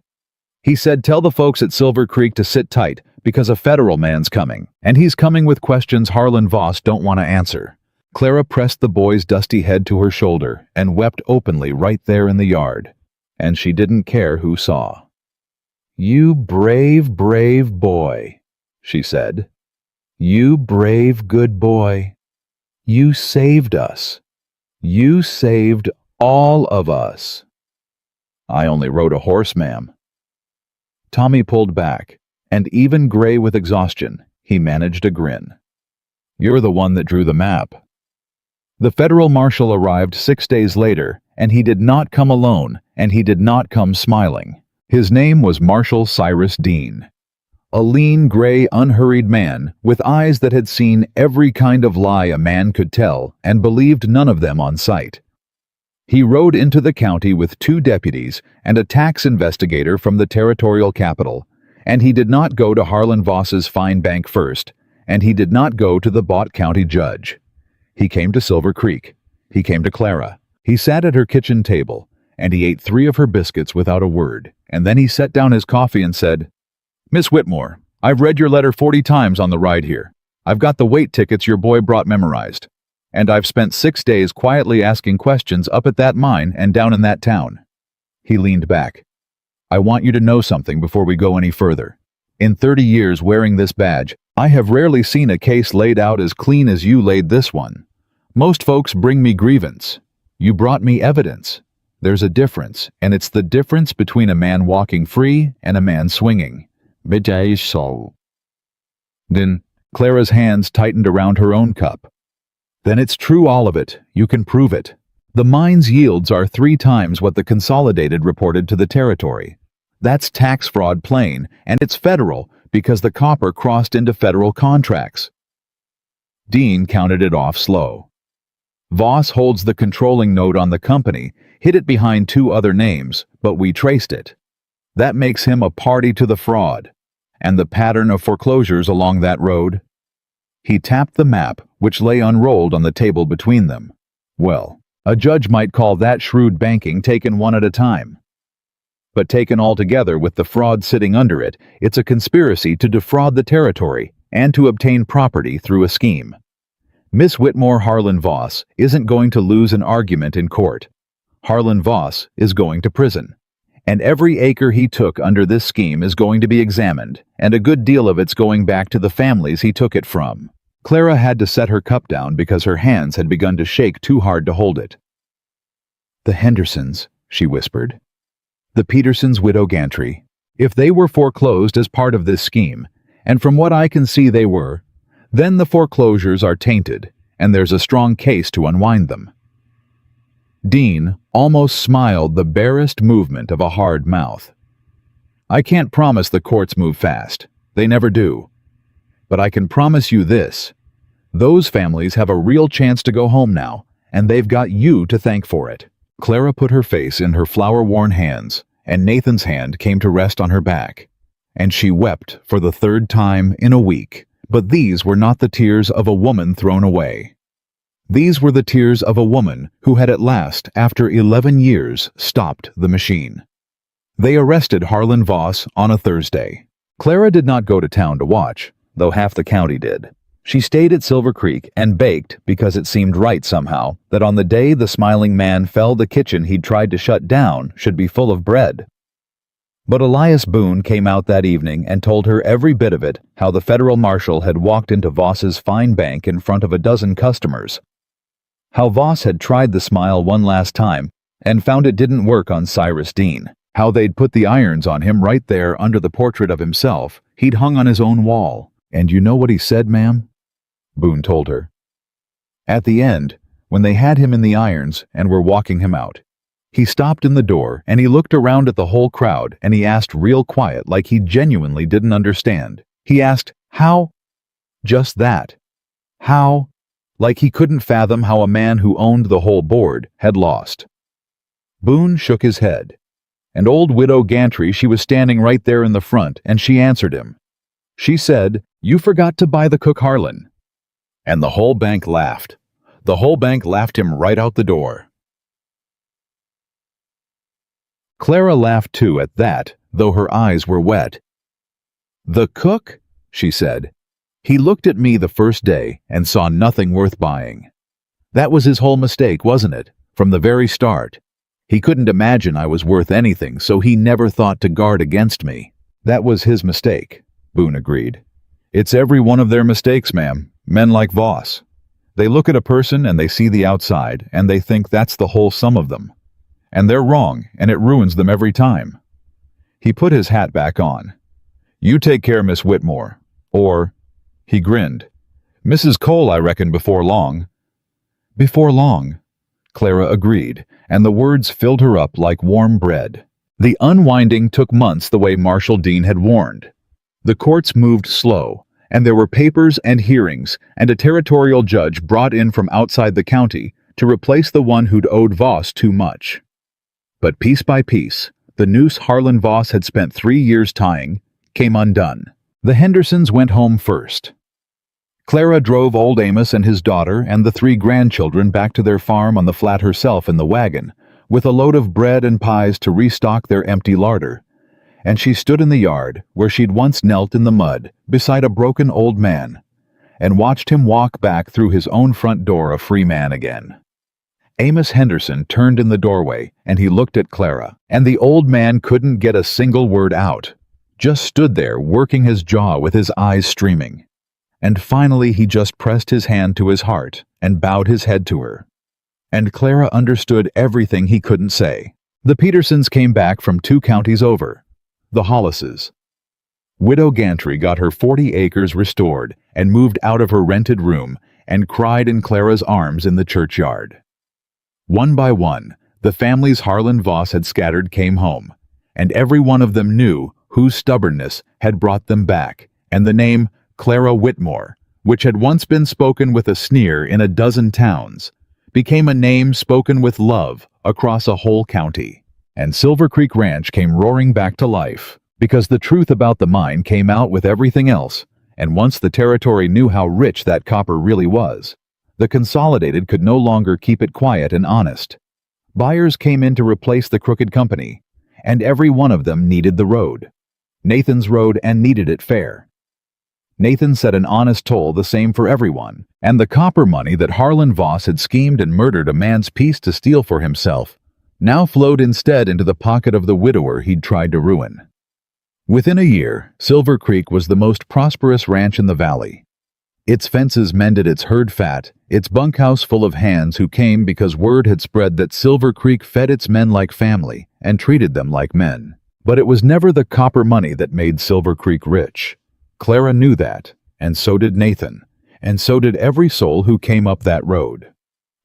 tell the folks at Silver Creek to sit tight, because a federal man's coming, and he's coming with questions Harlan Voss don't want to answer." Clara pressed the boy's dusty head to her shoulder and wept openly right there in the yard, and she didn't care who saw. "You brave, brave boy," she said. "You brave, good boy. You saved us. You saved all of us." "I only rode a horse, ma'am." Tommy pulled back, and even gray with exhaustion, he managed a grin. "You're the one that drew the map." The federal marshal arrived 6 days later, and he did not come alone, and he did not come smiling. His name was Marshal Cyrus Dean. A lean, gray, unhurried man, with eyes that had seen every kind of lie a man could tell and believed none of them on sight. He rode into the county with 2 deputies and a tax investigator from the territorial capital, and he did not go to Harlan Voss's fine bank first, and he did not go to the Bott County judge. He came to Silver Creek. He came to Clara. He sat at her kitchen table, and he ate 3 of her biscuits without a word, and then he set down his coffee and said, "Miss Whitmore, I've read your letter 40 times on the ride here. I've got the weight tickets your boy brought memorized. And I've spent 6 days quietly asking questions up at that mine and down in that town. He leaned back. I want you to know something before we go any further. In 30 years wearing this badge, I have rarely seen a case laid out as clean as you laid this one. Most folks bring me grievance. You brought me evidence. There's a difference, and it's the difference between a man walking free and a man swinging. Then Clara's hands tightened around her own cup. Then it's true, all of it. You can prove it. The mine's yields are 3 times what the Consolidated reported to the territory. That's tax fraud plain, and it's federal because the copper crossed into federal contracts. Dean counted it off slow. Voss holds the controlling note on the company, hid it behind 2 other names, but we traced it. That makes him a party to the fraud. And the pattern of foreclosures along that road? He tapped the map, which lay unrolled on the table between them. Well, a judge might call that shrewd banking taken one at a time. But taken all together with the fraud sitting under it, it's a conspiracy to defraud the territory and to obtain property through a scheme. Miss Whitmore Harlan Voss isn't going to lose an argument in court. Harlan Voss is going to prison. And every acre he took under this scheme is going to be examined, and a good deal of it's going back to the families he took it from. Clara had to set her cup down because her hands had begun to shake too hard to hold it. The Hendersons, she whispered. The Petersons' widow Gantry. If they were foreclosed as part of this scheme, and from what I can see they were, then the foreclosures are tainted, and there's a strong case to unwind them. Dean almost smiled the barest movement of a hard mouth. I can't promise the courts move fast. They never do. But I can promise you this. Those families have a real chance to go home now, and they've got you to thank for it. Clara put her face in her flower-worn hands, and Nathan's hand came to rest on her back. And she wept for the 3rd time in a week. But these were not the tears of a woman thrown away. These were the tears of a woman who had at last, after 11 years, stopped the machine. They arrested Harlan Voss on a Thursday. Clara did not go to town to watch, though half the county did. She stayed at Silver Creek and baked because it seemed right somehow that on the day the smiling man fell the kitchen he'd tried to shut down should be full of bread. But Elias Boone came out that evening and told her every bit of it, how the federal marshal had walked into Voss's fine bank in front of a dozen customers. How Voss had tried the smile one last time and found it didn't work on Cyrus Dean. How they'd put the irons on him right there under the portrait of himself he'd hung on his own wall. And you know what he said, ma'am? Boone told her. At the end, when they had him in the irons and were walking him out, he stopped in the door and he looked around at the whole crowd and he asked real quiet like he genuinely didn't understand. He asked, how? Just that. How? Like he couldn't fathom how a man who owned the whole board had lost. Boone shook his head. And old widow Gantry, she was standing right there in the front and she answered him. She said, you forgot to buy the cook Harlan. And the whole bank laughed. The whole bank laughed him right out the door. Clara laughed too at that, though her eyes were wet. The cook? She said. He looked at me the first day and saw nothing worth buying. That was his whole mistake, wasn't it? From the very start. He couldn't imagine I was worth anything, so he never thought to guard against me. That was his mistake, Boone agreed. It's every one of their mistakes, ma'am. Men like Voss. They look at a person and they see the outside, and they think that's the whole sum of them. And they're wrong, and it ruins them every time. He put his hat back on. You take care, Miss Whitmore. Or, he grinned, Mrs. Cole, I reckon, before long. Before long, Clara agreed, and the words filled her up like warm bread. The unwinding took months the way Marshal Dean had warned. The courts moved slow, and there were papers and hearings, and a territorial judge brought in from outside the county to replace the one who'd owed Voss too much. But piece by piece, the noose Harlan Voss had spent 3 years tying came undone. The Hendersons went home first. Clara drove old Amos and his daughter and the 3 grandchildren back to their farm on the flat herself in the wagon, with a load of bread and pies to restock their empty larder. And she stood in the yard, where she'd once knelt in the mud, beside a broken old man, and watched him walk back through his own front door a free man again. Amos Henderson turned in the doorway, and he looked at Clara, and the old man couldn't get a single word out. Just stood there, working his jaw with his eyes streaming. And finally he just pressed his hand to his heart and bowed his head to her. And Clara understood everything he couldn't say. The Petersons came back from 2 counties over. The Hollises. Widow Gantry got her 40 acres restored and moved out of her rented room and cried in Clara's arms in the churchyard. One by one, the families Harlan Voss had scattered came home, and every one of them knew whose stubbornness had brought them back, and the name Clara Whitmore, which had once been spoken with a sneer in a dozen towns, became a name spoken with love across a whole county. And Silver Creek Ranch came roaring back to life, because the truth about the mine came out with everything else, and once the territory knew how rich that copper really was, the Consolidated could no longer keep it quiet and honest. Buyers came in to replace the crooked company, and every one of them needed the road. Nathan's road, and needed it fair. Nathan set an honest toll the same for everyone, and the copper money that Harlan Voss had schemed and murdered a man's peace to steal for himself now flowed instead into the pocket of the widower he'd tried to ruin. Within a year, Silver Creek was the most prosperous ranch in the valley. Its fences mended its herd fat, its bunkhouse full of hands who came because word had spread that Silver Creek fed its men like family and treated them like men. But it was never the copper money that made Silver Creek rich. Clara knew that, and so did Nathan, and so did every soul who came up that road.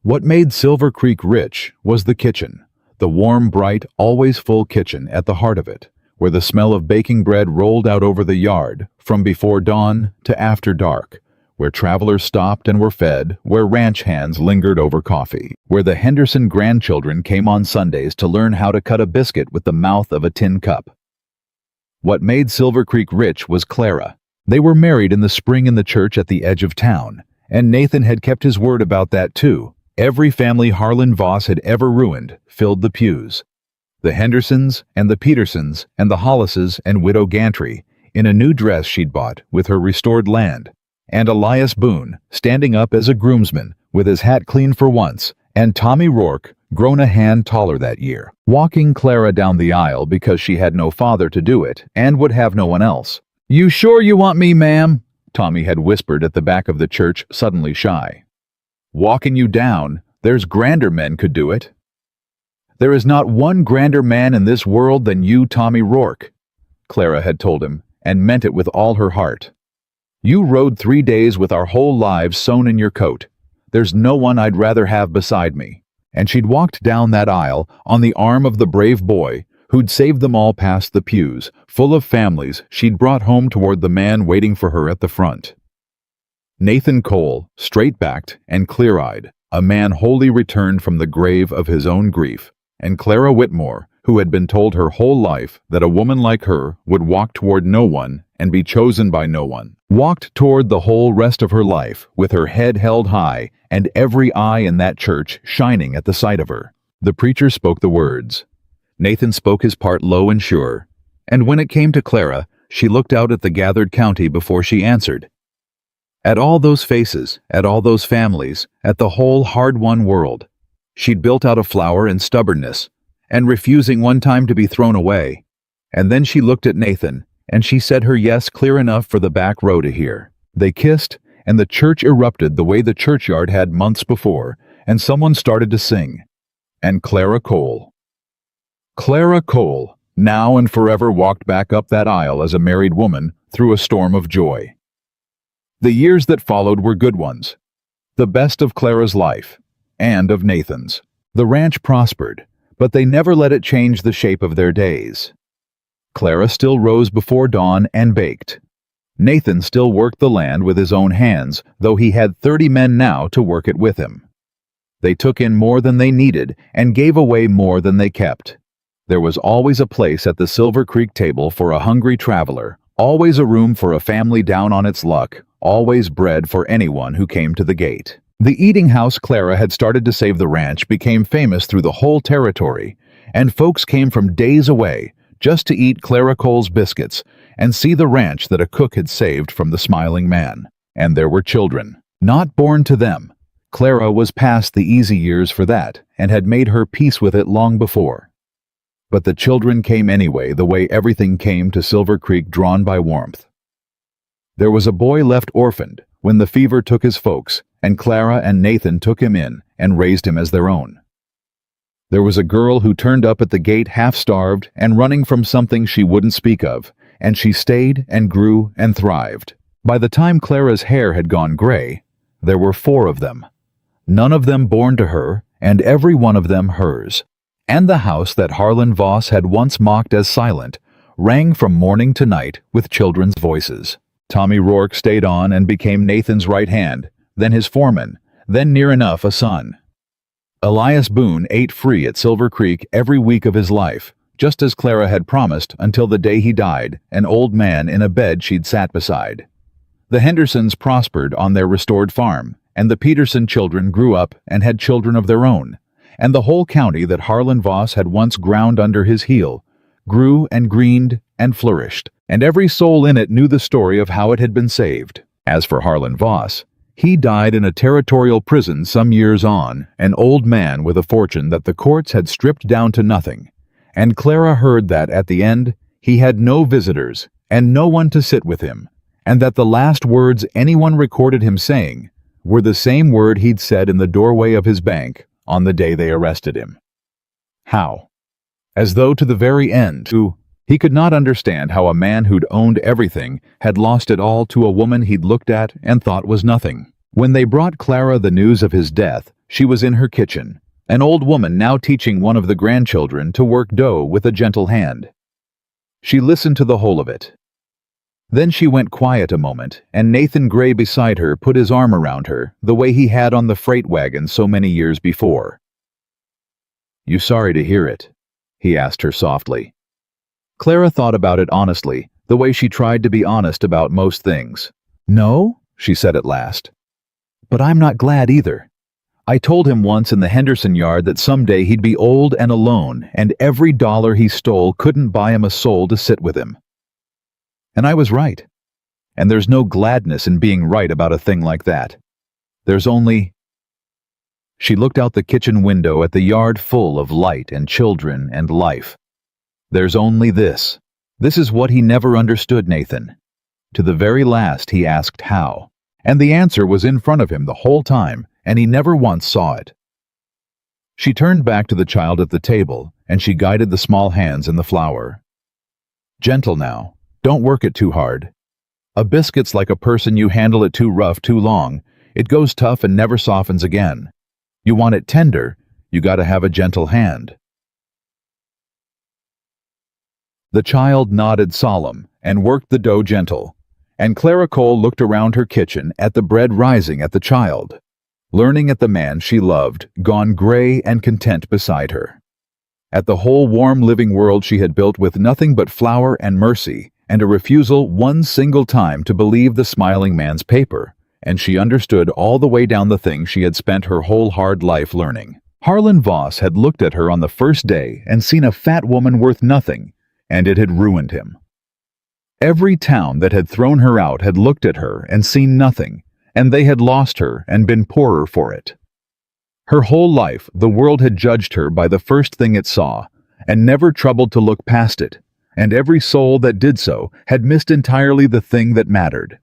What made Silver Creek rich was the kitchen, the warm, bright, always full kitchen at the heart of it, where the smell of baking bread rolled out over the yard from before dawn to after dark, where travelers stopped and were fed, where ranch hands lingered over coffee, where the Henderson grandchildren came on Sundays to learn how to cut a biscuit with the mouth of a tin cup. What made Silver Creek rich was Clara. They were married in the spring in the church at the edge of town, and Nathan had kept his word about that too. Every family Harlan Voss had ever ruined filled the pews. The Hendersons and the Petersons and the Hollises and Widow Gantry in a new dress she'd bought with her restored land, and Elias Boone standing up as a groomsman with his hat clean for once, and Tommy Rourke, grown a hand taller that year, walking Clara down the aisle because she had no father to do it and would have no one else. "You sure you want me, ma'am?" Tommy had whispered at the back of the church, suddenly shy. "Walking you down, there's grander men could do it." "There is not one grander man in this world than you, Tommy Rourke," Clara had told him, and meant it with all her heart. "You rode 3 days with our whole lives sewn in your coat. There's no one I'd rather have beside me." And she'd walked down that aisle on the arm of the brave boy who'd saved them all past the pews, full of families she'd brought home toward the man waiting for her at the front. Nathan Cole, straight-backed and clear-eyed, a man wholly returned from the grave of his own grief, and Clara Whitmore, who had been told her whole life that a woman like her would walk toward no one and be chosen by no one, walked toward the whole rest of her life with her head held high and every eye in that church shining at the sight of her. The preacher spoke the words. Nathan spoke his part low and sure, and when it came to Clara, she looked out at the gathered county before she answered. At all those faces, at all those families, at the whole hard-won world, she'd built out of flour and stubbornness, and refusing one time to be thrown away. And then she looked at Nathan, and she said her yes clear enough for the back row to hear. They kissed, and the church erupted the way the churchyard had months before, and someone started to sing. And Clara Cole, now and forever walked back up that aisle as a married woman through a storm of joy. The years that followed were good ones, the best of Clara's life, and of Nathan's. The ranch prospered, but they never let it change the shape of their days. Clara still rose before dawn and baked. Nathan still worked the land with his own hands, though he had 30 men now to work it with him. They took in more than they needed and gave away more than they kept. There was always a place at the Silver Creek table for a hungry traveler, always a room for a family down on its luck, always bread for anyone who came to the gate. The eating house Clara had started to save the ranch became famous through the whole territory, and folks came from days away just to eat Clara Cole's biscuits and see the ranch that a cook had saved from the smiling man. And there were children, not born to them. Clara was past the easy years for that and had made her peace with it long before. But the children came anyway, the way everything came to Silver Creek drawn by warmth. There was a boy left orphaned when the fever took his folks, and Clara and Nathan took him in and raised him as their own. There was a girl who turned up at the gate half-starved and running from something she wouldn't speak of, and she stayed and grew and thrived. By the time Clara's hair had gone gray, there were 4 of them. None of them born to her, and every one of them hers. And the house that Harlan Voss had once mocked as silent rang from morning to night with children's voices. Tommy Rourke stayed on and became Nathan's right hand, then his foreman, then near enough a son. Elias Boone ate free at Silver Creek every week of his life, just as Clara had promised, until the day he died, an old man in a bed she'd sat beside. The Hendersons prospered on their restored farm, and the Peterson children grew up and had children of their own, and the whole county that Harlan Voss had once ground under his heel grew and greened and flourished, and every soul in it knew the story of how it had been saved. As for Harlan Voss, he died in a territorial prison some years on, an old man with a fortune that the courts had stripped down to nothing, and Clara heard that at the end he had no visitors and no one to sit with him, and that the last words anyone recorded him saying were the same word he'd said in the doorway of his bank on the day they arrested him. How? As though to the very end, he could not understand how a man who'd owned everything had lost it all to a woman he'd looked at and thought was nothing. When they brought Clara the news of his death, she was in her kitchen, an old woman now teaching one of the grandchildren to work dough with a gentle hand. She listened to the whole of it. Then she went quiet a moment, and Nathan Gray beside her put his arm around her, the way he had on the freight wagon so many years before. "You sorry to hear it?" he asked her softly. Clara thought about it honestly, the way she tried to be honest about most things. "No," she said at last. "But I'm not glad either. I told him once in the Henderson yard that someday he'd be old and alone, and every dollar he stole couldn't buy him a soul to sit with him. And I was right. And there's no gladness in being right about a thing like that. There's only—" She looked out the kitchen window at the yard full of light and children and life. "There's only this. This is what he never understood, Nathan. To the very last he asked how, and the answer was in front of him the whole time, and he never once saw it." She turned back to the child at the table, and she guided the small hands in the flour. "Gentle now. Don't work it too hard. A biscuit's like a person, you handle it too rough too long, it goes tough and never softens again. You want it tender, you gotta have a gentle hand." The child nodded solemn and worked the dough gentle, and Clara Cole looked around her kitchen at the bread rising at the child, learning at the man she loved, gone gray and content beside her, at the whole warm living world she had built with nothing but flour and mercy, and a refusal one single time to believe the smiling man's paper, and she understood all the way down the things she had spent her whole hard life learning. Harlan Voss had looked at her on the first day and seen a fat woman worth nothing, and it had ruined him. Every town that had thrown her out had looked at her and seen nothing, and they had lost her and been poorer for it. Her whole life the world had judged her by the first thing it saw, and never troubled to look past it, and every soul that did so had missed entirely the thing that mattered.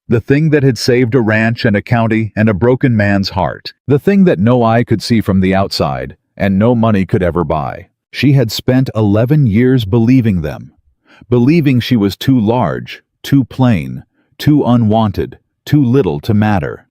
The thing that had saved a ranch and a county and a broken man's heart. The thing that no eye could see from the outside, and no money could ever buy. She had spent 11 years believing them. Believing she was too large, too plain, too unwanted, too little to matter.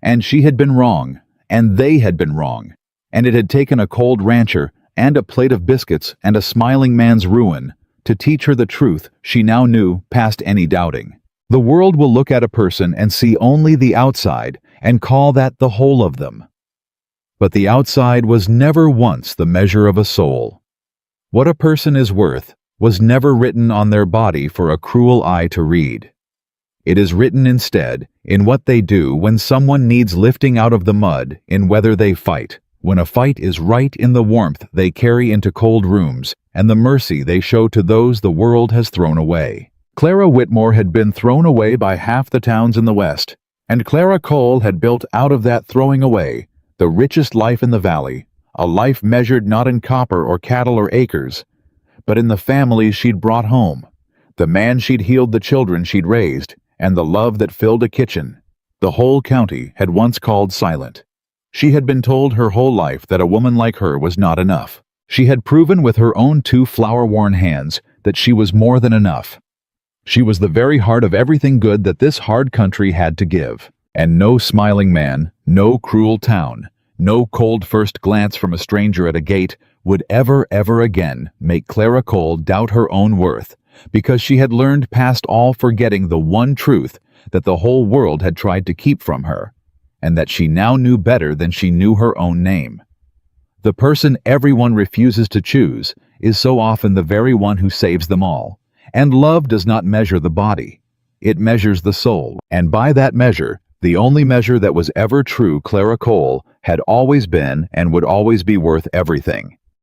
And she had been wrong, and they had been wrong, and it had taken a cold rancher and a plate of biscuits and a smiling man's ruin to teach her the truth she now knew past any doubting. The world will look at a person and see only the outside and call that the whole of them. But the outside was never once the measure of a soul. What a person is worth was never written on their body for a cruel eye to read. It is written instead in what they do when someone needs lifting out of the mud, in whether they fight, when a fight is right, in the warmth they carry into cold rooms, and the mercy they show to those the world has thrown away. Clara Whitmore had been thrown away by half the towns in the West, And Clara Cole had built out of that throwing away the richest life in the valley, a life measured not in copper or cattle or acres, but in the families she'd brought home, the man she'd healed, the children she'd raised, and the love that filled a kitchen. The whole county had once called silent. She had been told her whole life that a woman like her was not enough. She had proven with her own 2 flower-worn hands that she was more than enough. She was the very heart of everything good that this hard country had to give. And no smiling man, no cruel town, no cold first glance from a stranger at a gate would ever again make Clara Cole doubt her own worth, because she had learned past all forgetting the one truth that the whole world had tried to keep from her, and that she now knew better than she knew her own name. The person everyone refuses to choose is so often the very one who saves them all, and love does not measure the body. It measures the soul, and by that measure, the only measure that was ever true, Clara Cole had always been and would always be worth everything.